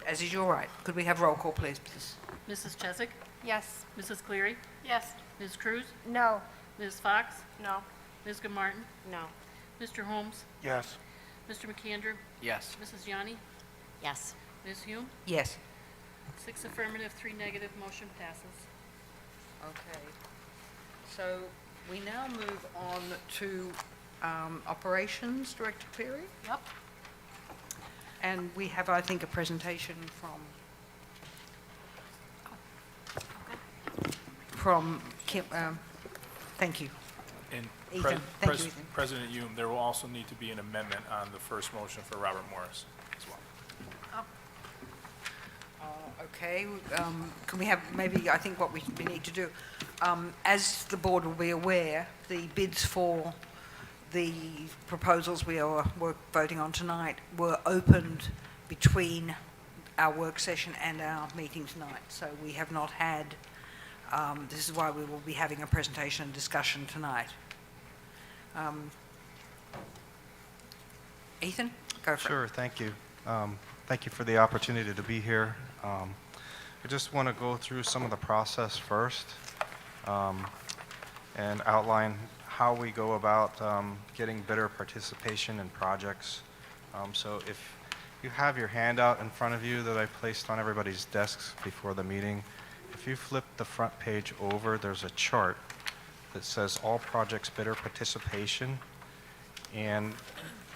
As is your right. Could we have roll call, please, please? Mrs. Chesak? Yes. Mrs. Cleary? Yes. Ms. Cruz? No. Ms. Fox? No. Ms. Gilmartin? No. Mr. Holmes? Yes. Mr. McAndrew? Yes. Mrs. Yanni? Yes. Ms. Hume? Yes. 6 affirmative, 3 negative, motion passes. Okay. So we now move on to operations, Director Cleary? Yep. And we have, I think, a presentation from Kim, thank you. And Ethan, thank you, Ethan. President Hume, there will also need to be an amendment on the first motion for Robert Morris as well. Okay, can we have, maybe, I think what we need to do, as the board will be aware, the bids for the proposals we're voting on tonight were opened between our work session and our meeting tonight. So we have not had, this is why we will be having a presentation and discussion tonight. Ethan, go for it. Sure, thank you. Thank you for the opportunity to be here. I just want to go through some of the process first and outline how we go about getting bidder participation in projects. So if you have your handout in front of you that I placed on everybody's desks before the meeting, if you flip the front page over, there's a chart that says all projects bidder participation. And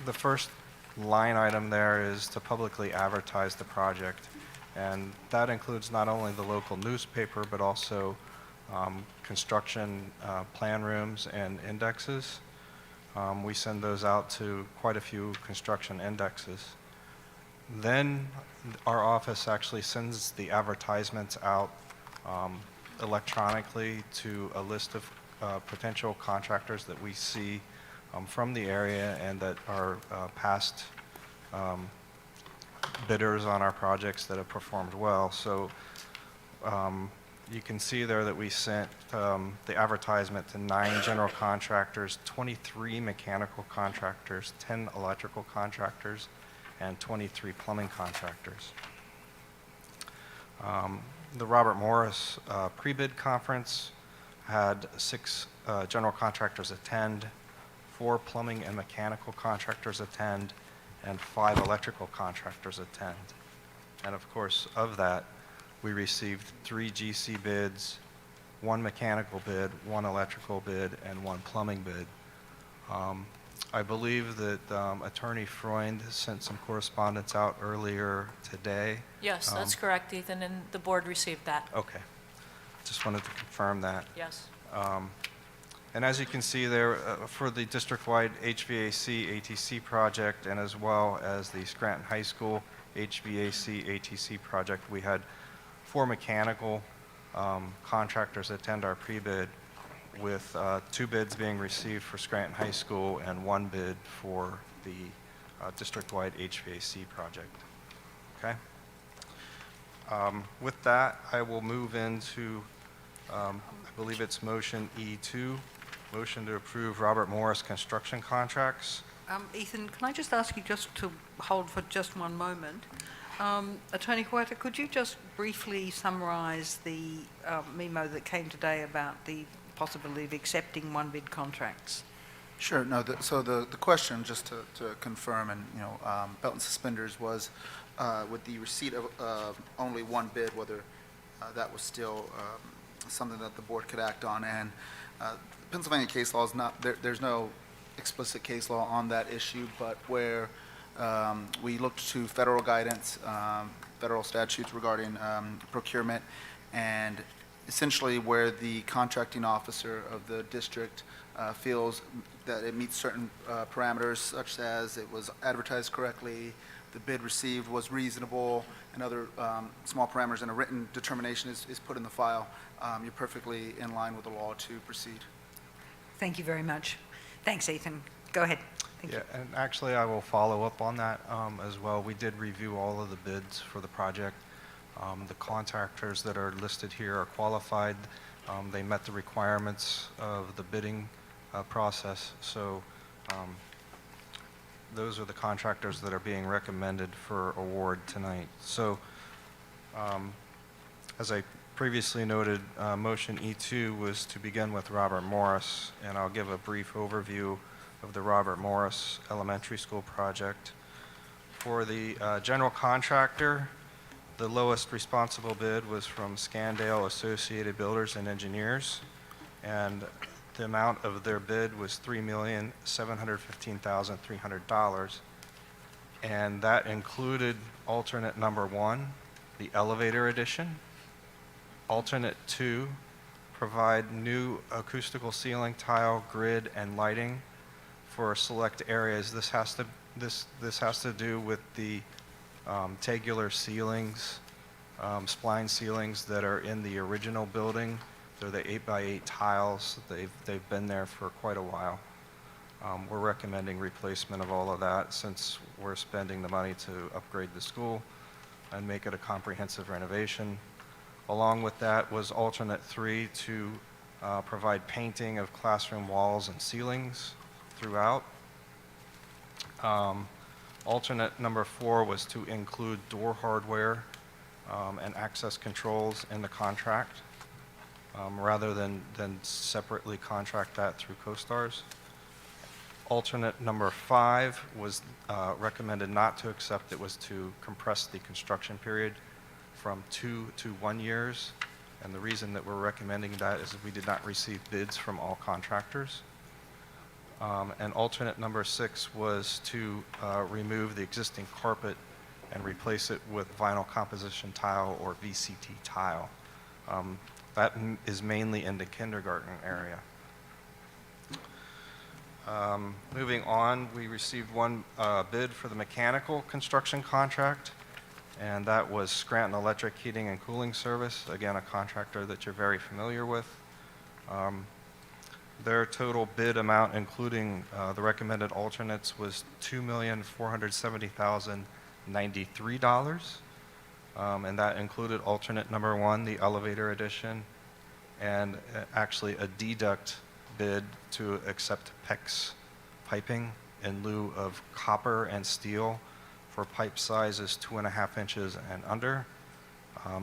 the first line item there is to publicly advertise the project. And that includes not only the local newspaper, but also construction plan rooms and indexes. We send those out to quite a few construction indexes. Then our office actually sends the advertisements out electronically to a list of potential contractors that we see from the area and that are past bidders on our projects that have performed well. So you can see there that we sent the advertisement to 9 general contractors, 23 mechanical contractors, 10 electrical contractors, and 23 plumbing contractors. The Robert Morris pre-bid conference had 6 general contractors attend, 4 plumbing and mechanical contractors attend, and 5 electrical contractors attend. And of course, of that, we received 3 GC bids, 1 mechanical bid, 1 electrical bid, and 1 plumbing bid. I believe that Attorney Freund sent some correspondence out earlier today. Yes, that's correct, Ethan, and the board received that. Okay. Just wanted to confirm that. Yes. And as you can see there, for the district-wide HVAC ATC project and as well as the Scranton High School HVAC ATC project, we had 4 mechanical contractors attend our pre-bid with 2 bids being received for Scranton High School and 1 bid for the district-wide HVAC project. Okay? With that, I will move into, I believe it's motion E2, motion to approve Robert Morris construction contracts. Ethan, can I just ask you just to hold for just one moment? Attorney Huerta, could you just briefly summarise the memo that came today about the possibility of accepting one-bid contracts? Sure. No, so the question, just to confirm, and, you know, belt and suspenders was with the receipt of only 1 bid, whether that was still something that the board could act on. And Pennsylvania case law is not, there's no explicit case law on that issue, but where we looked to federal guidance, federal statutes regarding procurement, and essentially where the contracting officer of the district feels that it meets certain parameters, such as it was advertised correctly, the bid received was reasonable, and other small parameters, and a written determination is put in the file, you're perfectly in line with the law to proceed. Thank you very much. Thanks, Ethan. Go ahead. Thank you. And actually, I will follow up on that as well. We did review all of the bids for the project. The contractors that are listed here are qualified. They met the requirements of the bidding process. So those are the contractors that are being recommended for award tonight. So as I previously noted, motion E2 was to begin with Robert Morris, and I'll give a brief overview of the Robert Morris Elementary School project. For the general contractor, the lowest responsible bid was from Scandale Associated Builders and Engineers, and the amount of their bid was $3,715,300, and that included alternate number 1, the elevator addition. Alternate 2, provide new acoustical ceiling, tile, grid, and lighting for select areas. This has to do with the tegular ceilings, spline ceilings that are in the original building. They're the 8x8 tiles. They've been there for quite a while. We're recommending replacement of all of that since we're spending the money to upgrade the school and make it a comprehensive renovation. Along with that was alternate 3 to provide painting of classroom walls and ceilings throughout. Alternate number 4 was to include door hardware and access controls in the contract rather than separately contract that through CoStars. Alternate number 5 was recommended not to accept. It was to compress the construction period from 2 to 1 years. And the reason that we're recommending that is we did not receive bids from all contractors. And alternate number 6 was to remove the existing carpet and replace it with vinyl composition tile or VCT tile. That is mainly in the kindergarten area. Moving on, we received 1 bid for the mechanical construction contract, and that was Scranton Electric Heating and Cooling Service, again, a contractor that you're very familiar with. Their total bid amount, including the recommended alternates, was $2,470,093, and that included alternate number 1, the elevator addition, and actually a deduct bid to accept PEX piping in lieu of copper and steel for pipe sizes 2.5 inches and under.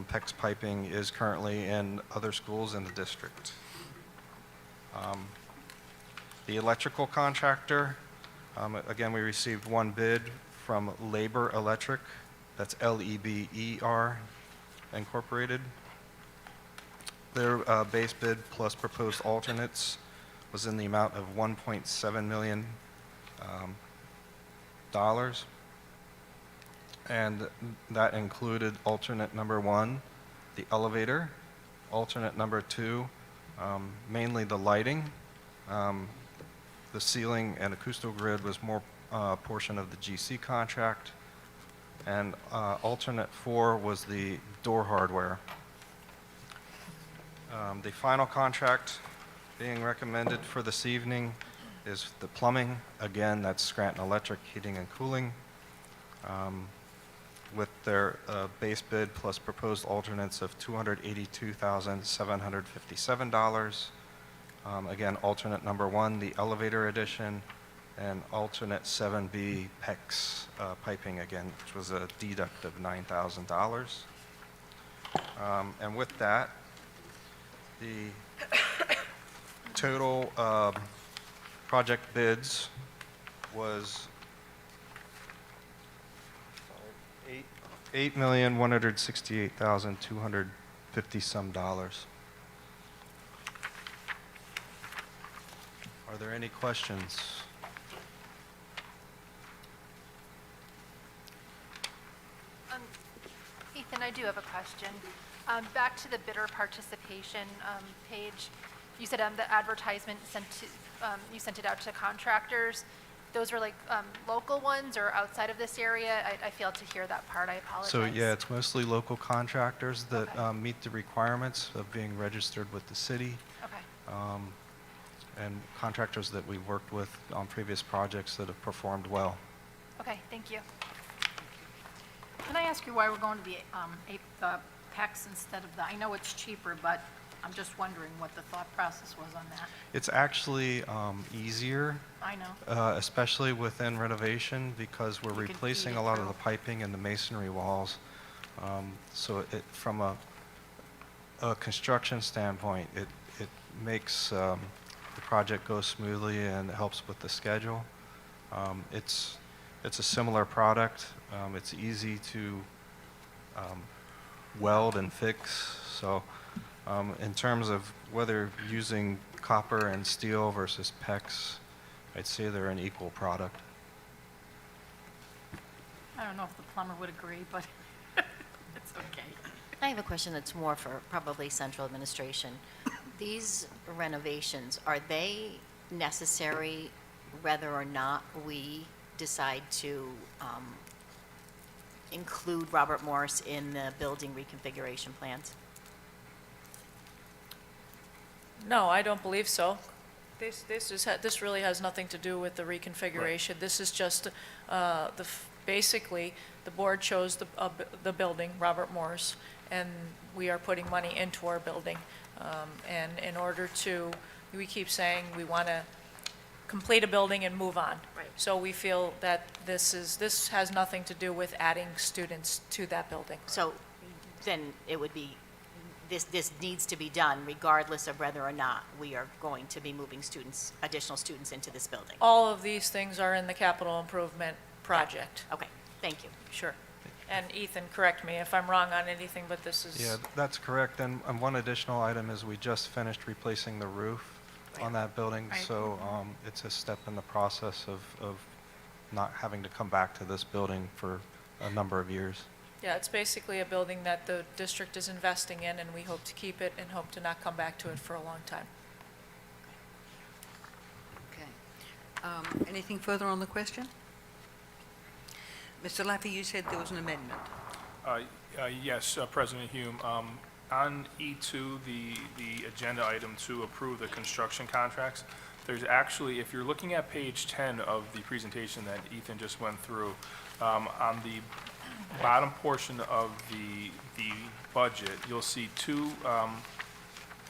PEX piping is currently in other schools in the district. The electrical contractor, again, we received 1 bid from Labor Electric, that's Leber Incorporated. Their base bid plus proposed alternates was in the amount of $1.7 million. And that included alternate number 1, the elevator, alternate number 2, mainly the lighting. The ceiling and acoustical grid was more portion of the GC contract, and alternate 4 was the door hardware. The final contract being recommended for this evening is the plumbing. Again, that's Scranton Electric Heating and Cooling, with their base bid plus proposed alternates of $282,757. Again, alternate number 1, the elevator addition, and alternate 7B PEX piping again, which was a deduct of $9,000. And with that, the total project bids was $8,168,250 some dollars. Are there any questions? Ethan, I do have a question. Back to the bidder participation page, you said the advertisement you sent it out to contractors. Those were like local ones or outside of this area? I failed to hear that part. I apologize. So yeah, it's mostly local contractors that meet the requirements of being registered with the city. Okay. And contractors that we've worked with on previous projects that have performed well. Okay, thank you. Can I ask you why we're going to the PEX instead of the, I know it's cheaper, but I'm just wondering what the thought process was on that. It's actually easier. I know. Especially within renovation, because we're replacing a lot of the piping and the masonry walls. So from a construction standpoint, it makes the project go smoothly and it helps with the schedule. It's a similar product. It's easy to weld and fix. So in terms of whether using copper and steel versus PEX, I'd say they're an equal product. I don't know if the plumber would agree, but it's okay. I have a question that's more for probably central administration. These renovations, are they necessary whether or not we decide to include Robert Morris in the building reconfiguration plans? No, I don't believe so. This really has nothing to do with the reconfiguration. Right. This is just, basically, the board chose the building, Robert Morris, and we are putting money into our building. And in order to, we keep saying we want to complete a building and move on. Right. So we feel that this has nothing to do with adding students to that building. So then it would be, this needs to be done regardless of whether or not we are going to be moving students, additional students into this building. All of these things are in the capital improvement project. Okay, thank you. Sure. And Ethan, correct me if I'm wrong on anything, but this is... Yeah, that's correct. And one additional item is we just finished replacing the roof on that building. Right. So it's a step in the process of not having to come back to this building for a number of years. Yeah, it's basically a building that the district is investing in, and we hope to keep it and hope to not come back to it for a long time. Okay. Anything further on the question? Mr. Laffey, you said there was an amendment. Yes, President Hume. On E2, the agenda item to approve the construction contracts, there's actually, if you're looking at page 10 of the presentation that Ethan just went through, on the bottom portion of the budget, you'll see two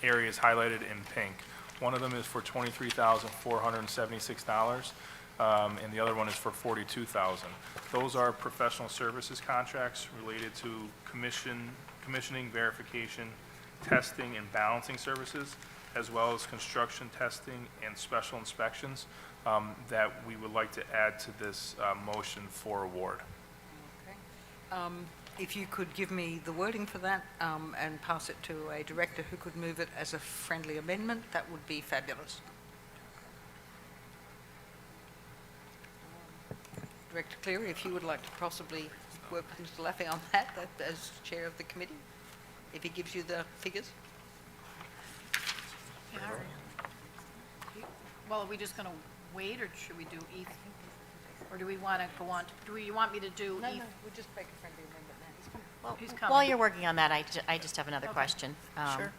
areas highlighted in pink. One of them is for $23,476, and the other one is for $42,000. Those are professional services contracts related to commissioning, verification, testing, and balancing services, as well as construction testing and special inspections that we would like to add to this motion for award. If you could give me the wording for that and pass it to a director who could move it as a friendly amendment, that would be fabulous. Director Cleary, if you would like to possibly work with Mr. Laffey on that as chair of the committee, if he gives you the figures. Well, are we just going to wait, or should we do Ethan? Or do we want to go on, do you want me to do Ethan? No, we'll just make a friendly amendment now. He's coming. While you're working on that, I just have another Okay. question. Sure.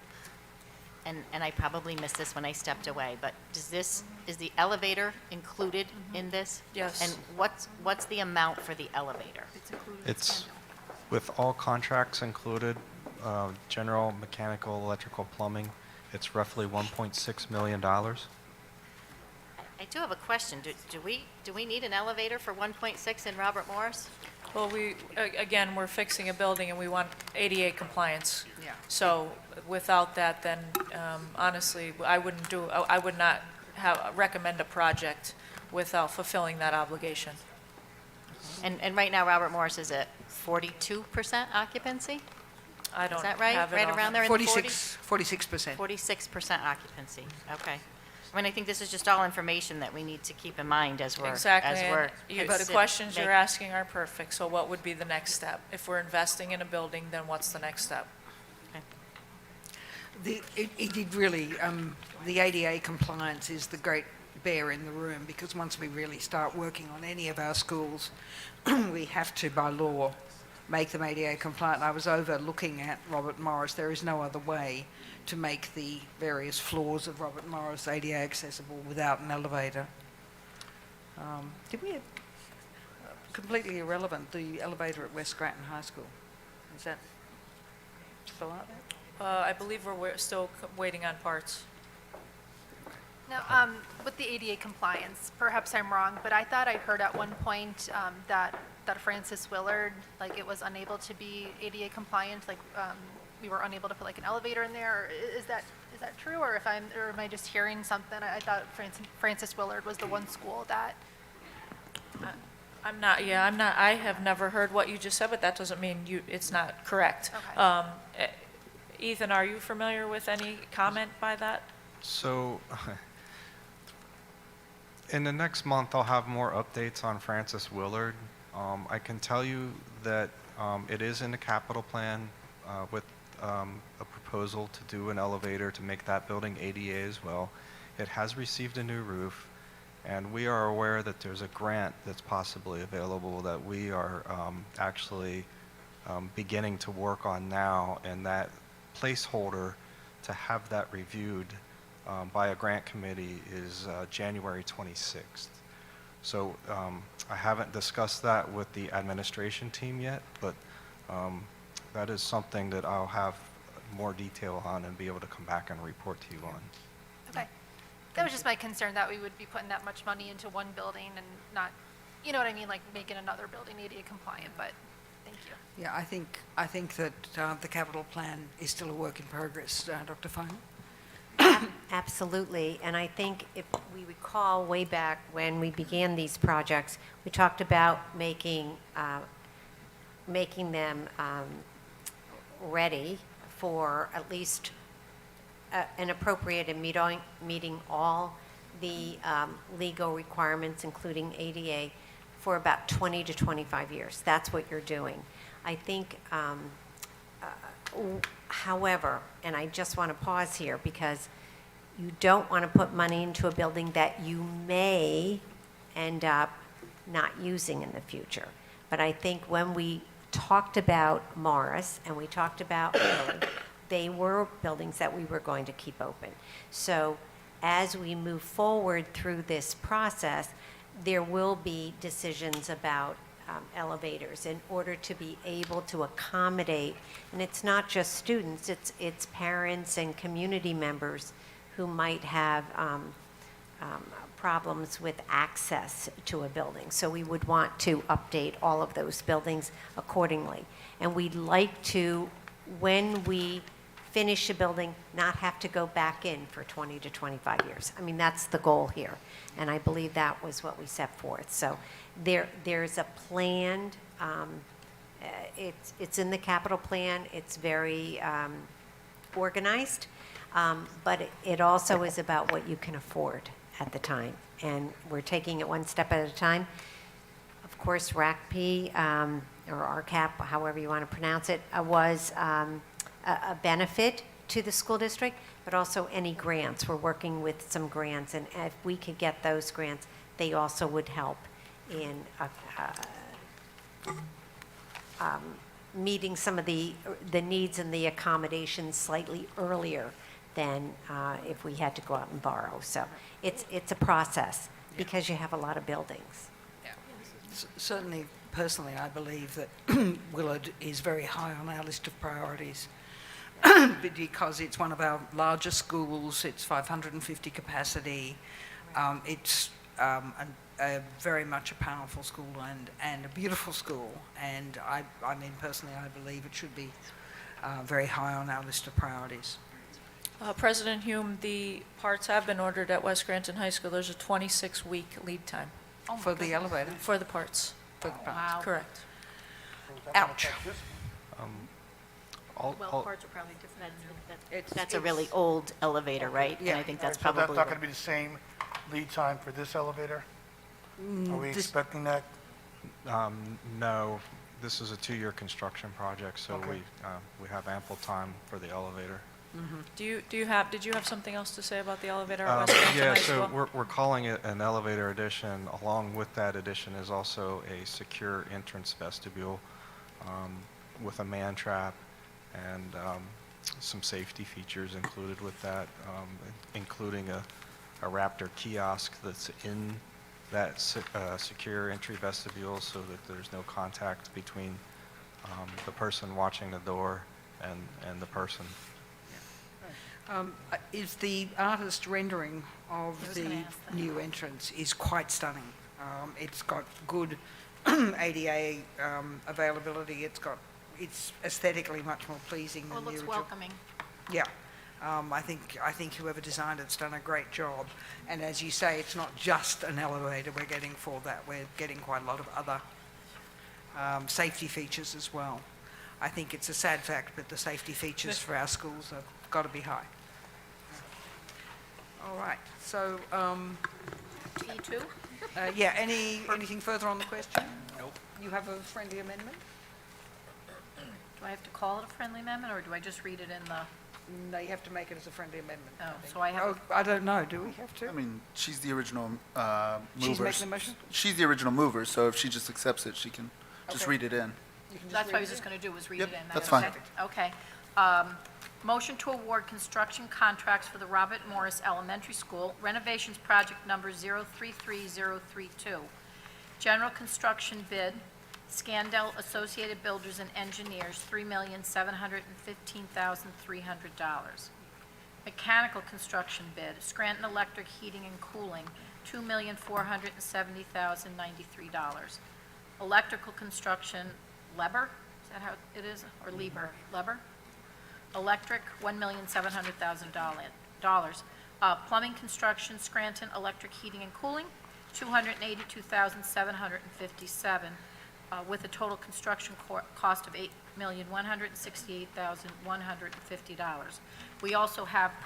and I probably missed this when I stepped away, but is the elevator included in this? Yes. And what's the amount for the elevator? It's with all contracts included, general, mechanical, electrical, plumbing, it's roughly $1.6 million. I do have a question. Do we need an elevator for 1.6 in Robert Morris? Well, again, we're fixing a building and we want ADA compliance. Yeah. So without that, then honestly, I would not recommend a project without fulfilling that obligation. And right now, Robert Morris is at 42% occupancy? I don't Is that right? have it Right off. around there in the 40s? 46%. 46% occupancy, okay. I mean, I think this is just all information that we need to keep in mind as we're, Exactly. as and we're. The consider- questions you're make- asking are perfect. So what would be the next step? If we're investing in a building, then what's the next step? It did really, the ADA compliance is the great bear in the room, because once we really start working on any of our schools, we have to, by law, make them ADA compliant. I was over looking at Robert Morris. There is no other way to make the various floors of Robert Morris ADA accessible without an elevator. Did we have, completely irrelevant, the elevator at West Scranton High School? Is that still out there? I believe we're still waiting on parts. Now, with the ADA compliance, perhaps I'm wrong, but I thought I heard at one point that Francis Willard, like, it was unable to be ADA compliant, like, we were unable to put like an elevator in there. Or is that true, or am I just hearing something? I thought Francis Willard was the one school that. I'm not, I have never heard what you just said, but that doesn't mean it's not correct. Okay. Ethan, are you familiar with any comment by that? So, in the next month, I'll have more updates on Francis Willard. I can tell you that it is in the capital plan with a proposal to do an elevator to make that building ADA as well. It has received a new roof, and we are aware that there's a grant that's possibly available that we are actually beginning to work on now, and that placeholder to have that reviewed by a grant committee is January 26th. So I haven't discussed that with the administration team yet, but that is something that I'll have more detail on and be able to come back and report to you on. Okay. That was just my concern, that we would be putting that much money into one building and not, you know what I mean, like making another building ADA compliant, but thank you. Yeah, I think that the capital plan is still a work in progress. Dr. Fine? Absolutely, and I think if we recall way back when we began these projects, we talked about making them ready for at least an appropriate and meeting all the legal requirements, including ADA, for about 20 to 25 years. That's what you're doing. I think, however, and I just want to pause here because you don't want to put money into a building that you may end up not using in the future. But I think when we talked about Morris and we talked about Willard, they were buildings that we were going to keep open. So as we move forward through this process, there will be decisions about elevators in order to be able to accommodate, and it's not just students, it's parents and community members who might have problems with access to a building. So we would want to update all of those buildings accordingly. And we'd like to, when we finish a building, not have to go back in for 20 to 25 years. I mean, that's the goal here. And I believe that was what we set forth. So there's a planned, it's in the capital plan. It's very organized. But it also is about what you can afford at the time. And we're taking it one step at a time. Of course, RACP, or RCAP, however you want to pronounce it, was a benefit to the school district, but also any grants. We're working with some grants, and if we could get those grants, they also would help in meeting some of the needs and the accommodations slightly earlier than if we had to go out and borrow. So it's a process because you have a lot of buildings. Certainly, personally, I believe that Willard is very high on our list of priorities because it's one of our largest schools, it's 550 capacity, it's very much a powerful school and a beautiful school, and I mean, personally, I believe it should be very high on our list of priorities. President Hume, the parts have been ordered at West Scranton High School. There's a 26-week lead time. For the elevator? For the parts. For the parts. Wow. Correct. Ouch. Well, parts are probably different. That's a really old elevator, right? And I think that's So that's probably, not going to be the same lead time for this elevator? Are we expecting that? No, this is a 2-year construction project, so Okay. we have ample time for the elevator. Did you have something else to say about the elevator at West Scranton Yeah, High School? so we're calling it an elevator addition. Along with that addition is also a secure entrance vestibule with a man trap and some safety features included with that, including a Raptor kiosk that's in that secure entry vestibule so that there's no contact between the person watching the door and the person. Is the artist rendering of the new entrance is quite stunning. It's got good ADA availability. It's aesthetically much more pleasing Well, than it the looks original. welcoming. Yeah. I think whoever designed it's done a great job. And as you say, it's not just an elevator we're getting for that. We're getting quite a lot of other safety features as well. I think it's a sad fact, but the safety features for our schools have got to be high. All right, so, T2? yeah, anything further on the question? Nope. You have a friendly amendment? Do I have to call it a friendly amendment, or do I just read it in the? No, you have to make it as a friendly amendment. Oh, think. so I have Oh, I don't know, do we have to? I mean, she's the original mover. She's making the motion? She's the original mover, so if she just accepts it, she can just Okay. read it in. You can just That's what I read was it just in? going to do, was read Yep, it in. that's fine. Okay. Motion to award construction contracts for the Robert Morris Elementary School renovations project number 033032. General construction bid, Scandell Associated Builders and Engineers, $3,715,300. Mechanical construction bid, Scranton Electric Heating and Cooling, $2,470,093. Electrical construction, Leber, is that how it is, or Lieber? Leber? Electric, $1,700,000. Plumbing construction, Scranton Electric Heating and Cooling, $282,757, with a total construction cost of $8,168,150. We also have a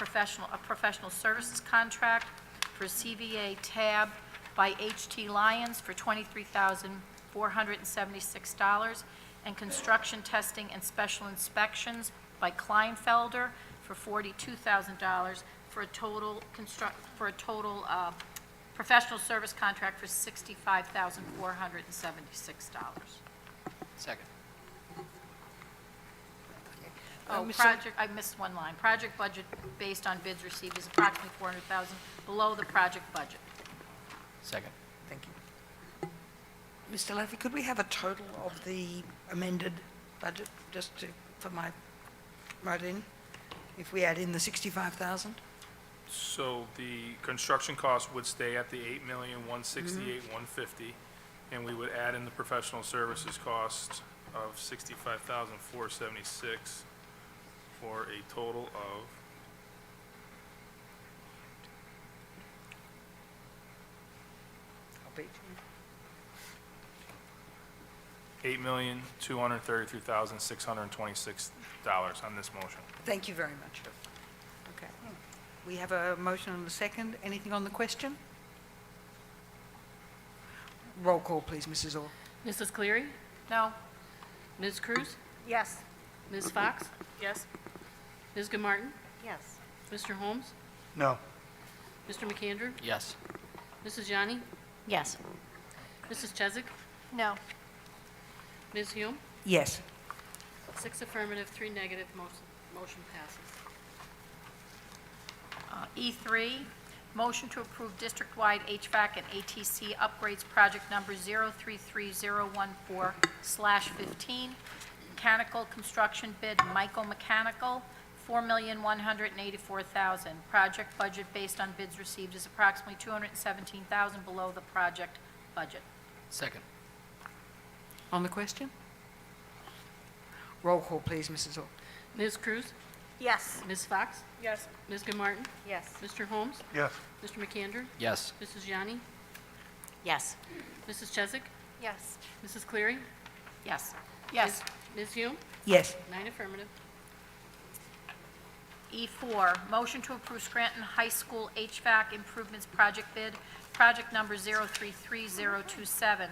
professional services contract for CVA tab by H.T. Lyons for $23,476, and construction testing and special inspections by Kleinfelder for $42,000, for a total professional service contract for $65,476. Second. Oh, Ms. project, I missed one line. Project budget based on bids received is approximately $400,000 below the project budget. Second. Thank you. Mr. Laffey, could we have a total of the amended budget, just for my write-in, if we add in the 65,000? So the construction cost would stay at the $8,168,150, and we would add in the professional services cost of $65,476 for a total of I'll beat you. $8,233,626 on this motion. Thank you very much. Okay. We have a motion and a second. Anything on the question? Roll call, please, Mrs. Orr. Mrs. Cleary? No? Ms. Cruz? Yes. Ms. Fox? Yes. Ms. Martin? yes. Mr. Holmes? No. Mr. McAndrew? Yes. Mrs. Jani? Yes. Mrs. Chesak? No. Ms. Hume? Yes. 6 affirmative, 3 negative, motion passes. E3, motion to approve district-wide HVAC and ATC upgrades project number 033014/15, mechanical construction bid, Michael Mechanical, $4,184,000. Project budget based on bids received is approximately $217,000 below the project budget. Second. On the question? Roll call, please, Mrs. Orr. Ms. Cruz? Yes. Ms. Fox? Yes. Ms. Martin? Yes. Mr. Holmes? Yes. Mr. McAndrew? Yes. Mrs. Yanni? Yes. Mrs. Chesak? Yes. Mrs. Cleary? Yes. Yes. Ms. Hume? Yes. 9 affirmative. E4, motion to approve Scranton High School HVAC improvements project bid, project number 033027,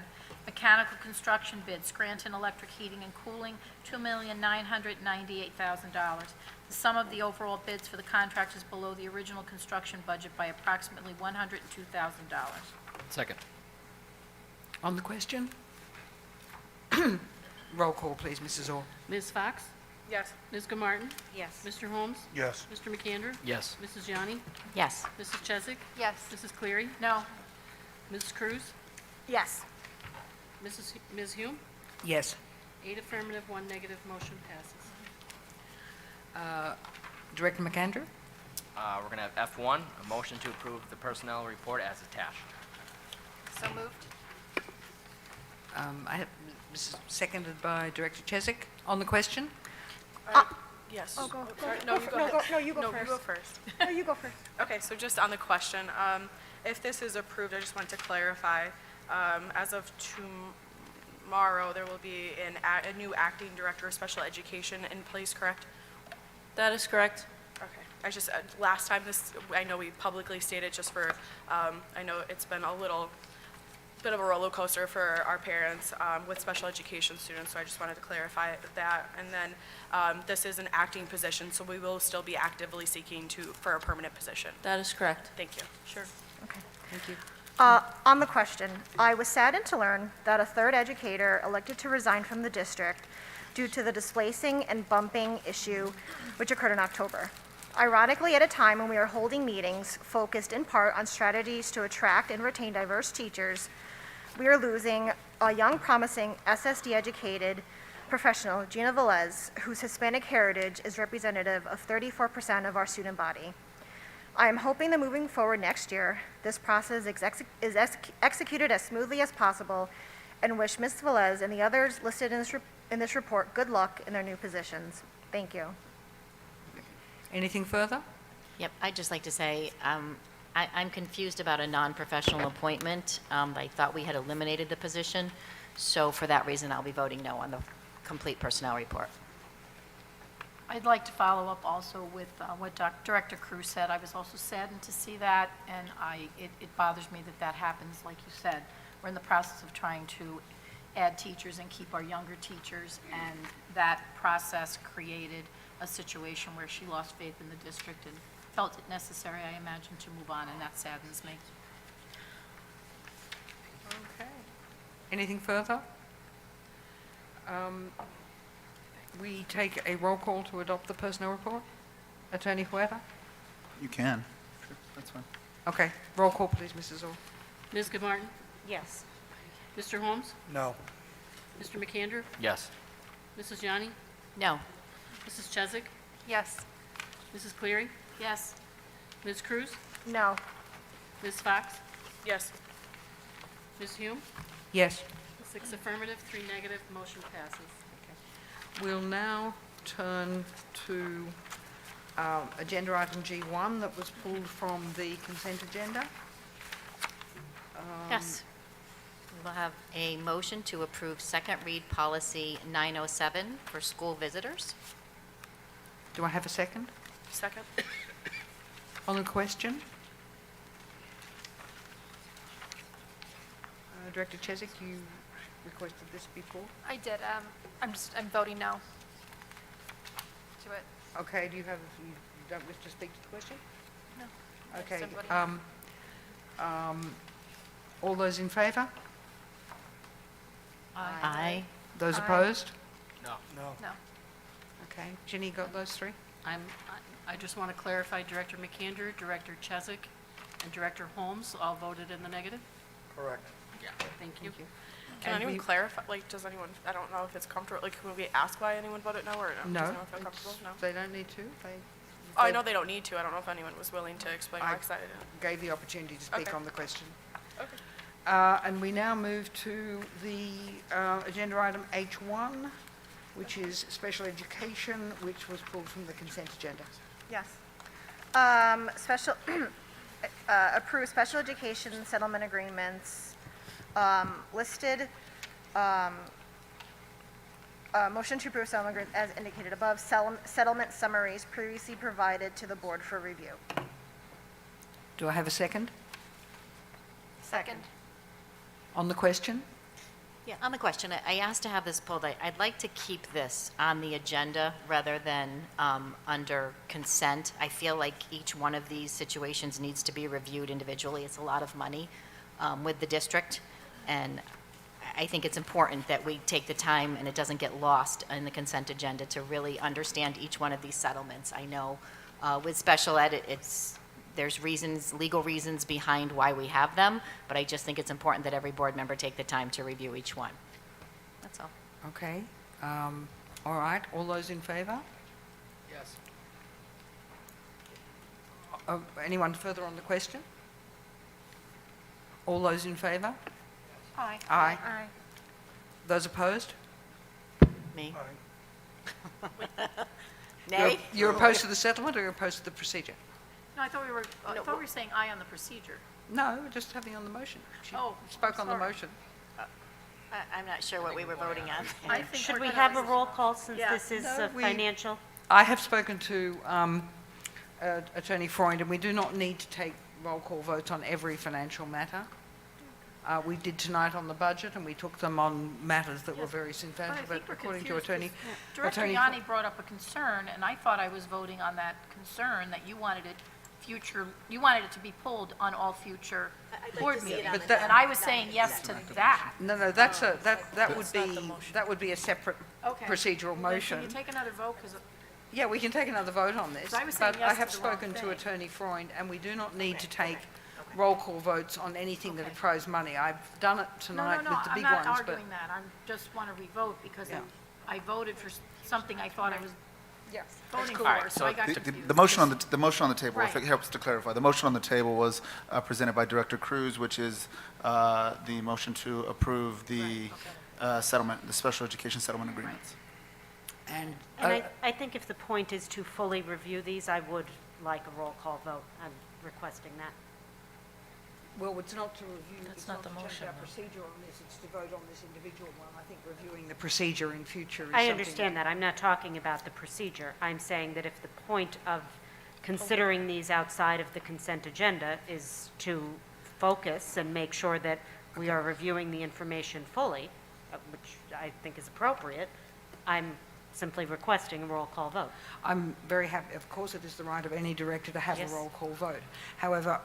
mechanical construction bid, Scranton Electric Heating and Cooling, $2,998,000. The sum of the overall bids for the contract is below the original construction budget by approximately $102,000. Second. On the question? Roll call, please, Mrs. Orr. Ms. Fox? Yes. Ms. Martin? Yes. Mr. Holmes? Yes. Mr. McAndrew? Yes. Mrs. Yanni? Yes. Mrs. Chesak? Yes. Mrs. Cleary? No. Mrs. Cruz? Yes. Ms. Hume? Yes. 8 affirmative, 1 negative, motion passes. Director McAndrew? We're going to have F1, a motion to approve the personnel report as attached. So moved. This is seconded by Director Chesak. On the question? Yes. Oh, go. Sorry, Go no, you for- go no, ahead. go- no, you go No, first. you go first. No, you go first. Okay, so just on the question, if this is approved, I just want to clarify, as of tomorrow, there will be a new acting director of special education in place, correct? That is correct. Okay. I just, last time this, I know we publicly stated just for, I know it's been a little bit of a roller coaster for our parents with special education students, so I just wanted to clarify that. And then this is an acting position, so we will still be actively seeking for a permanent position. That is correct. Thank you. Sure. Okay. Thank you. On the question, I was saddened to learn that a third educator elected to resign from the district due to the displacing and bumping issue which occurred in October. Ironically, at a time when we are holding meetings focused in part on strategies to attract and retain diverse teachers, we are losing a young, promising SSD-educated professional, Gina Velez, whose Hispanic heritage is representative of 34% of our student body. I am hoping that moving forward next year, this process is executed as smoothly as possible, and wish Ms. Velez and the others listed in this report good luck in their new positions. Thank you. Anything further? Yep, I'd just like to say, I'm confused about a non-professional appointment. I thought we had eliminated the position, so for that reason, I'll be voting no on the complete personnel report. I'd like to follow up also with what Director Cruz said. I was also saddened to see that, and it bothers me that that happens, like you said. We're in the process of trying to add teachers and keep our younger teachers, and that process created a situation where she lost faith in the district and felt it necessary, I imagine, to move on, and that saddens me. Okay. Anything further? We take a roll call to adopt the personnel report. Attorney Huerta? You can. Sure, that's fine. Okay, roll call, please, Mrs. Orr. Ms. Martin? Yes. Mr. Holmes? No. Mr. McAndrew? Yes. Mrs. Yanni? No. Mrs. Chesak? Yes. Mrs. Cleary? Yes. Ms. Cruz? No. Ms. Fox? Yes. Ms. Hume? Yes. 6 affirmative, 3 negative, motion passes. We'll now turn to agenda item G1 that was pulled from the consent agenda. Yes. We'll have a motion to approve second read policy 907 for school visitors. Do I have a second? Second? On the question? Director Chesak, you requested this before? I did. I'm voting no to it. Okay, you don't wish to speak to the question? No. Okay. I'm voting no. All those in favour? Aye. Those Aye. opposed? No. No. No. Okay. Ginny, got those three? I just want to clarify, Director McAndrew, Director Chesak, and Director Holmes all voted in the negative? Correct. Yeah. Thank you. Can anyone clarify, like, does anyone, I don't know if it's comfortable, like, can we ask why anyone voted no, or no? No, Does anyone feel comfortable? No? they don't need to. Oh, I know they don't need to. I don't know if anyone was willing to explain why, because I didn't. Gave the opportunity to speak Okay. on the question. Okay. And we now move to the agenda item H1, which is special education, which was pulled from the consent agenda. Yes. Special, approve special education settlement agreements listed. Motion to approve settlement agreement as indicated above, settlement summaries previously provided to the board for review. Do I have a second? Second. On the question? Yeah, on the question, I asked to have this pulled. I'd like to keep this on the agenda rather than under consent. I feel like each one of these situations needs to be reviewed individually. It's a lot of money with the district, and I think it's important that we take the time and it doesn't get lost in the consent agenda to really understand each one of these settlements. I know with special ed, there's reasons, legal reasons behind why we have them, but I just think it's important that every board member take the time to review each one. That's all. Okay. All right. All those in favor? Yes. Anyone further on the question? All those in favor? Aye. Aye. Aye. Those opposed? Me? You're- Nay? You're opposed to the settlement or you're opposed to the procedure? No, I thought we were saying aye on the procedure. No, we're just having on the motion. She Oh, spoke on the sorry. motion. I'm not sure what we were voting on. I think Should we're we gonna- have a roll call since Yeah. this is No, we- financial? I have spoken to Attorney Freund, and we do not need to take roll call votes on every financial matter. We did tonight on the budget, and we took them on matters that were very But I substantial, but think we're according to confused Attorney... 'cause Director Attorney- Yanni brought up a concern, and I thought I was voting on that concern, that you wanted it to be pulled on all future board meetings. But that- And I was saying yes to that. No, that would be a separate Okay. procedural Then motion. Can you take another vote? Because Yeah, we can take another vote on this. 'Cause I was saying But yes I have to the wrong spoken to thing. Attorney Freund, and we do not need to take roll call votes on anything that approves money. I've done it tonight with the big ones, I'm not but... arguing that. I just want to revote because Yeah. I voted for something I thought I was Yeah, voting All right, for, so so I got The confused. motion on the motion on the table, if Right. it helps to clarify, the motion on the table was presented by Director Cruz, which is the motion to approve the settlement, the special education settlement agreements. And And I think if the point is to fully review these, I would like a roll call vote. I'm requesting that. well, it's not to review, That's it's not not the to change motion, our though. procedure on this, it's to vote on this individual one. I think reviewing the procedure in future is I something... understand that. I'm not talking about the procedure. I'm saying that if the point of considering these outside of the consent agenda is to focus and make sure that we are reviewing the information fully, which I think is appropriate, I'm simply requesting a roll call vote. I'm very happy, of course, it is the right of any director to have Yes. a roll call vote. However,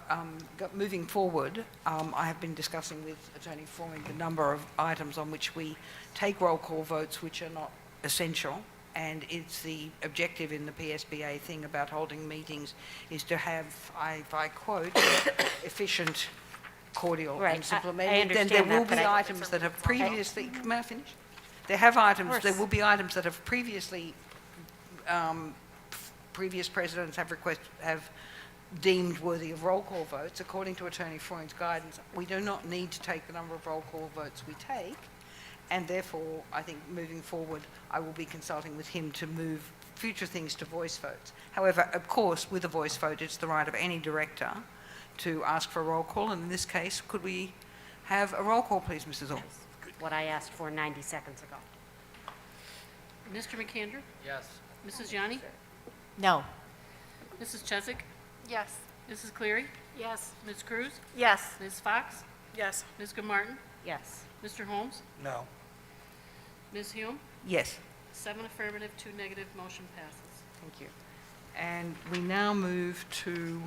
moving forward, I have been discussing with Attorney Freund the number of items on which we take roll call votes which are not essential, and it's the objective in the PSBA thing about holding meetings is to have, if I quote, efficient, cordial Right, and simple I meeting. Then there understand that, will be but I- items that have previously, may I finish? There course. will be items that have previously, previous presidents have deemed worthy of roll call votes. According to Attorney Freund's guidance, we do not need to take the number of roll call votes we take, and therefore, I think moving forward, I will be consulting with him to move future things to voice votes. However, of course, with a voice vote, it's the right of any director to ask for a roll call, and in this case, could we have a roll call, please, Mrs. Orr? What I asked for 90 seconds ago. Mr. McAndrew? Yes. Mrs. Yanni? No. Mrs. Chesak? Yes. Mrs. Cleary? Yes. Ms. Cruz? Yes. Ms. Fox? Yes. Ms. Martin? Yes. Mr. Holmes? No. Ms. Hume? Yes. 7 affirmative, 2 negative, motion passes. Thank you. And we now move to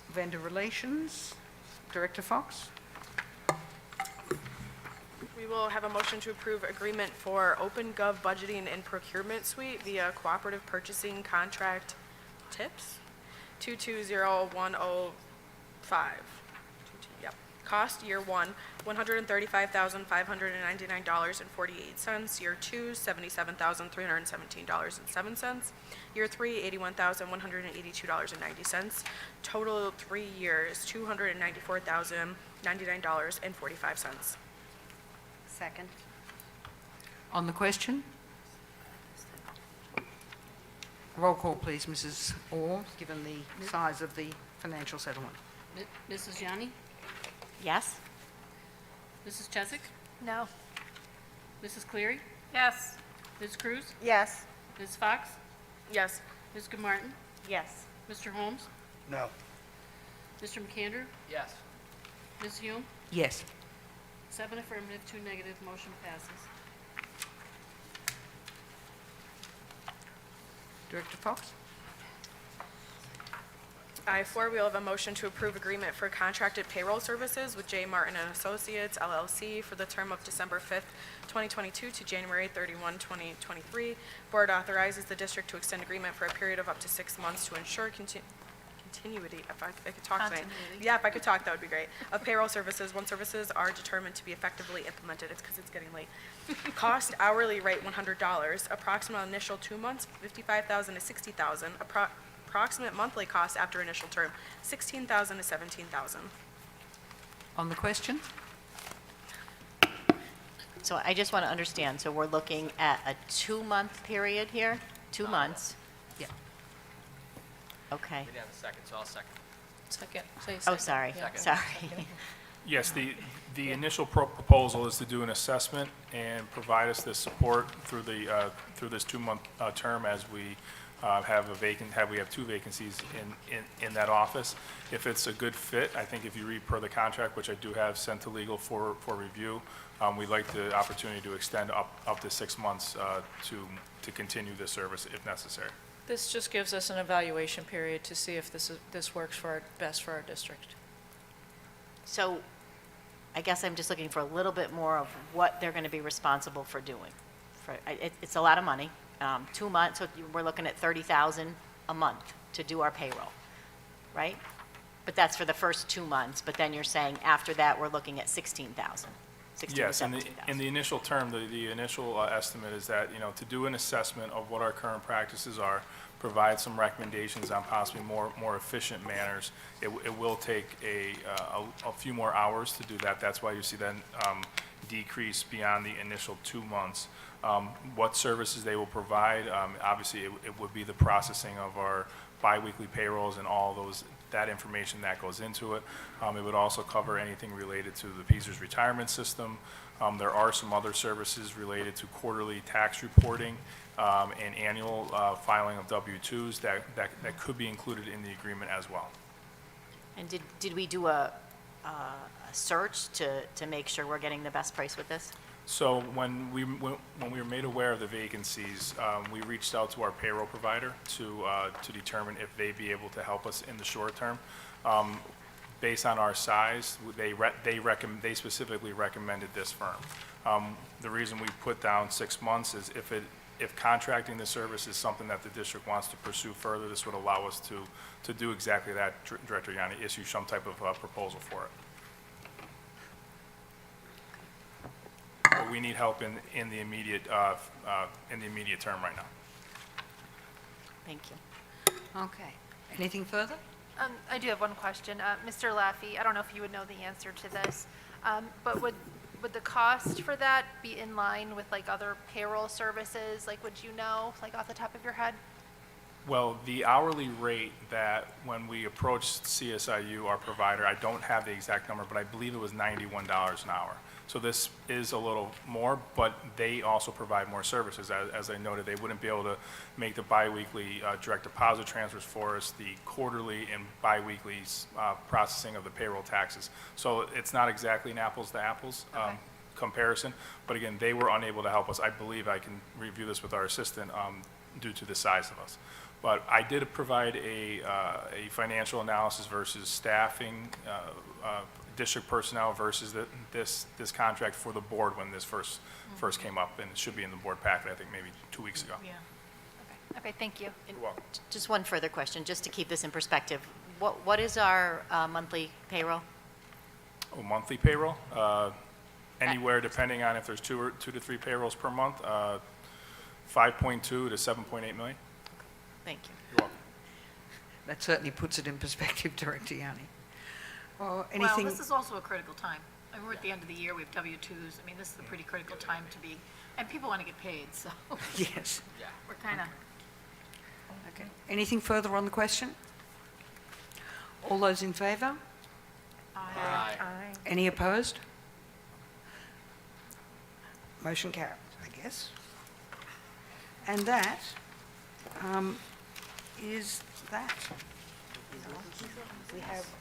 vendor relations. Director Fox? We will have a motion to approve agreement for OpenGov budgeting and procurement suite via cooperative purchasing contract TIPS 220105. Yep. Cost year one, $135,599.48. Year two, $77,317.07. Year three, $81,182.90. Total 3 years, $294,099.45. Second. On the question? Roll call, please, Mrs. Orr, given the size of the financial settlement. Mrs. Yanni? Yes? Mrs. Chesak? No. Mrs. Cleary? Yes. Ms. Cruz? Yes. Ms. Fox? Yes. Ms. Martin? Yes. Mr. Holmes? No. Mr. McAndrew? Yes. Ms. Hume? Yes. 7 affirmative, 2 negative, motion passes. Director Fox? I-4, we'll have a motion to approve agreement for contracted payroll services with J. Martin and Associates LLC for the term of December 5th, 2022 to January 31, 2023. Board authorizes the district to extend agreement for a period of up to 6 months to ensure continuity, if I could talk tonight. Continuity. Yeah, if I could talk, that would be great. Of payroll services, when services are determined to be effectively implemented, it's because it's getting late. Cost hourly rate $100, approximate initial 2 months, $55,000 to $60,000, approximate monthly cost after initial term, $16,000 to $17,000. On the question? So I just want to understand, so we're looking at a 2-month period here? 2 months? Yeah. Okay. We didn't have a second, so I'll second. Second, say Oh, second. sorry, Second. sorry. Yes, the initial proposal is to do an assessment and provide us this support through this 2-month term as we we have 2 vacancies in that office. If it's a good fit, I think if you read per the contract, which I do have sent to legal for review, we'd like the opportunity to extend up to 6 months to continue this service if necessary. This just gives us an evaluation period to see if this works best for our district. So I guess I'm just looking for a little bit more of what they're going to be responsible for doing. It's a lot of money. 2 months, so we're looking at $30,000 a month to do our payroll, right? But that's for the first 2 months, but then you're saying after that, we're looking at $16,000, $16,000 to Yes, in $17,000. the initial term, the initial estimate is that, to do an assessment of what our current practices are, provide some recommendations on possibly more efficient manners. It will take a few more hours to do that. That's why you see that decrease beyond the initial 2 months. What services they will provide, obviously, it would be the processing of our biweekly payrolls and all that information that goes into it. It would also cover anything related to the PESER's retirement system. There are some other services related to quarterly tax reporting and annual filing of W-2s that could be included in the agreement as well. And did we do a search to make sure we're getting the best price with this? So when we were made aware of the vacancies, we reached out to our payroll provider to determine if they'd be able to help us in the short term. Based on our size, they specifically recommended this firm. The reason we put down 6 months is if contracting the service is something that the district wants to pursue further, this would allow us to do exactly that, Director Yanni, issue some type of proposal for it. But we need help in the immediate term right now. Thank you. Okay. Anything further? I do have one question. Mr. Laffey, I don't know if you would know the answer to this, but would the cost for that be in line with like other payroll services? Like, would you know, like off the top of your head? Well, the hourly rate that when we approached CSIU, our provider, I don't have the exact number, but I believe it was $91 an hour. So this is a little more, but they also provide more services. As I noted, they wouldn't be able to make the biweekly direct deposit transfers for us, the quarterly and biweekly processing of the payroll taxes. So it's not exactly an apples to apples comparison, but again, they were unable to help us. I believe I can review this with our assistant due to the size of us. But I did provide a financial analysis versus staffing district personnel versus this contract for the board when this first came up, and it should be in the board packet, I think, maybe 2 weeks ago. Yeah. Okay, thank you. You're welcome. Just one further question, just to keep this in perspective. What is our monthly payroll? Oh, monthly payroll? Anywhere, depending on if there's two to three payrolls per month, 5.2 to 7.8 million. Thank you. You're welcome. That certainly puts it in perspective, Director Yanni. Or Well, anything, this is also a critical time. I mean, we're at the end of the year, we have W-2s. I mean, this is a pretty critical time to be, and people want to get paid, so yes. we're kind of, Okay. Anything further on the question? All those in favour? Aye. Any opposed? Motion carries, I guess. And that is that.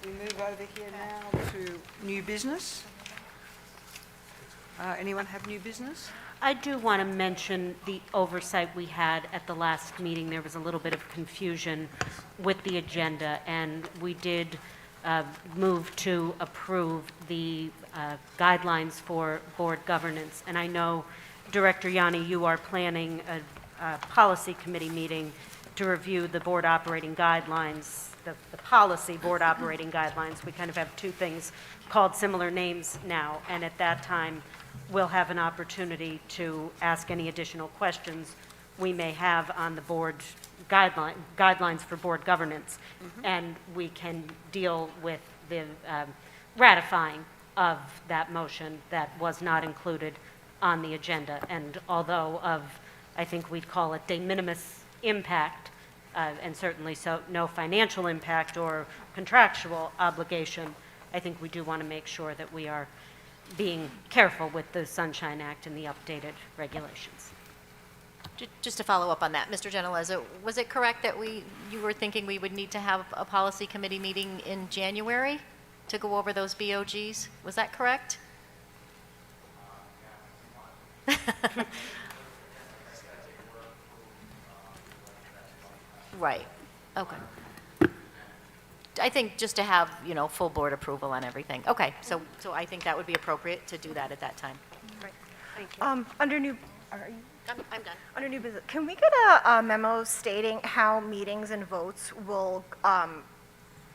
We move over here now to new business. Anyone have new business? I do want to mention the oversight we had at the last meeting. There was a little bit of confusion with the agenda, and we did move to approve the guidelines for board governance. And I know, Director Yanni, you are planning a policy committee meeting to review the board operating guidelines, the policy board operating guidelines. We kind of have two things called similar names now, and at that time, we'll have an opportunity to ask any additional questions we may have on the board guidelines for board governance, and we can deal with the ratifying of that motion that was not included on the agenda. And although of, I think we'd call it de minimis impact, and certainly so no financial impact or contractual obligation, I think we do want to make sure that we are being careful with the Sunshine Act and the updated regulations. Just to follow up on that, Mr. Gentilezza, was it correct that you were thinking we would need to have a policy committee meeting in January to go over those BOGs? Was that correct? Right, okay. I think just to have, full board approval on everything. Okay, so I think that would be appropriate to do that at that time. Thank you. Under new, are you? I'm done. Under new business, can we get a memo stating how meetings and votes will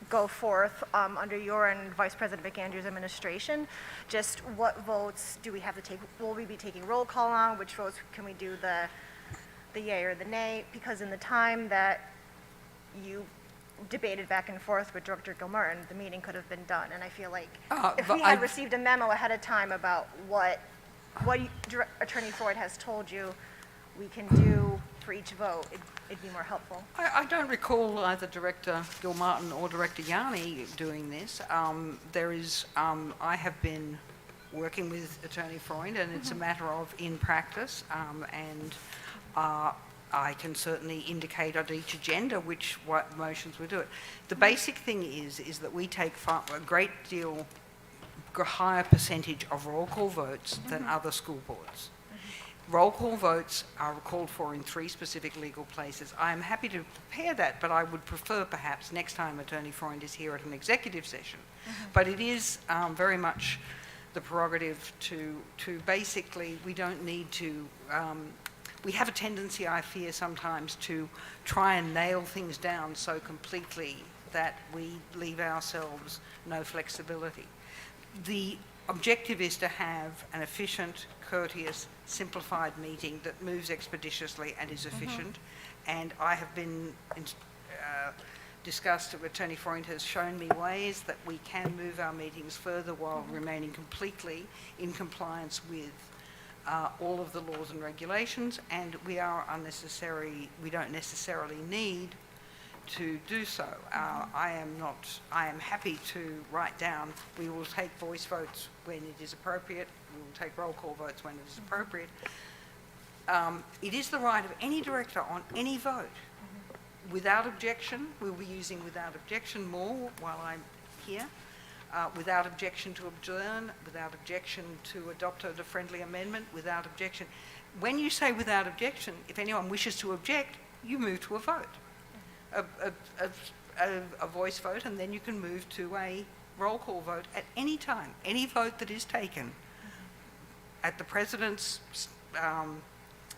go forth under your and Vice President McAndrews' administration? Just what votes do we have to take? Will we be taking roll call on? Which votes can we do the yay or the nay? Because in the time that you debated back and forth with Director Gilmartin, the meeting could have been done. And I feel like if we had received a memo ahead of time about what Attorney Floyd has told you we can do for each vote, it'd be more helpful. I don't recall either Director Gilmartin or Director Yanni doing this. I have been working with Attorney Freund, and it's a matter of in practice, and I can certainly indicate on each agenda what motions we do it. The basic thing is that we take a great deal higher percentage of roll call votes than other school boards. Roll call votes are called for in 3 specific legal places. I am happy to prepare that, but I would prefer perhaps next time Attorney Freund is here at an executive session. But it is very much the prerogative to basically, we don't need to, we have a tendency, I fear sometimes, to try and nail things down so completely that we leave ourselves no flexibility. The objective is to have an efficient, courteous, simplified meeting that moves expeditiously and is efficient. And I have been discussed, Attorney Freund has shown me ways that we can move our meetings further while remaining completely in compliance with all of the laws and regulations, and we don't necessarily need to do so. I am happy to write down, we will take voice votes when it is appropriate, we will take roll call votes when it is appropriate. It is the right of any director on any vote. Without objection, we'll be using without objection more while I'm here. Without objection to adjourn, without objection to adopt a friendly amendment, without objection. When you say without objection, if anyone wishes to object, you move to a vote. A voice vote, and then you can move to a roll call vote at any time. Any vote that is taken at the president's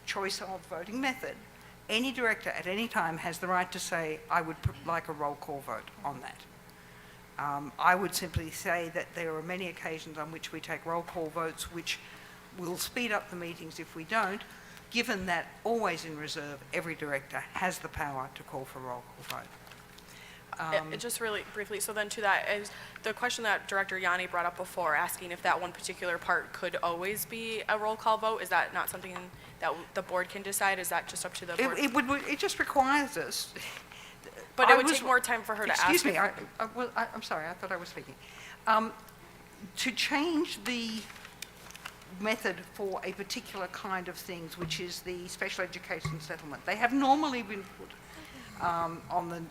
choice of voting method, any director at any time has the right to say, I would like a roll call vote on that. I would simply say that there are many occasions on which we take roll call votes which will speed up the meetings if we don't, given that always in reserve, every director has the power to call for roll call vote. Just really briefly, so then to that is the question that Director Yanni brought up before, asking if that one particular part could always be a roll call vote. Is that not something that the board can decide? Is that just up to the board? It just requires us. But it would take more time for her to ask. Excuse me, I'm sorry, I thought I was speaking. To change the method for a particular kind of things, which is the special education settlement, they have normally been put on the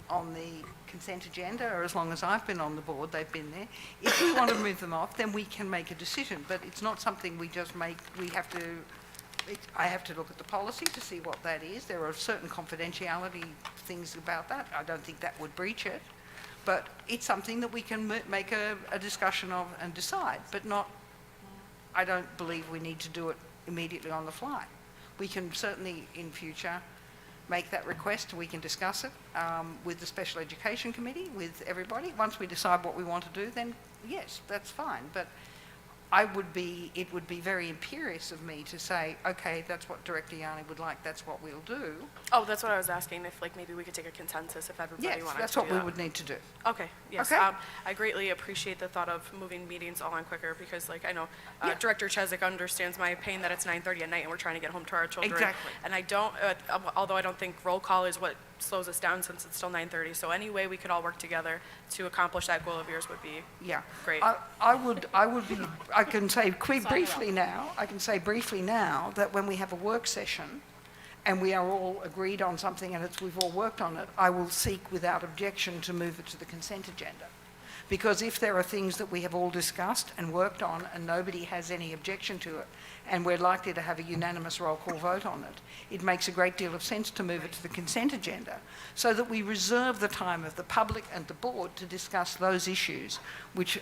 consent agenda, or as long as I've been on the board, they've been there. If we want to move them off, then we can make a decision, but it's not something we just make. I have to look at the policy to see what that is. There are certain confidentiality things about that. I don't think that would breach it, but it's something that we can make a discussion of and decide, but not, I don't believe we need to do it immediately on the fly. We can certainly in future make that request. We can discuss it with the Special Education Committee, with everybody. Once we decide what we want to do, then yes, that's fine. But it would be very imperious of me to say, okay, that's what Director Yanni would like, that's what we'll do. Oh, that's what I was asking, if like maybe we could take a consensus if everybody wanted to do that. Yes, that's what we would need to do. Okay, yes. Okay. I greatly appreciate the thought of moving meetings on quicker because like I know Director Chesak understands my pain that it's 9:30 at night and we're trying to get home to our children. Exactly. And I don't, although I don't think roll call is what slows us down since it's still 9:30. So any way we could all work together to accomplish that goal of yours would be great. I can say briefly now that when we have a work session and we are all agreed on something and we've all worked on it, I will seek without objection to move it to the consent agenda. Because if there are things that we have all discussed and worked on and nobody has any objection to it, and we're likely to have a unanimous roll call vote on it, it makes a great deal of sense to move it to the consent agenda so that we reserve the time of the public and the board to discuss those issues which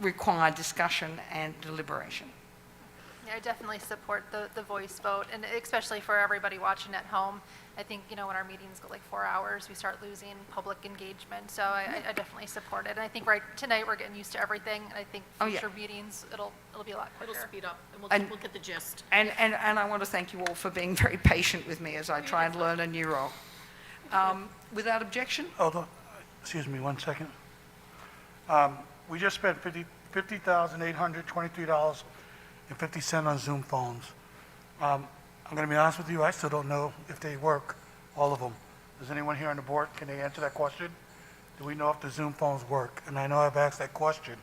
require discussion and deliberation. Yeah, I definitely support the voice vote, and especially for everybody watching at home. I think, when our meetings go like 4 hours, we start losing public engagement, so I definitely support it. And I think tonight we're getting used to everything, and I think future meetings, it'll be a lot quicker. It'll speed up, and we'll get the gist. And I want to thank you all for being very patient with me as I try and learn a new role. Without objection? Hold on, excuse me 1 second. We just spent $50,823.50 on Zoom phones. I'm going to be honest with you, I still don't know if they work, all of them. Does anyone here on the board, can they answer that question? Do we know if the Zoom phones work? And I know I've asked that question.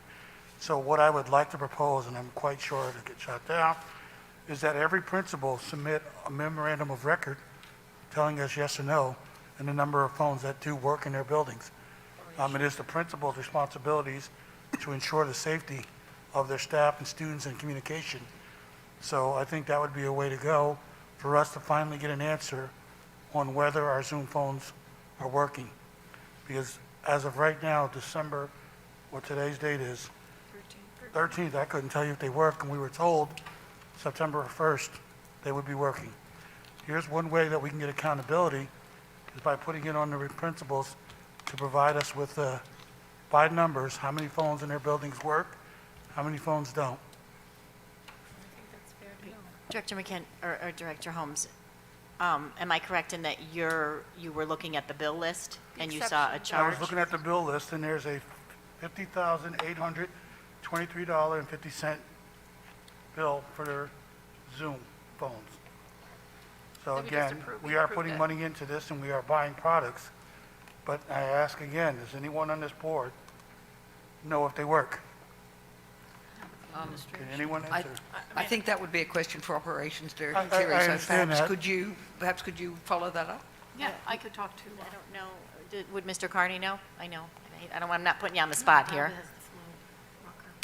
So what I would like to propose, and I'm quite sure it'll get shot down, is that every principal submit a memorandum of record telling us yes or no and the number of phones that do work in their buildings. It is the principal's responsibilities to ensure the safety of their staff and students in communication. So I think that would be a way to go for us to finally get an answer on whether our Zoom phones are working. Because as of right now, December, what today's date is? 13th. I couldn't tell you if they work, and we were told September 1st they would be working. Here's one way that we can get accountability is by putting it on the principals to provide us with by numbers how many phones in their buildings work, how many phones don't. Director McKen, or Director Holmes, am I correct in that you were looking at the bill list and you saw a charge? I was looking at the bill list and there's a $50,823.50 bill for their Zoom phones. So again, we are putting money into this and we are buying products. But I ask again, does anyone on this board know if they work? Can anyone answer? I think that would be a question for operations, Terry. I understand that. Perhaps could you follow that up? Yeah, I could talk to. I don't know. Would Mr. Carney know? I know. I'm not putting you on the spot here.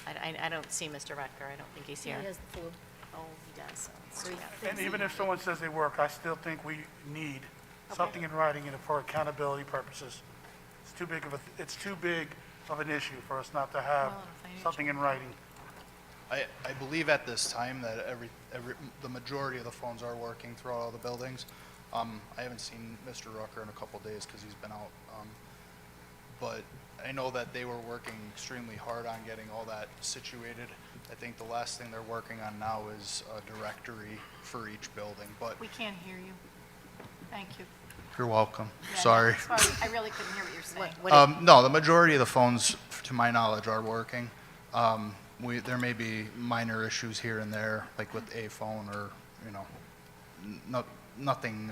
I don't see Mr. Rutger. I don't think he's here. He has the flu. Oh, he does. And even if someone says they work, I still think we need something in writing for accountability purposes. It's too big of an issue for us not to have something in writing. I believe at this time that the majority of the phones are working throughout all the buildings. I haven't seen Mr. Rucker in a couple days because he's been out. But I know that they were working extremely hard on getting all that situated. I think the last thing they're working on now is a directory for each building, but We can't hear you. Thank you. you're welcome. Yeah, Sorry. Sorry, I really couldn't hear what you're saying. No, the majority of the phones, to my knowledge, are working. There may be minor issues here and there, like with a phone or, nothing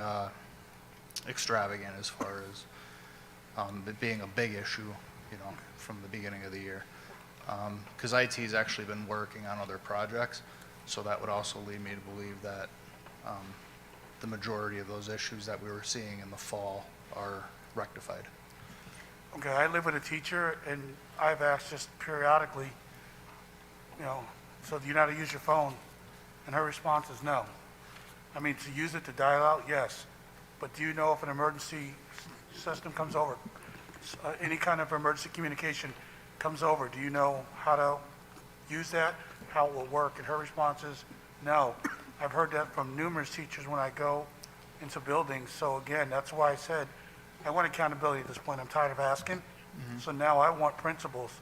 extravagant as far as it being a big issue, from the beginning of the year. Because IT's actually been working on other projects, so that would also lead me to believe that the majority of those issues that we were seeing in the fall are rectified. Okay, I live with a teacher, and I've asked just periodically, so do you know how to use your phone? And her response is no. I mean, to use it to dial out, yes. But do you know if an emergency system comes over, any kind of emergency communication comes over, do you know how to use that, how it will work? And her response is no. I've heard that from numerous teachers when I go into buildings. So again, that's why I said I want accountability at this point. I'm tired of asking. So now I want principals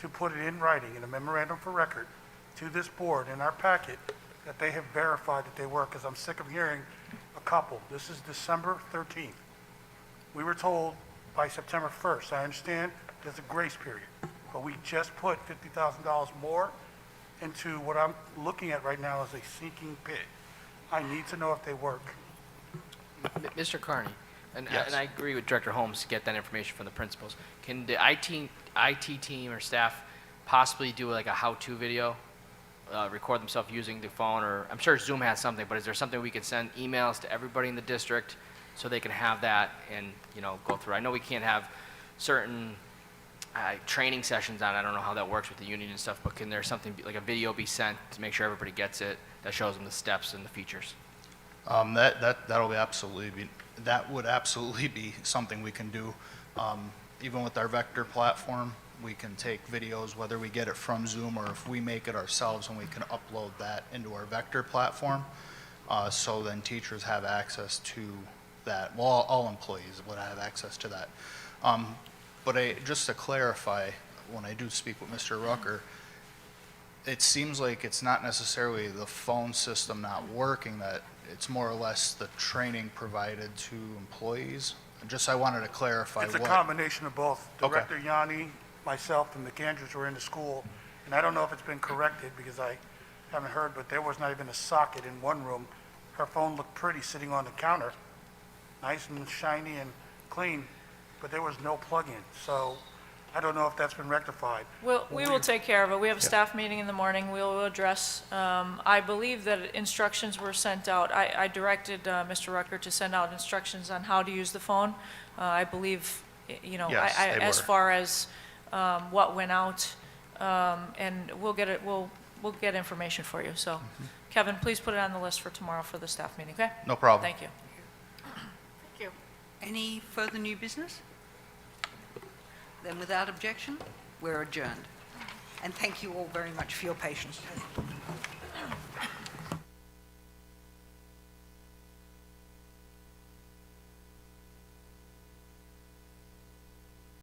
to put it in writing in a memorandum for record to this board in our packet that they have verified that they work, because I'm sick of hearing a couple. This is December 13th. We were told by September 1st. I understand there's a grace period, but we just put $50,000 more into what I'm looking at right now as a sinking pit. I need to know if they work. Mr. Carney, and Yes. I agree with Director Holmes to get that information from the principals. Can the IT team or staff possibly do like a how-to video, record themselves using the phone, or I'm sure Zoom has something, but is there something we could send emails to everybody in the district so they can have that and, go through? I know we can't have certain training sessions on, I don't know how that works with the union and stuff, but can there something, like a video be sent to make sure everybody gets it, that shows them the steps and the features? That would absolutely be something we can do. Even with our vector platform, we can take videos, whether we get it from Zoom or if we make it ourselves, and we can upload that into our vector platform. So then teachers have access to that. Well, all employees would have access to that. But just to clarify, when I do speak with Mr. Rucker, it seems like it's not necessarily the phone system not working, that it's more or less the training provided to employees. I wanted to clarify It's a combination of both. Okay. Director Yanni, myself, and McAndrews were in the school, and I don't know if it's been corrected because I haven't heard, but there was not even a socket in one room. Her phone looked pretty sitting on the counter, nice and shiny and clean, but there was no plug-in. So I don't know if that's been rectified. We will take care of it. We have a staff meeting in the morning. We will address, I believe that instructions were sent out. I directed Mr. Rucker to send out instructions on how to use the phone. I believe, Yes, they as were. far as what went out, and we'll get information for you. So, Kevin, please put it on the list for tomorrow for the staff meeting, okay? No problem. Thank you. Thank you. Any further new business? Then without objection, we're adjourned. And thank you all very much for your patience.